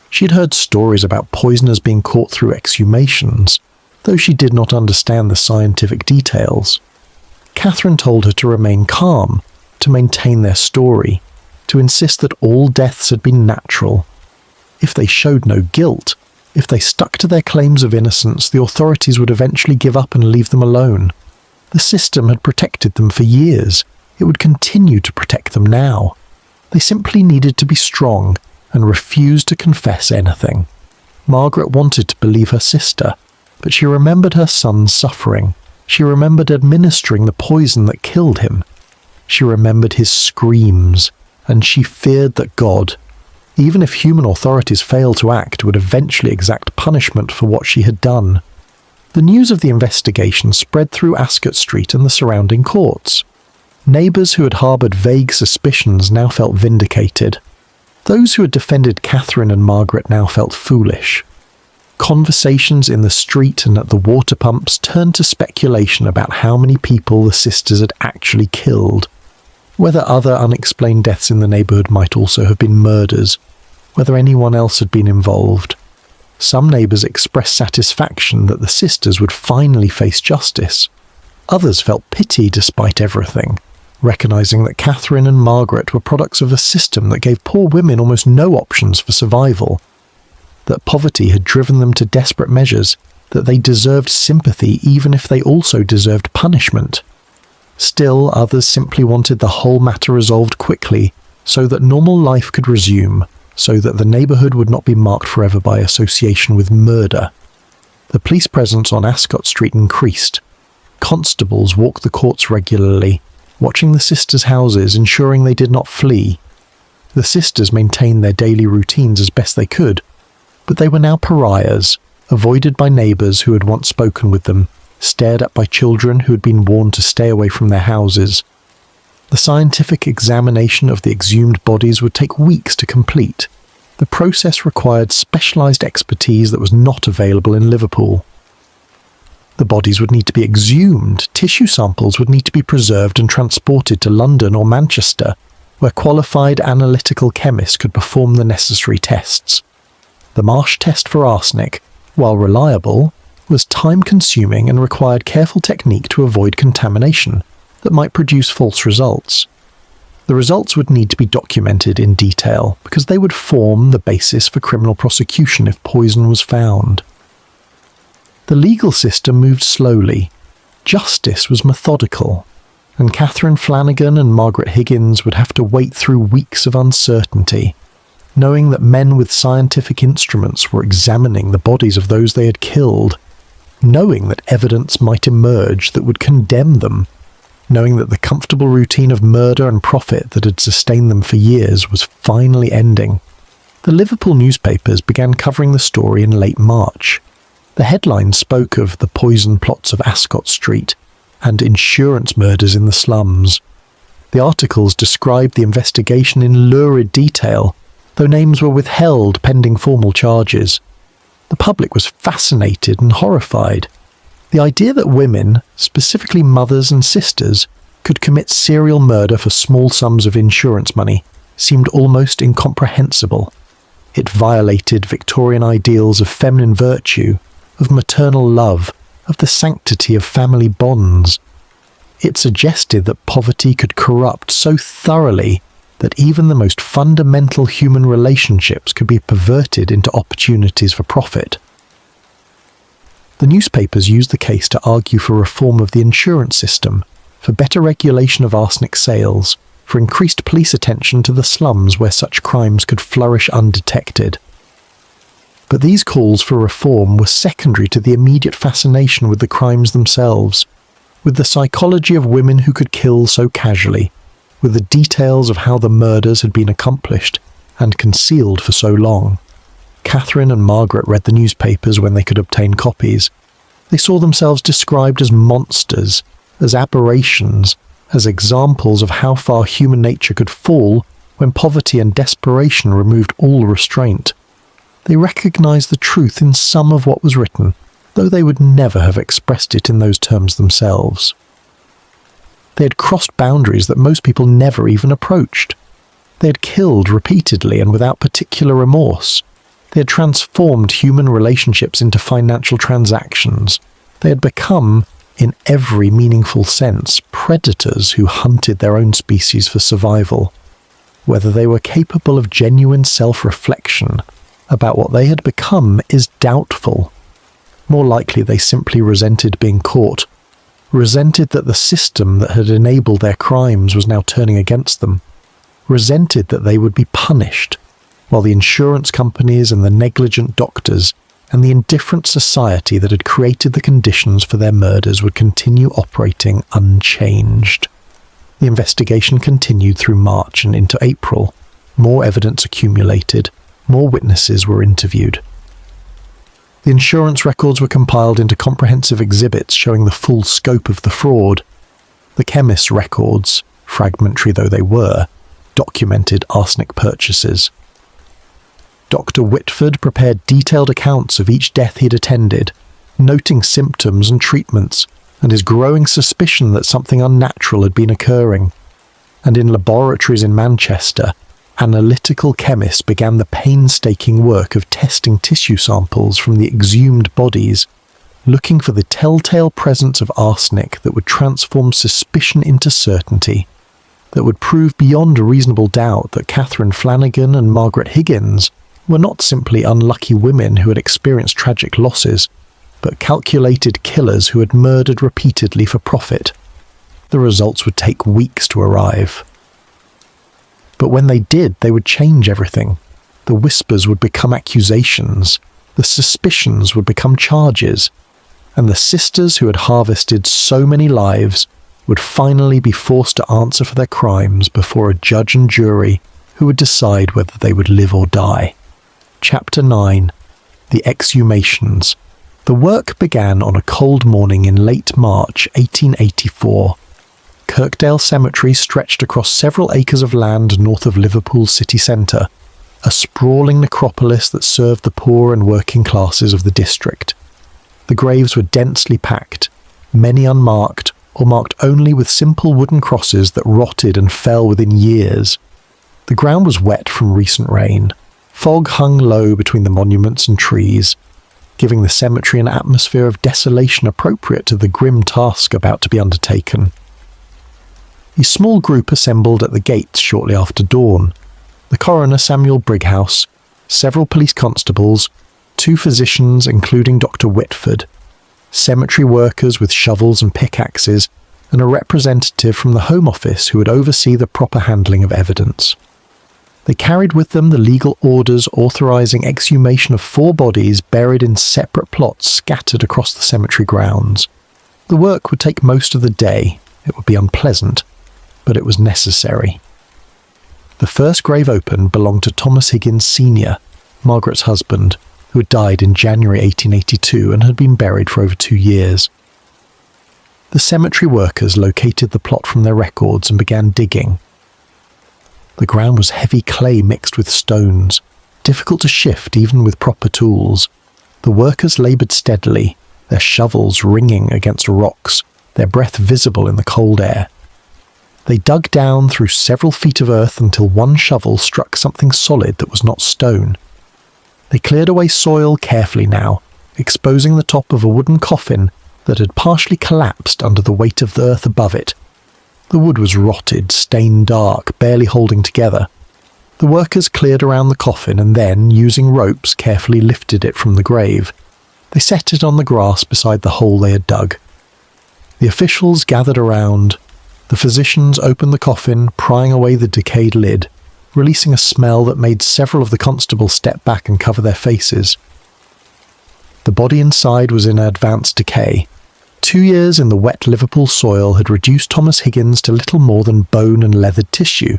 She had heard stories about poisoners being caught through exhumations, though she did not understand the scientific details. Catherine told her to remain calm, to maintain their story, to insist that all deaths had been natural. If they showed no guilt, if they stuck to their claims of innocence, the authorities would eventually give up and leave them alone. The system had protected them for years. It would continue to protect them now. They simply needed to be strong and refused to confess anything. Margaret wanted to believe her sister, but she remembered her son's suffering. She remembered administering the poison that killed him. She remembered his screams, and she feared that God, even if human authorities failed to act, would eventually exact punishment for what she had done. The news of the investigation spread through Ascot Street and the surrounding courts. Neighbours who had harboured vague suspicions now felt vindicated. Those who had defended Catherine and Margaret now felt foolish. Conversations in the street and at the water pumps turned to speculation about how many people the sisters had actually killed. Whether other unexplained deaths in the neighbourhood might also have been murders, whether anyone else had been involved. Some neighbours expressed satisfaction that the sisters would finally face justice. Others felt pity despite everything, recognising that Catherine and Margaret were products of a system that gave poor women almost no options for survival, that poverty had driven them to desperate measures, that they deserved sympathy even if they also deserved punishment. Still, others simply wanted the whole matter resolved quickly, so that normal life could resume, so that the neighbourhood would not be marked forever by association with murder. The police presence on Ascot Street increased. Constables walked the courts regularly, watching the sisters' houses, ensuring they did not flee. The sisters maintained their daily routines as best they could, but they were now pariahs, avoided by neighbours who had once spoken with them, stared at by children who had been warned to stay away from their houses. The scientific examination of the exhumed bodies would take weeks to complete. The process required specialised expertise that was not available in Liverpool. The bodies would need to be exhumed, tissue samples would need to be preserved and transported to London or Manchester, where qualified analytical chemists could perform the necessary tests. The Marsh test for arsenic, while reliable, was time-consuming and required careful technique to avoid contamination that might produce false results. The results would need to be documented in detail because they would form the basis for criminal prosecution if poison was found. The legal system moved slowly. Justice was methodical, and Catherine Flannagan and Margaret Higgins would have to wait through weeks of uncertainty, knowing that men with scientific instruments were examining the bodies of those they had killed, knowing that evidence might emerge that would condemn them, knowing that the comfortable routine of murder and profit that had sustained them for years was finally ending. The Liverpool newspapers began covering the story in late March. The headlines spoke of the poison plots of Ascot Street, and insurance murders in the slums. The articles described the investigation in lurid detail, though names were withheld pending formal charges. The public was fascinated and horrified. The idea that women, specifically mothers and sisters, could commit serial murder for small sums of insurance money seemed almost incomprehensible. It violated Victorian ideals of feminine virtue, of maternal love, of the sanctity of family bonds. It suggested that poverty could corrupt so thoroughly that even the most fundamental human relationships could be perverted into opportunities for profit. The newspapers used the case to argue for reform of the insurance system, for better regulation of arsenic sales, for increased police attention to the slums where such crimes could flourish undetected. But these calls for reform were secondary to the immediate fascination with the crimes themselves, with the psychology of women who could kill so casually, with the details of how the murders had been accomplished and concealed for so long. Catherine and Margaret read the newspapers when they could obtain copies. They saw themselves described as monsters, as aberrations, as examples of how far human nature could fall when poverty and desperation removed all restraint. They recognized the truth in some of what was written, though they would never have expressed it in those terms themselves. They had crossed boundaries that most people never even approached. They had killed repeatedly and without particular remorse. They had transformed human relationships into financial transactions. They had become, in every meaningful sense, predators who hunted their own species for survival. Whether they were capable of genuine self-reflection about what they had become is doubtful. More likely they simply resented being caught, resented that the system that had enabled their crimes was now turning against them, resented that they would be punished, while the insurance companies and the negligent doctors and the indifferent society that had created the conditions for their murders would continue operating unchanged. The investigation continued through March and into April. More evidence accumulated, more witnesses were interviewed. The insurance records were compiled into comprehensive exhibits showing the full scope of the fraud. The chemist's records, fragmentary though they were, documented arsenic purchases. Dr. Whitford prepared detailed accounts of each death he'd attended, noting symptoms and treatments, and his growing suspicion that something unnatural had been occurring. And in laboratories in Manchester, analytical chemists began the painstaking work of testing tissue samples from the exhumed bodies, looking for the telltale presence of arsenic that would transform suspicion into certainty, that would prove beyond a reasonable doubt that Catherine Flannagan and Margaret Higgins were not simply unlucky women who had experienced tragic losses, but calculated killers who had murdered repeatedly for profit. The results would take weeks to arrive. But when they did, they would change everything. The whispers would become accusations, the suspicions would become charges, and the sisters who had harvested so many lives would finally be forced to answer for their crimes before a judge and jury who would decide whether they would live or die. Chapter 9. The Exhumations. The work began on a cold morning in late March 1884. Kirkdale Cemetery stretched across several acres of land north of Liverpool's city centre, a sprawling necropolis that served the poor and working classes of the district. The graves were densely packed, many unmarked, or marked only with simple wooden crosses that rotted and fell within years. The ground was wet from recent rain. Fog hung low between the monuments and trees, giving the cemetery an atmosphere of desolation appropriate to the grim task about to be undertaken. A small group assembled at the gates shortly after dawn. The coroner Samuel Brighouse, several police constables, 2 physicians including Dr. Whitford, cemetery workers with shovels and pickaxes, and a representative from the Home Office who would oversee the proper handling of evidence. They carried with them the legal orders authorising exhumation of 4 bodies buried in separate plots scattered across the cemetery grounds. The work would take most of the day. It would be unpleasant, but it was necessary. The first grave opened belonged to Thomas Higgins Sr., Margaret's husband, who had died in January 1882 and had been buried for over 2 years. The cemetery workers located the plot from their records and began digging. The ground was heavy clay mixed with stones, difficult to shift even with proper tools. The workers laboured steadily, their shovels ringing against rocks, their breath visible in the cold air. They dug down through several feet of earth until one shovel struck something solid that was not stone. They cleared away soil carefully now, exposing the top of a wooden coffin that had partially collapsed under the weight of the earth above it. The wood was rotted, stained dark, barely holding together. The workers cleared around the coffin and then, using ropes, carefully lifted it from the grave. They set it on the grass beside the hole they had dug. The officials gathered around. The physicians opened the coffin, prying away the decayed lid, releasing a smell that made several of the constables step back and cover their faces. The body inside was in advanced decay. 2 years in the wet Liverpool soil had reduced Thomas Higgins to little more than bone and leathered tissue.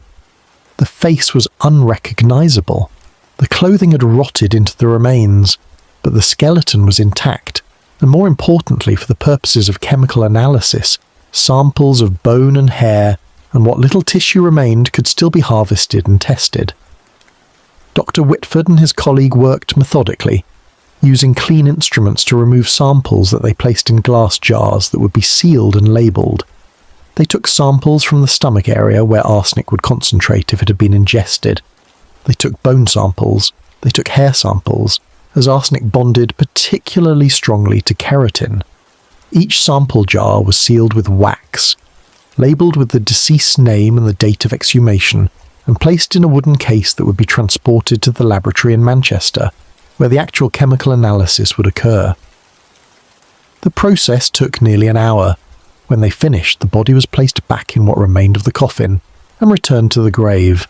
The face was unrecognisable. The clothing had rotted into the remains, but the skeleton was intact, and more importantly for the purposes of chemical analysis, samples of bone and hair and what little tissue remained could still be harvested and tested. Dr. Whitford and his colleague worked methodically, using clean instruments to remove samples that they placed in glass jars that would be sealed and labelled. They took samples from the stomach area where arsenic would concentrate if it had been ingested. They took bone samples. They took hair samples, as arsenic bonded particularly strongly to keratin. Each sample jar was sealed with wax, labelled with the deceased's name and the date of exhumation, and placed in a wooden case that would be transported to the laboratory in Manchester, where the actual chemical analysis would occur. The process took nearly an hour. When they finished, the body was placed back in what remained of the coffin and returned to the grave.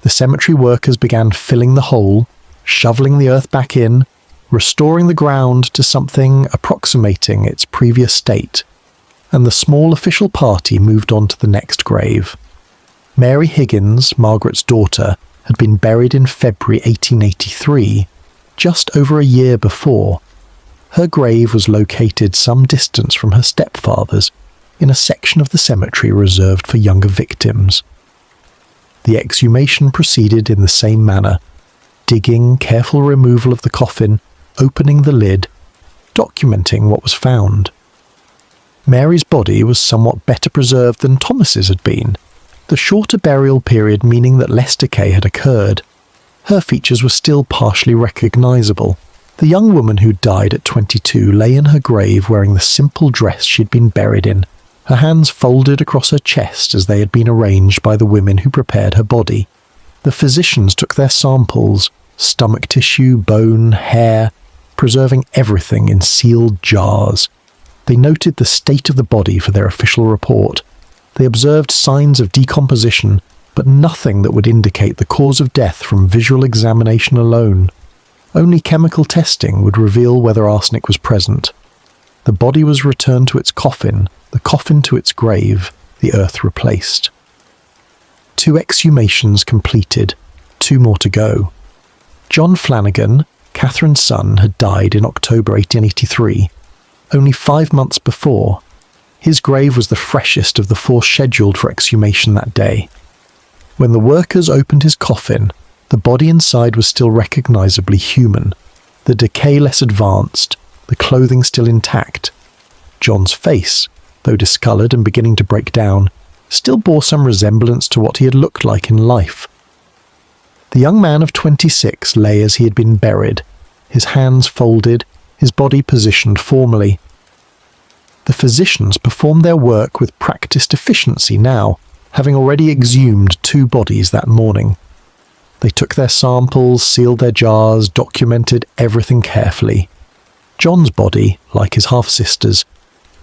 The cemetery workers began filling the hole, shoveling the earth back in, restoring the ground to something approximating its previous state, and the small official party moved on to the next grave. Mary Higgins, Margaret's daughter, had been buried in February 1883, just over a year before. Her grave was located some distance from her stepfather's, in a section of the cemetery reserved for younger victims. The exhumation proceeded in the same manner, digging, careful removal of the coffin, opening the lid, documenting what was found. Mary's body was somewhat better preserved than Thomas's had been, the shorter burial period meaning that less decay had occurred. Her features were still partially recognisable. The young woman who died at 22 lay in her grave wearing the simple dress she'd been buried in, her hands folded across her chest as they had been arranged by the women who prepared her body. The physicians took their samples, stomach tissue, bone, hair, preserving everything in sealed jars. They noted the state of the body for their official report. They observed signs of decomposition, but nothing that would indicate the cause of death from visual examination alone. Only chemical testing would reveal whether arsenic was present. The body was returned to its coffin, the coffin to its grave, the earth replaced. 2 exhumations completed, 2 more to go. John Flannagan, Catherine's son, had died in October 1883, only 5 months before. His grave was the freshest of the 4 scheduled for exhumation that day. When the workers opened his coffin, the body inside was still recognisably human, the decay less advanced, the clothing still intact. John's face, though discoloured and beginning to break down, still bore some resemblance to what he had looked like in life. The young man of 26 lay as he had been buried, his hands folded, his body positioned formally. The physicians performed their work with practised efficiency now, having already exhumed 2 bodies that morning. They took their samples, sealed their jars, documented everything carefully. John's body, like his half-sister's,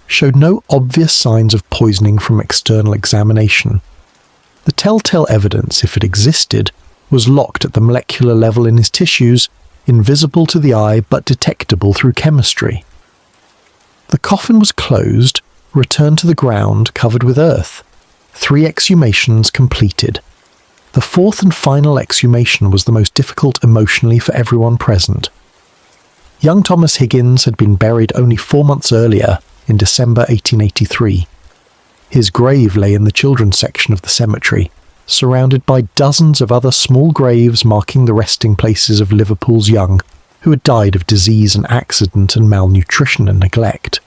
showed no obvious signs of poisoning from external examination. The telltale evidence, if it existed, was locked at the molecular level in his tissues, invisible to the eye but detectable through chemistry. The coffin was closed, returned to the ground covered with earth. 3 exhumations completed. The 4th and final exhumation was the most difficult emotionally for everyone present. Young Thomas Higgins had been buried only 4 months earlier, in December 1883. His grave lay in the children's section of the cemetery, surrounded by dozens of other small graves marking the resting places of Liverpool's young who had died of disease and accident and malnutrition and neglect.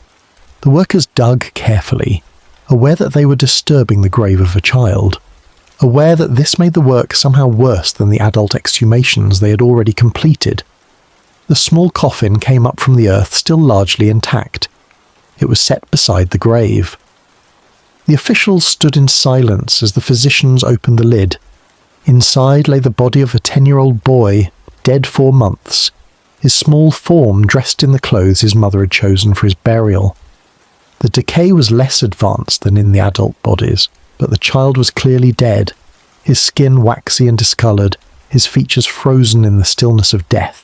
The workers dug carefully, aware that they were disturbing the grave of a child, aware that this made the work somehow worse than the adult exhumations they had already completed. The small coffin came up from the earth still largely intact. It was set beside the grave. The officials stood in silence as the physicians opened the lid. Inside lay the body of a 10-year-old boy, dead 4 months, his small form dressed in the clothes his mother had chosen for his burial. The decay was less advanced than in the adult bodies, but the child was clearly dead, his skin waxy and discoloured, his features frozen in the stillness of death.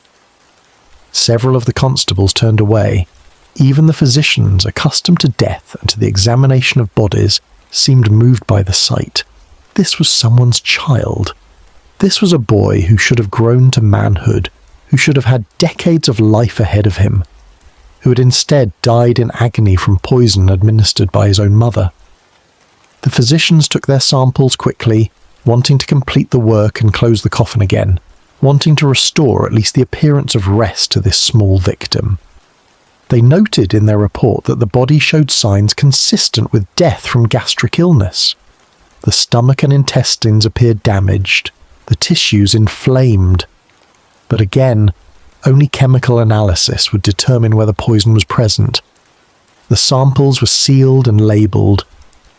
Several of the constables turned away. Even the physicians, accustomed to death and to the examination of bodies, seemed moved by the sight. This was someone's child. This was a boy who should have grown to manhood, who should have had decades of life ahead of him, who had instead died in agony from poison administered by his own mother. The physicians took their samples quickly, wanting to complete the work and close the coffin again, wanting to restore at least the appearance of rest to this small victim. They noted in their report that the body showed signs consistent with death from gastric illness. The stomach and intestines appeared damaged, the tissues inflamed. But again, only chemical analysis would determine whether poison was present. The samples were sealed and labelled.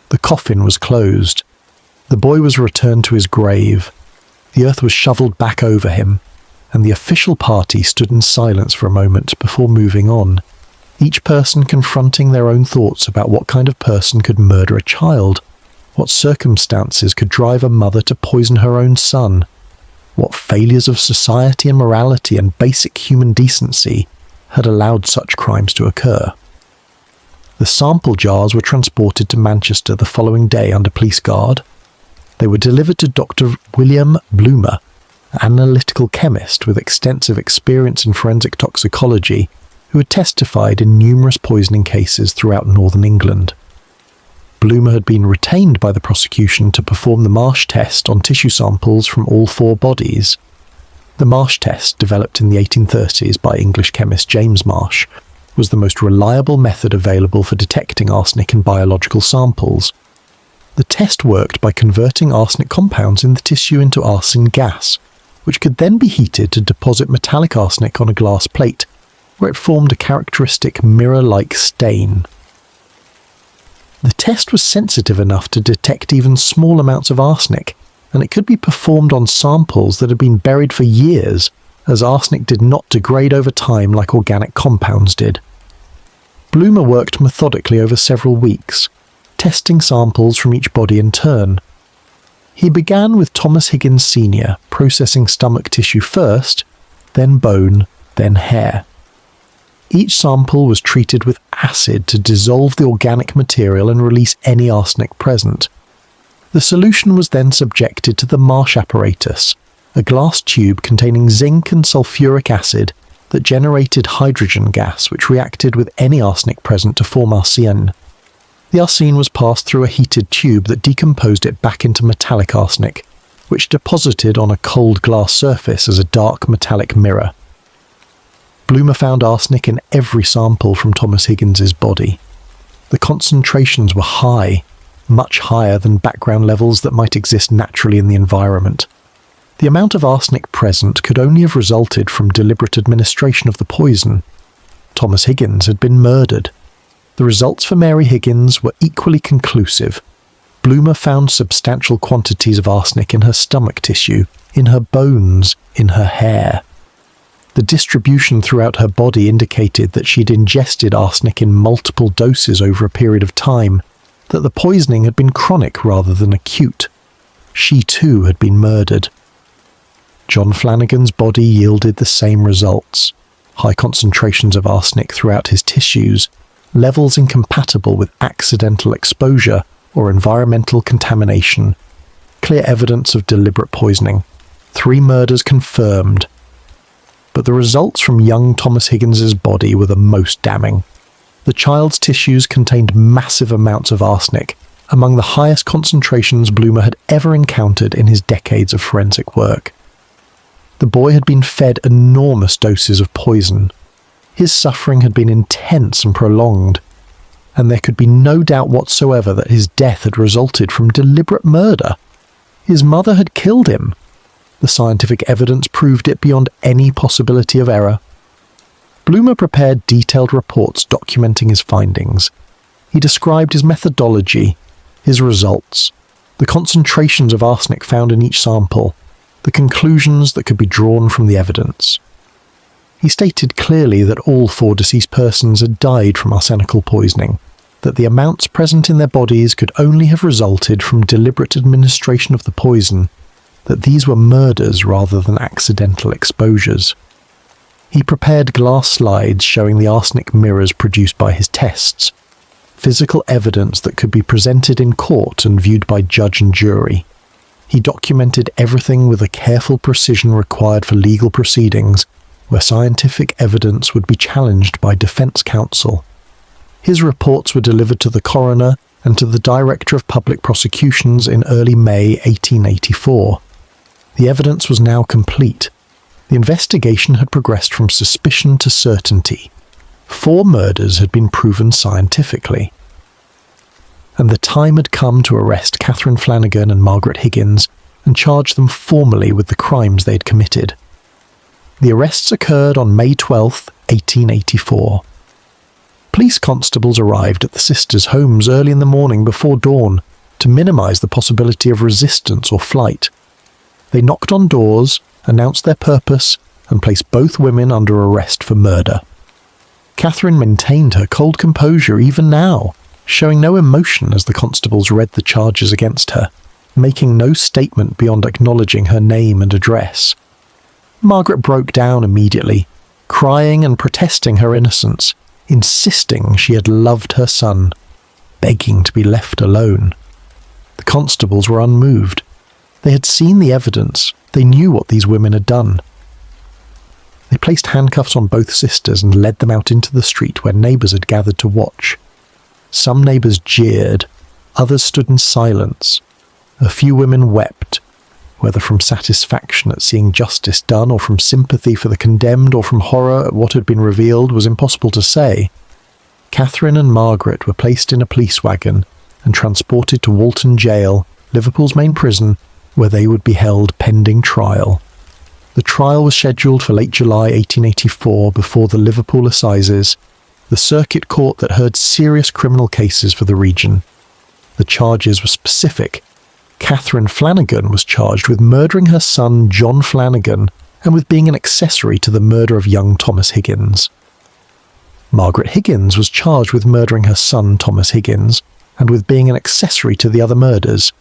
The coffin was closed. The boy was returned to his grave. The earth was shovelled back over him, and the official party stood in silence for a moment before moving on, each person confronting their own thoughts about what kind of person could murder a child, what circumstances could drive a mother to poison her own son, what failures of society and morality and basic human decency had allowed such crimes to occur. The sample jars were transported to Manchester the following day under police guard. They were delivered to Dr. William Bloomer, an analytical chemist with extensive experience in forensic toxicology, who had testified in numerous poisoning cases throughout northern England. Bloomer had been retained by the prosecution to perform the Marsh test on tissue samples from all 4 bodies. The Marsh test, developed in the 1830s by English chemist James Marsh, was the most reliable method available for detecting arsenic in biological samples. The test worked by converting arsenic compounds in the tissue into arsene gas, which could then be heated to deposit metallic arsenic on a glass plate, where it formed a characteristic mirror-like stain. The test was sensitive enough to detect even small amounts of arsenic, and it could be performed on samples that had been buried for years, as arsenic did not degrade over time like organic compounds did. Bloomer worked methodically over several weeks, testing samples from each body in turn. He began with Thomas Higgins Sr., processing stomach tissue first, then bone, then hair. Each sample was treated with acid to dissolve the organic material and release any arsenic present. The solution was then subjected to the Marsh apparatus, a glass tube containing zinc and sulfuric acid that generated hydrogen gas which reacted with any arsenic present to form arsine. The arsine was passed through a heated tube that decomposed it back into metallic arsenic, which deposited on a cold glass surface as a dark metallic mirror. Bloomer found arsenic in every sample from Thomas Higgins's body. The concentrations were high, much higher than background levels that might exist naturally in the environment. The amount of arsenic present could only have resulted from deliberate administration of the poison. Thomas Higgins had been murdered. The results for Mary Higgins were equally conclusive. Bloomer found substantial quantities of arsenic in her stomach tissue, in her bones, in her hair. The distribution throughout her body indicated that she'd ingested arsenic in multiple doses over a period of time, that the poisoning had been chronic rather than acute. She too had been murdered. John Flannagan's body yielded the same results: high concentrations of arsenic throughout his tissues, levels incompatible with accidental exposure or environmental contamination, clear evidence of deliberate poisoning. 3 murders confirmed. But the results from young Thomas Higgins's body were the most damning. The child's tissues contained massive amounts of arsenic, among the highest concentrations Bloomer had ever encountered in his decades of forensic work. The boy had been fed enormous doses of poison. His suffering had been intense and prolonged, and there could be no doubt whatsoever that his death had resulted from deliberate murder. His mother had killed him. The scientific evidence proved it beyond any possibility of error. Bloomer prepared detailed reports documenting his findings. He described his methodology, his results, the concentrations of arsenic found in each sample, the conclusions that could be drawn from the evidence. He stated clearly that all 4 deceased persons had died from arsenical poisoning, that the amounts present in their bodies could only have resulted from deliberate administration of the poison, that these were murders rather than accidental exposures. He prepared glass slides showing the arsenic mirrors produced by his tests, physical evidence that could be presented in court and viewed by judge and jury. He documented everything with the careful precision required for legal proceedings, where scientific evidence would be challenged by defense counsel. His reports were delivered to the coroner and to the Director of Public Prosecutions in early May 1884. The evidence was now complete. The investigation had progressed from suspicion to certainty. 4 murders had been proven scientifically. And the time had come to arrest Catherine Flannagan and Margaret Higgins and charge them formally with the crimes they had committed. The arrests occurred on May 12, 1884. Police constables arrived at the sisters' homes early in the morning before dawn to minimise the possibility of resistance or flight. They knocked on doors, announced their purpose, and placed both women under arrest for murder. Catherine maintained her cold composure even now, showing no emotion as the constables read the charges against her, making no statement beyond acknowledging her name and address. Margaret broke down immediately, crying and protesting her innocence, insisting she had loved her son, begging to be left alone. The constables were unmoved. They had seen the evidence. They knew what these women had done. They placed handcuffs on both sisters and led them out into the street where neighbours had gathered to watch. Some neighbours jeered, others stood in silence. A few women wept, whether from satisfaction at seeing justice done or from sympathy for the condemned or from horror at what had been revealed was impossible to say. Catherine and Margaret were placed in a police wagon and transported to Walton Gaol, Liverpool's main prison, where they would be held pending trial. The trial was scheduled for late July 1884 before the Liverpool Assizes, the circuit court that heard serious criminal cases for the region. The charges were specific. Catherine Flannagan was charged with murdering her son John Flannagan and with being an accessory to the murder of young Thomas Higgins. Margaret Higgins was charged with murdering her son Thomas Higgins and with being an accessory to the other murders.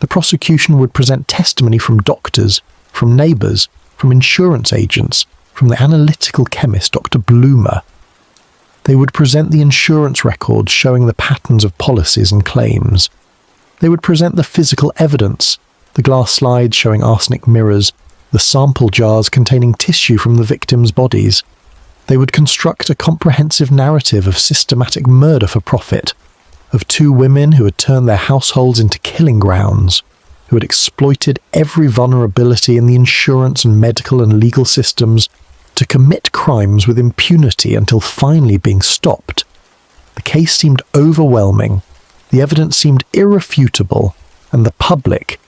The prosecution would present testimony from doctors, from neighbours, from insurance agents, from the analytical chemist Dr. Bloomer. They would present the insurance records showing the patterns of policies and claims. They would present the physical evidence, the glass slides showing arsenic mirrors, the sample jars containing tissue from the victims' bodies. They would construct a comprehensive narrative of systematic murder for profit, of 2 women who had turned their households into killing grounds, who had exploited every vulnerability in the insurance and medical and legal systems to commit crimes with impunity until finally being stopped. The case seemed overwhelming, the evidence seemed irrefutable, and the public,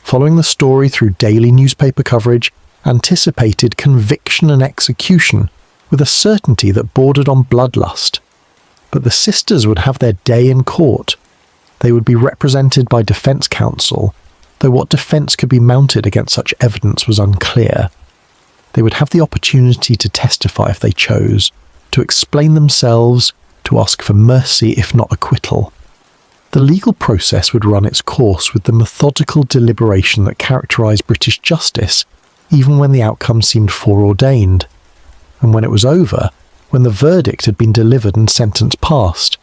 following the story through daily newspaper coverage, anticipated conviction and execution with a certainty that bordered on bloodlust. But the sisters would have their day in court. They would be represented by defence counsel, though what defence could be mounted against such evidence was unclear. They would have the opportunity to testify if they chose, to explain themselves, to ask for mercy if not acquittal. The legal process would run its course with the methodical deliberation that characterised British justice, even when the outcome seemed foreordained. And when it was over, when the verdict had been delivered and sentence passed,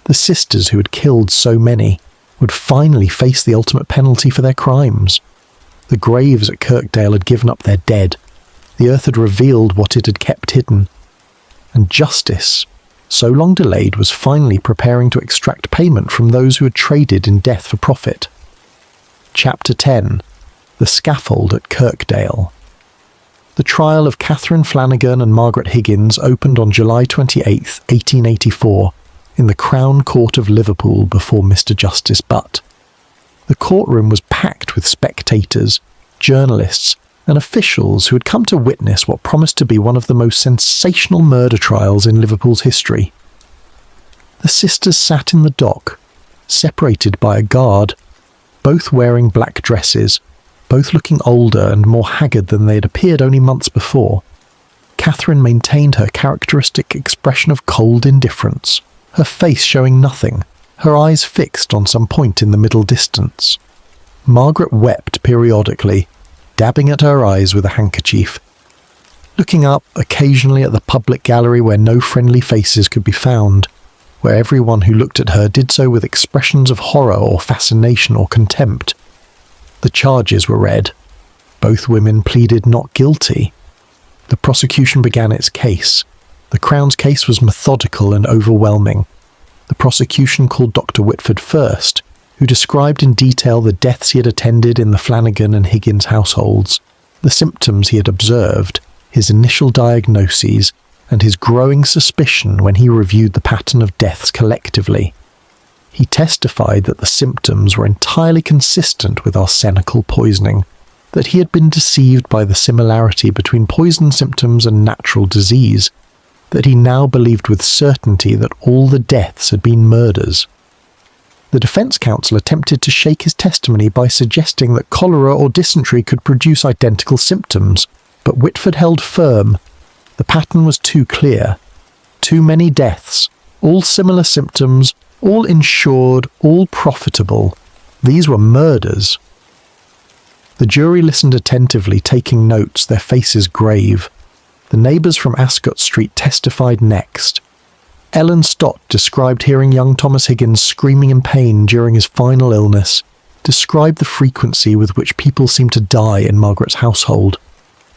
the sisters who had killed so many would finally face the ultimate penalty for their crimes. The graves at Kirkdale had given up their dead. The earth had revealed what it had kept hidden. And justice, so long delayed, was finally preparing to extract payment from those who had traded in death for profit. Chapter 10. The Scaffold at Kirkdale. The trial of Catherine Flannagan and Margaret Higgins opened on July 28, 1884, in the Crown Court of Liverpool before Mr. Justice Butt. The courtroom was packed with spectators, journalists, and officials who had come to witness what promised to be one of the most sensational murder trials in Liverpool's history. The sisters sat in the dock, separated by a guard, both wearing black dresses, both looking older and more haggard than they had appeared only months before. Catherine maintained her characteristic expression of cold indifference, her face showing nothing, her eyes fixed on some point in the middle distance. Margaret wept periodically, dabbing at her eyes with a handkerchief, looking up occasionally at the public gallery where no friendly faces could be found, where everyone who looked at her did so with expressions of horror or fascination or contempt. The charges were read. Both women pleaded not guilty. The prosecution began its case. The Crown's case was methodical and overwhelming. The prosecution called Dr. Whitford first, who described in detail the deaths he had attended in the Flannagan and Higgins households, the symptoms he had observed, his initial diagnoses, and his growing suspicion when he reviewed the pattern of deaths collectively. He testified that the symptoms were entirely consistent with arsenical poisoning, that he had been deceived by the similarity between poison symptoms and natural disease, that he now believed with certainty that all the deaths had been murders. The defence counsel attempted to shake his testimony by suggesting that cholera or dysentery could produce identical symptoms, but Whitford held firm. The pattern was too clear. Too many deaths, all similar symptoms, all insured, all profitable. These were murders. The jury listened attentively, taking notes, their faces grave. The neighbours from Ascot Street testified next. Ellen Stott described hearing young Thomas Higgins screaming in pain during his final illness, described the frequency with which people seemed to die in Margaret's household,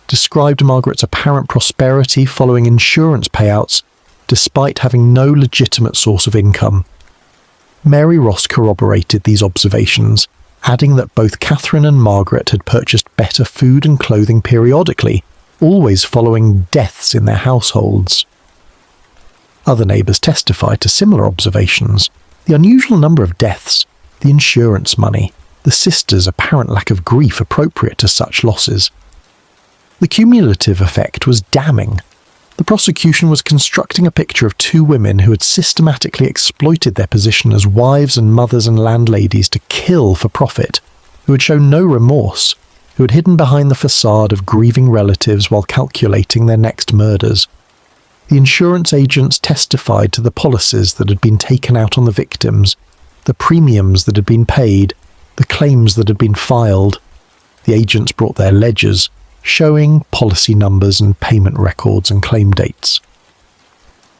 described Margaret's apparent prosperity following insurance payouts, despite having no legitimate source of income. Mary Ross corroborated these observations, adding that both Catherine and Margaret had purchased better food and clothing periodically, always following deaths in their households. Other neighbours testified to similar observations: the unusual number of deaths, the insurance money, the sisters' apparent lack of grief appropriate to such losses. The cumulative effect was damning. The prosecution was constructing a picture of two women who had systematically exploited their position as wives and mothers and landladies to kill for profit, who had shown no remorse, who had hidden behind the facade of grieving relatives while calculating their next murders. The insurance agents testified to the policies that had been taken out on the victims, the premiums that had been paid, the claims that had been filed. The agents brought their ledgers, showing policy numbers and payment records and claim dates.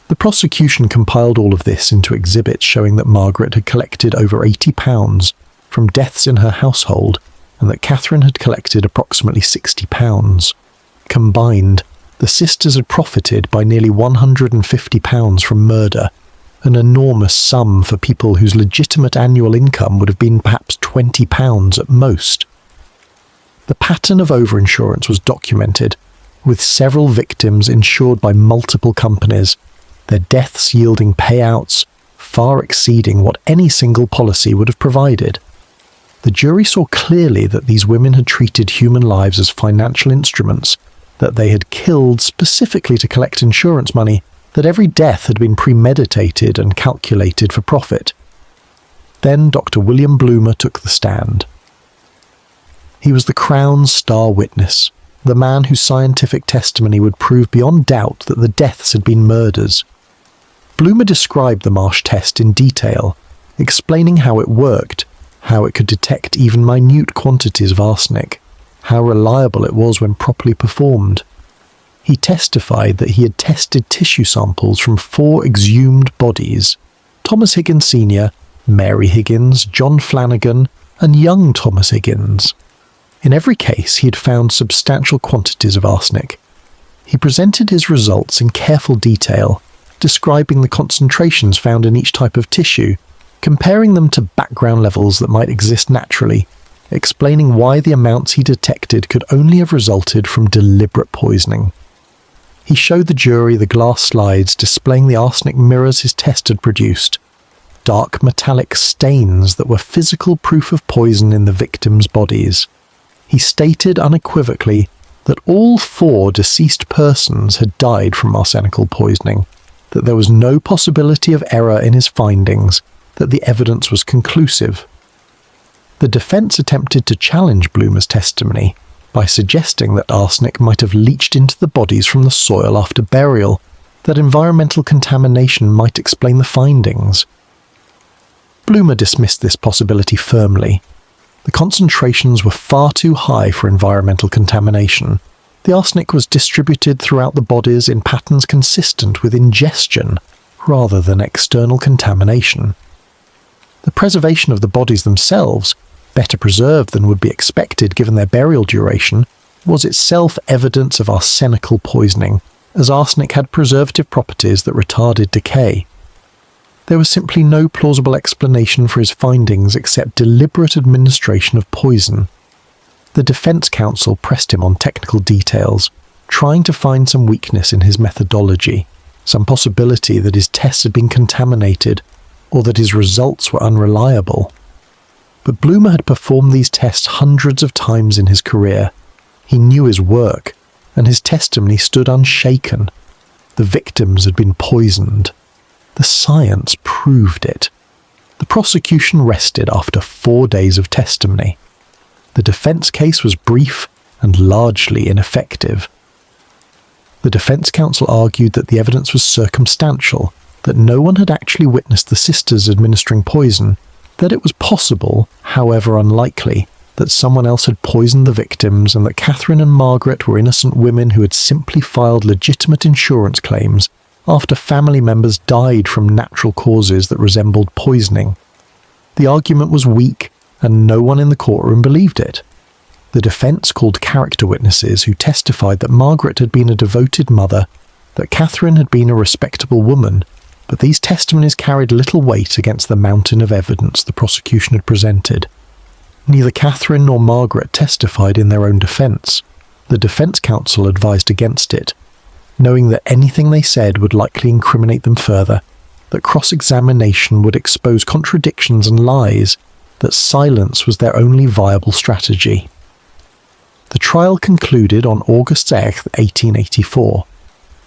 The prosecution compiled all of this into exhibits showing that Margaret had collected over £80 from deaths in her household and that Catherine had collected approximately £60. Combined, the sisters had profited by nearly £150 from murder, an enormous sum for people whose legitimate annual income would have been perhaps £20 at most. The pattern of overinsurance was documented, with several victims insured by multiple companies, their deaths yielding payouts far exceeding what any single policy would have provided. The jury saw clearly that these women had treated human lives as financial instruments, that they had killed specifically to collect insurance money, that every death had been premeditated and calculated for profit. Then Dr. William Bloomer took the stand. He was the Crown's star witness, the man whose scientific testimony would prove beyond doubt that the deaths had been murders. Bloomer described the Marsh test in detail, explaining how it worked, how it could detect even minute quantities of arsenic, how reliable it was when properly performed. He testified that he had tested tissue samples from 4 exhumed bodies: Thomas Higgins Sr., Mary Higgins, John Flannagan, and young Thomas Higgins. In every case, he had found substantial quantities of arsenic. He presented his results in careful detail, describing the concentrations found in each type of tissue, comparing them to background levels that might exist naturally, explaining why the amounts he detected could only have resulted from deliberate poisoning. He showed the jury the glass slides displaying the arsenic mirrors his test had produced, dark metallic stains that were physical proof of poison in the victims' bodies. He stated unequivocally that all 4 deceased persons had died from arsenical poisoning, that there was no possibility of error in his findings, that the evidence was conclusive. The defence attempted to challenge Bloomer's testimony by suggesting that arsenic might have leached into the bodies from the soil after burial, that environmental contamination might explain the findings. Bloomer dismissed this possibility firmly. The concentrations were far too high for environmental contamination. The arsenic was distributed throughout the bodies in patterns consistent with ingestion rather than external contamination. The preservation of the bodies themselves, better preserved than would be expected given their burial duration, was itself evidence of arsenical poisoning, as arsenic had preservative properties that retarded decay. There was simply no plausible explanation for his findings except deliberate administration of poison. The defence counsel pressed him on technical details, trying to find some weakness in his methodology, some possibility that his tests had been contaminated, or that his results were unreliable. But Bloomer had performed these tests hundreds of times in his career. He knew his work, and his testimony stood unshaken. The victims had been poisoned. The science proved it. The prosecution rested after 4 days of testimony. The defence case was brief and largely ineffective. The defence counsel argued that the evidence was circumstantial, that no one had actually witnessed the sisters administering poison, that it was possible, however unlikely, that someone else had poisoned the victims, and that Catherine and Margaret were innocent women who had simply filed legitimate insurance claims after family members died from natural causes that resembled poisoning. The argument was weak, and no one in the courtroom believed it. The defence called character witnesses who testified that Margaret had been a devoted mother, that Catherine had been a respectable woman, but these testimonies carried little weight against the mountain of evidence the prosecution had presented. Neither Catherine nor Margaret testified in their own defence. The defence counsel advised against it, knowing that anything they said would likely incriminate them further, that cross-examination would expose contradictions and lies, that silence was their only viable strategy. The trial concluded on August 8, 1884.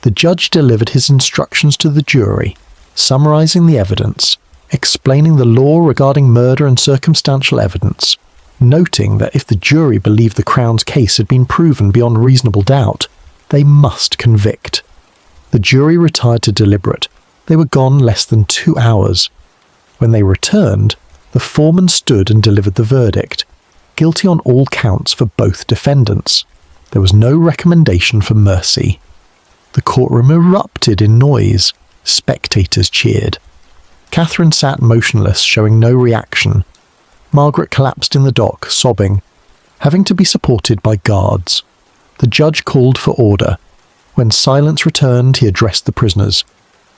The judge delivered his instructions to the jury, summarising the evidence, explaining the law regarding murder and circumstantial evidence, noting that if the jury believed the Crown's case had been proven beyond reasonable doubt, they must convict. The jury retired to deliberate. They were gone less than 2 hours. When they returned, the foreman stood and delivered the verdict, guilty on all counts for both defendants. There was no recommendation for mercy. The courtroom erupted in noise. Spectators cheered. Catherine sat motionless, showing no reaction. Margaret collapsed in the dock, sobbing, having to be supported by guards. The judge called for order. When silence returned, he addressed the prisoners.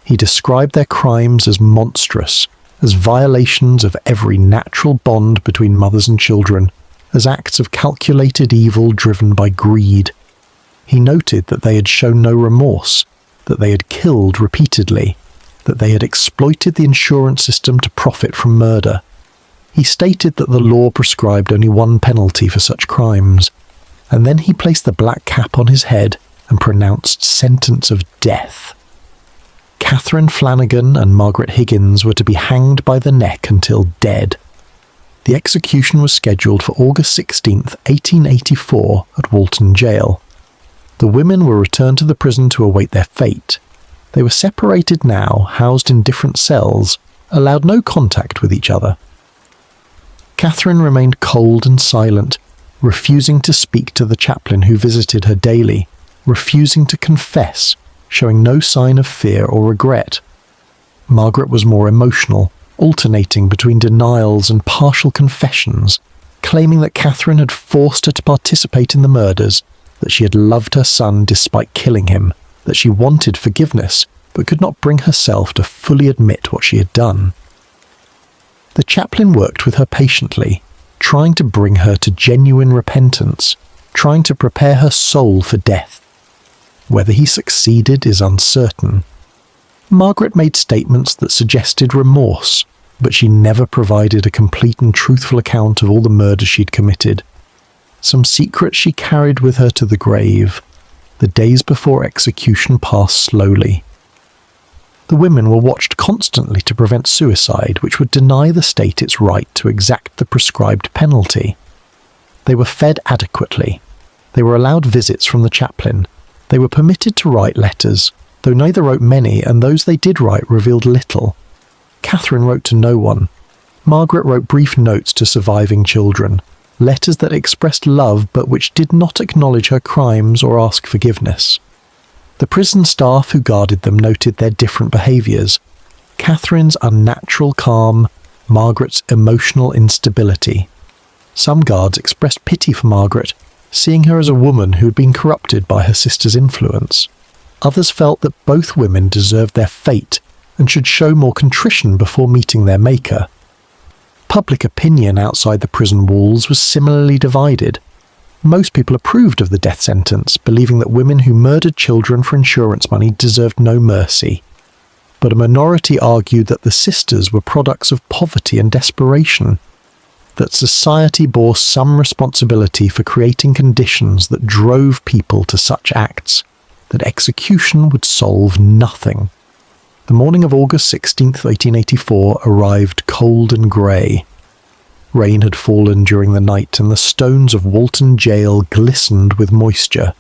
He described their crimes as monstrous, as violations of every natural bond between mothers and children, as acts of calculated evil driven by greed. He noted that they had shown no remorse, that they had killed repeatedly, that they had exploited the insurance system to profit from murder. He stated that the law prescribed only one penalty for such crimes, and then he placed the black cap on his head and pronounced sentence of death. Catherine Flannagan and Margaret Higgins were to be hanged by the neck until dead. The execution was scheduled for August 16, 1884 at Walton Gaol. The women were returned to the prison to await their fate. They were separated now, housed in different cells, allowed no contact with each other. Catherine remained cold and silent, refusing to speak to the chaplain who visited her daily, refusing to confess, showing no sign of fear or regret. Margaret was more emotional, alternating between denials and partial confessions, claiming that Catherine had forced her to participate in the murders, that she had loved her son despite killing him, that she wanted forgiveness, but could not bring herself to fully admit what she had done. The chaplain worked with her patiently, trying to bring her to genuine repentance, trying to prepare her soul for death. Whether he succeeded is uncertain. Margaret made statements that suggested remorse, but she never provided a complete and truthful account of all the murders she'd committed. Some secrets she carried with her to the grave. The days before execution passed slowly. The women were watched constantly to prevent suicide, which would deny the state its right to exact the prescribed penalty. They were fed adequately. They were allowed visits from the chaplain. They were permitted to write letters, though neither wrote many, and those they did write revealed little. Catherine wrote to no one. Margaret wrote brief notes to surviving children, letters that expressed love but which did not acknowledge her crimes or ask forgiveness. The prison staff who guarded them noted their different behaviours. Catherine's unnatural calm, Margaret's emotional instability. Some guards expressed pity for Margaret, seeing her as a woman who had been corrupted by her sister's influence. Others felt that both women deserved their fate and should show more contrition before meeting their maker. Public opinion outside the prison walls was similarly divided. Most people approved of the death sentence, believing that women who murdered children for insurance money deserved no mercy. But a minority argued that the sisters were products of poverty and desperation, that society bore some responsibility for creating conditions that drove people to such acts, that execution would solve nothing. The morning of August 16th, 1884 arrived cold and grey. Rain had fallen during the night and the stones of Walton Gaol glistened with moisture.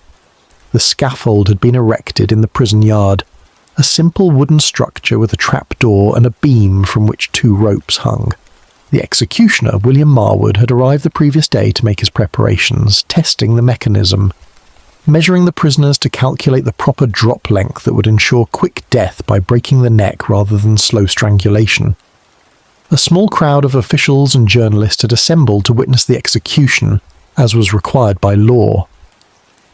The scaffold had been erected in the prison yard, a simple wooden structure with a trapdoor and a beam from which 2 ropes hung. The executioner, William Marwood, had arrived the previous day to make his preparations, testing the mechanism, measuring the prisoners to calculate the proper drop length that would ensure quick death by breaking the neck rather than slow strangulation. A small crowd of officials and journalists had assembled to witness the execution, as was required by law.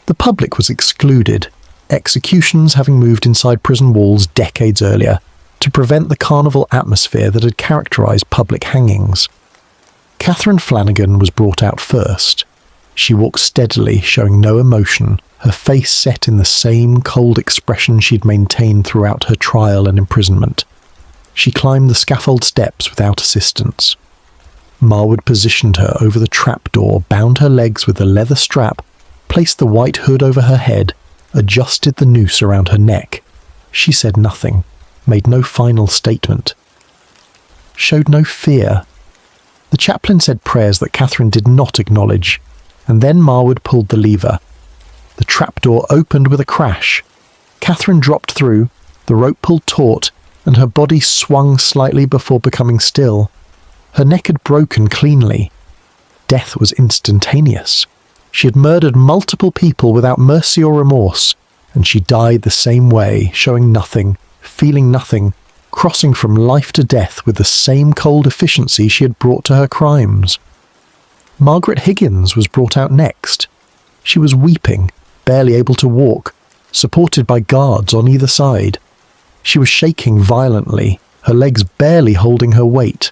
The public was excluded, executions having moved inside prison walls decades earlier, to prevent the carnival atmosphere that had characterised public hangings. Catherine Flannagan was brought out first. She walked steadily, showing no emotion, her face set in the same cold expression she'd maintained throughout her trial and imprisonment. She climbed the scaffold steps without assistance. Marwood positioned her over the trapdoor, bound her legs with a leather strap, placed the white hood over her head, adjusted the noose around her neck. She said nothing, made no final statement, showed no fear. The chaplain said prayers that Catherine did not acknowledge, and then Marwood pulled the lever. The trapdoor opened with a crash. Catherine dropped through, the rope pulled taut, and her body swung slightly before becoming still. Her neck had broken cleanly. Death was instantaneous. She had murdered multiple people without mercy or remorse, and she died the same way, showing nothing, feeling nothing, crossing from life to death with the same cold efficiency she had brought to her crimes. Margaret Higgins was brought out next. She was weeping, barely able to walk, supported by guards on either side. She was shaking violently, her legs barely holding her weight.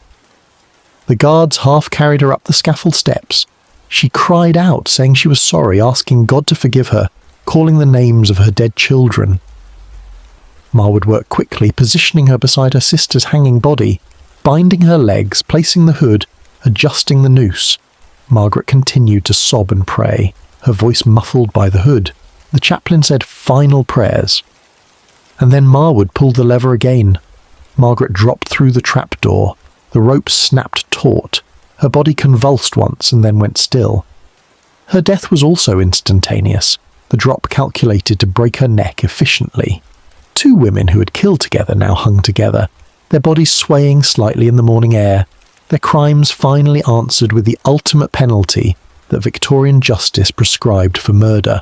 The guards half carried her up the scaffold steps. She cried out, saying she was sorry, asking God to forgive her, calling the names of her dead children. Marwood worked quickly, positioning her beside her sister's hanging body, binding her legs, placing the hood, adjusting the noose. Margaret continued to sob and pray, her voice muffled by the hood. The chaplain said final prayers. And then Marwood pulled the lever again. Margaret dropped through the trapdoor. The rope snapped taut. Her body convulsed once and then went still. Her death was also instantaneous, the drop calculated to break her neck efficiently. 2 women who had killed together now hung together, their bodies swaying slightly in the morning air, their crimes finally answered with the ultimate penalty that Victorian justice prescribed for murder.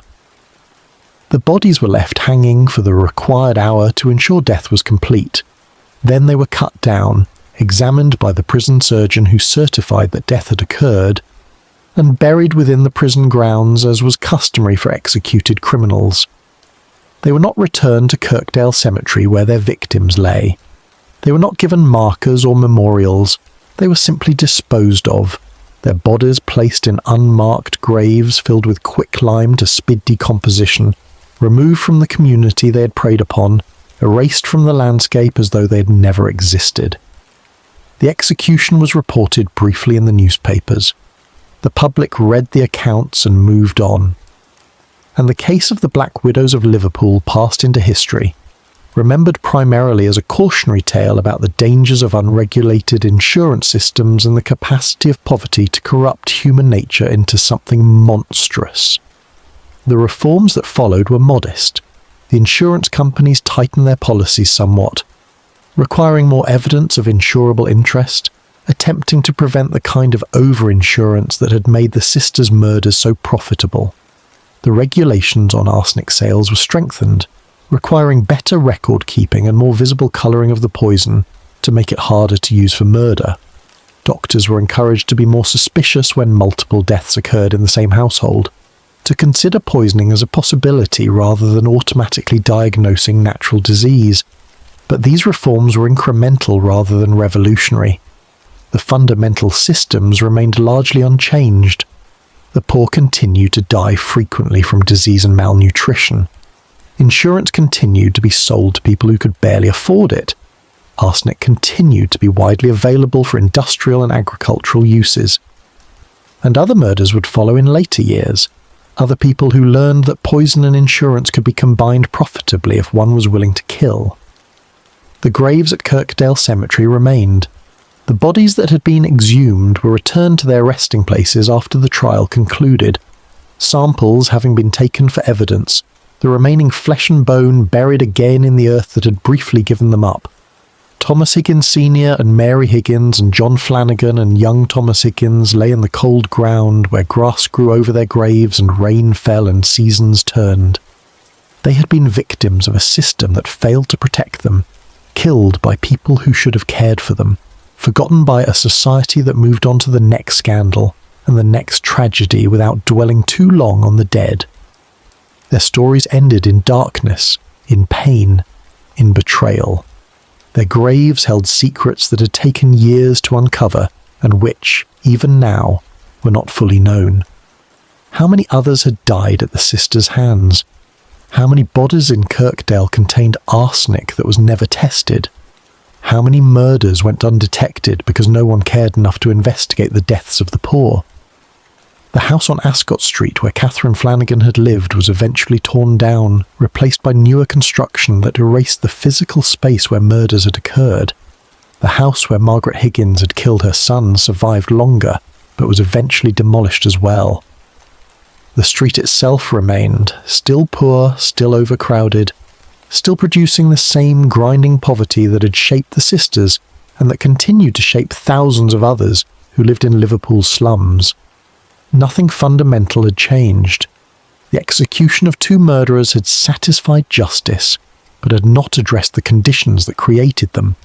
The bodies were left hanging for the required hour to ensure death was complete. Then they were cut down, examined by the prison surgeon who certified that death had occurred, and buried within the prison grounds as was customary for executed criminals. They were not returned to Kirkdale Cemetery where their victims lay. They were not given markers or memorials. They were simply disposed of, their bodies placed in unmarked graves filled with quicklime to speed decomposition, removed from the community they had preyed upon, erased from the landscape as though they had never existed. The execution was reported briefly in the newspapers. The public read the accounts and moved on. And the case of the Black Widows of Liverpool passed into history, remembered primarily as a cautionary tale about the dangers of unregulated insurance systems and the capacity of poverty to corrupt human nature into something monstrous. The reforms that followed were modest. The insurance companies tightened their policies somewhat, requiring more evidence of insurable interest, attempting to prevent the kind of over-insurance that had made the sisters' murders so profitable. The regulations on arsenic sales were strengthened, requiring better record-keeping and more visible colouring of the poison to make it harder to use for murder. Doctors were encouraged to be more suspicious when multiple deaths occurred in the same household, to consider poisoning as a possibility rather than automatically diagnosing natural disease. But these reforms were incremental rather than revolutionary. The fundamental systems remained largely unchanged. The poor continued to die frequently from disease and malnutrition. Insurance continued to be sold to people who could barely afford it. Arsenic continued to be widely available for industrial and agricultural uses. And other murders would follow in later years. Other people who learned that poison and insurance could be combined profitably if one was willing to kill. The graves at Kirkdale Cemetery remained. The bodies that had been exhumed were returned to their resting places after the trial concluded, samples having been taken for evidence, the remaining flesh and bone buried again in the earth that had briefly given them up. Thomas Higgins Sr. and Mary Higgins and John Flannagan and young Thomas Higgins lay in the cold ground where grass grew over their graves and rain fell and seasons turned. They had been victims of a system that failed to protect them, killed by people who should have cared for them, forgotten by a society that moved on to the next scandal and the next tragedy without dwelling too long on the dead. Their stories ended in darkness, in pain, in betrayal. Their graves held secrets that had taken years to uncover and which, even now, were not fully known. How many others had died at the sisters' hands? How many bodies in Kirkdale contained arsenic that was never tested? How many murders went undetected because no one cared enough to investigate the deaths of the poor? The house on Ascot Street where Catherine Flannagan had lived was eventually torn down, replaced by newer construction that erased the physical space where murders had occurred. The house where Margaret Higgins had killed her son survived longer, but was eventually demolished as well. The street itself remained, still poor, still overcrowded, still producing the same grinding poverty that had shaped the sisters and that continued to shape thousands of others who lived in Liverpool's slums. Nothing fundamental had changed. The execution of two murderers had satisfied justice, but had not addressed the conditions that created them.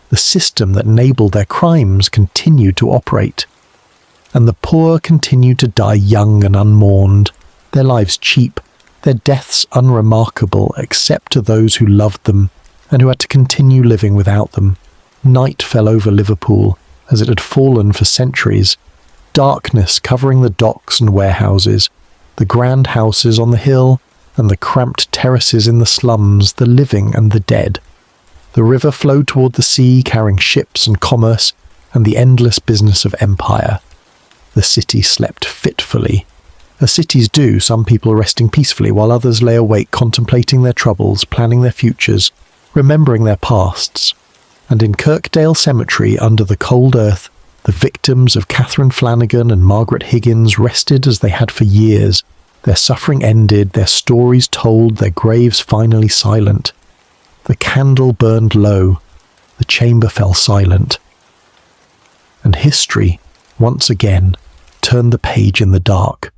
The system that enabled their crimes continued to operate. And the poor continued to die young and unmourned, their lives cheap, their deaths unremarkable except to those who loved them and who had to continue living without them. Night fell over Liverpool, as it had fallen for centuries. Darkness covering the docks and warehouses, the grand houses on the hill, and the cramped terraces in the slums, the living and the dead. The river flowed toward the sea, carrying ships and commerce, and the endless business of empire. The city slept fitfully. As cities do, some people resting peacefully while others lay awake contemplating their troubles, planning their futures, remembering their pasts. And in Kirkdale Cemetery, under the cold earth, the victims of Catherine Flannagan and Margaret Higgins rested as they had for years, their suffering ended, their stories told, their graves finally silent. The candle burned low, the chamber fell silent. And history, once again, turned the page in the dark.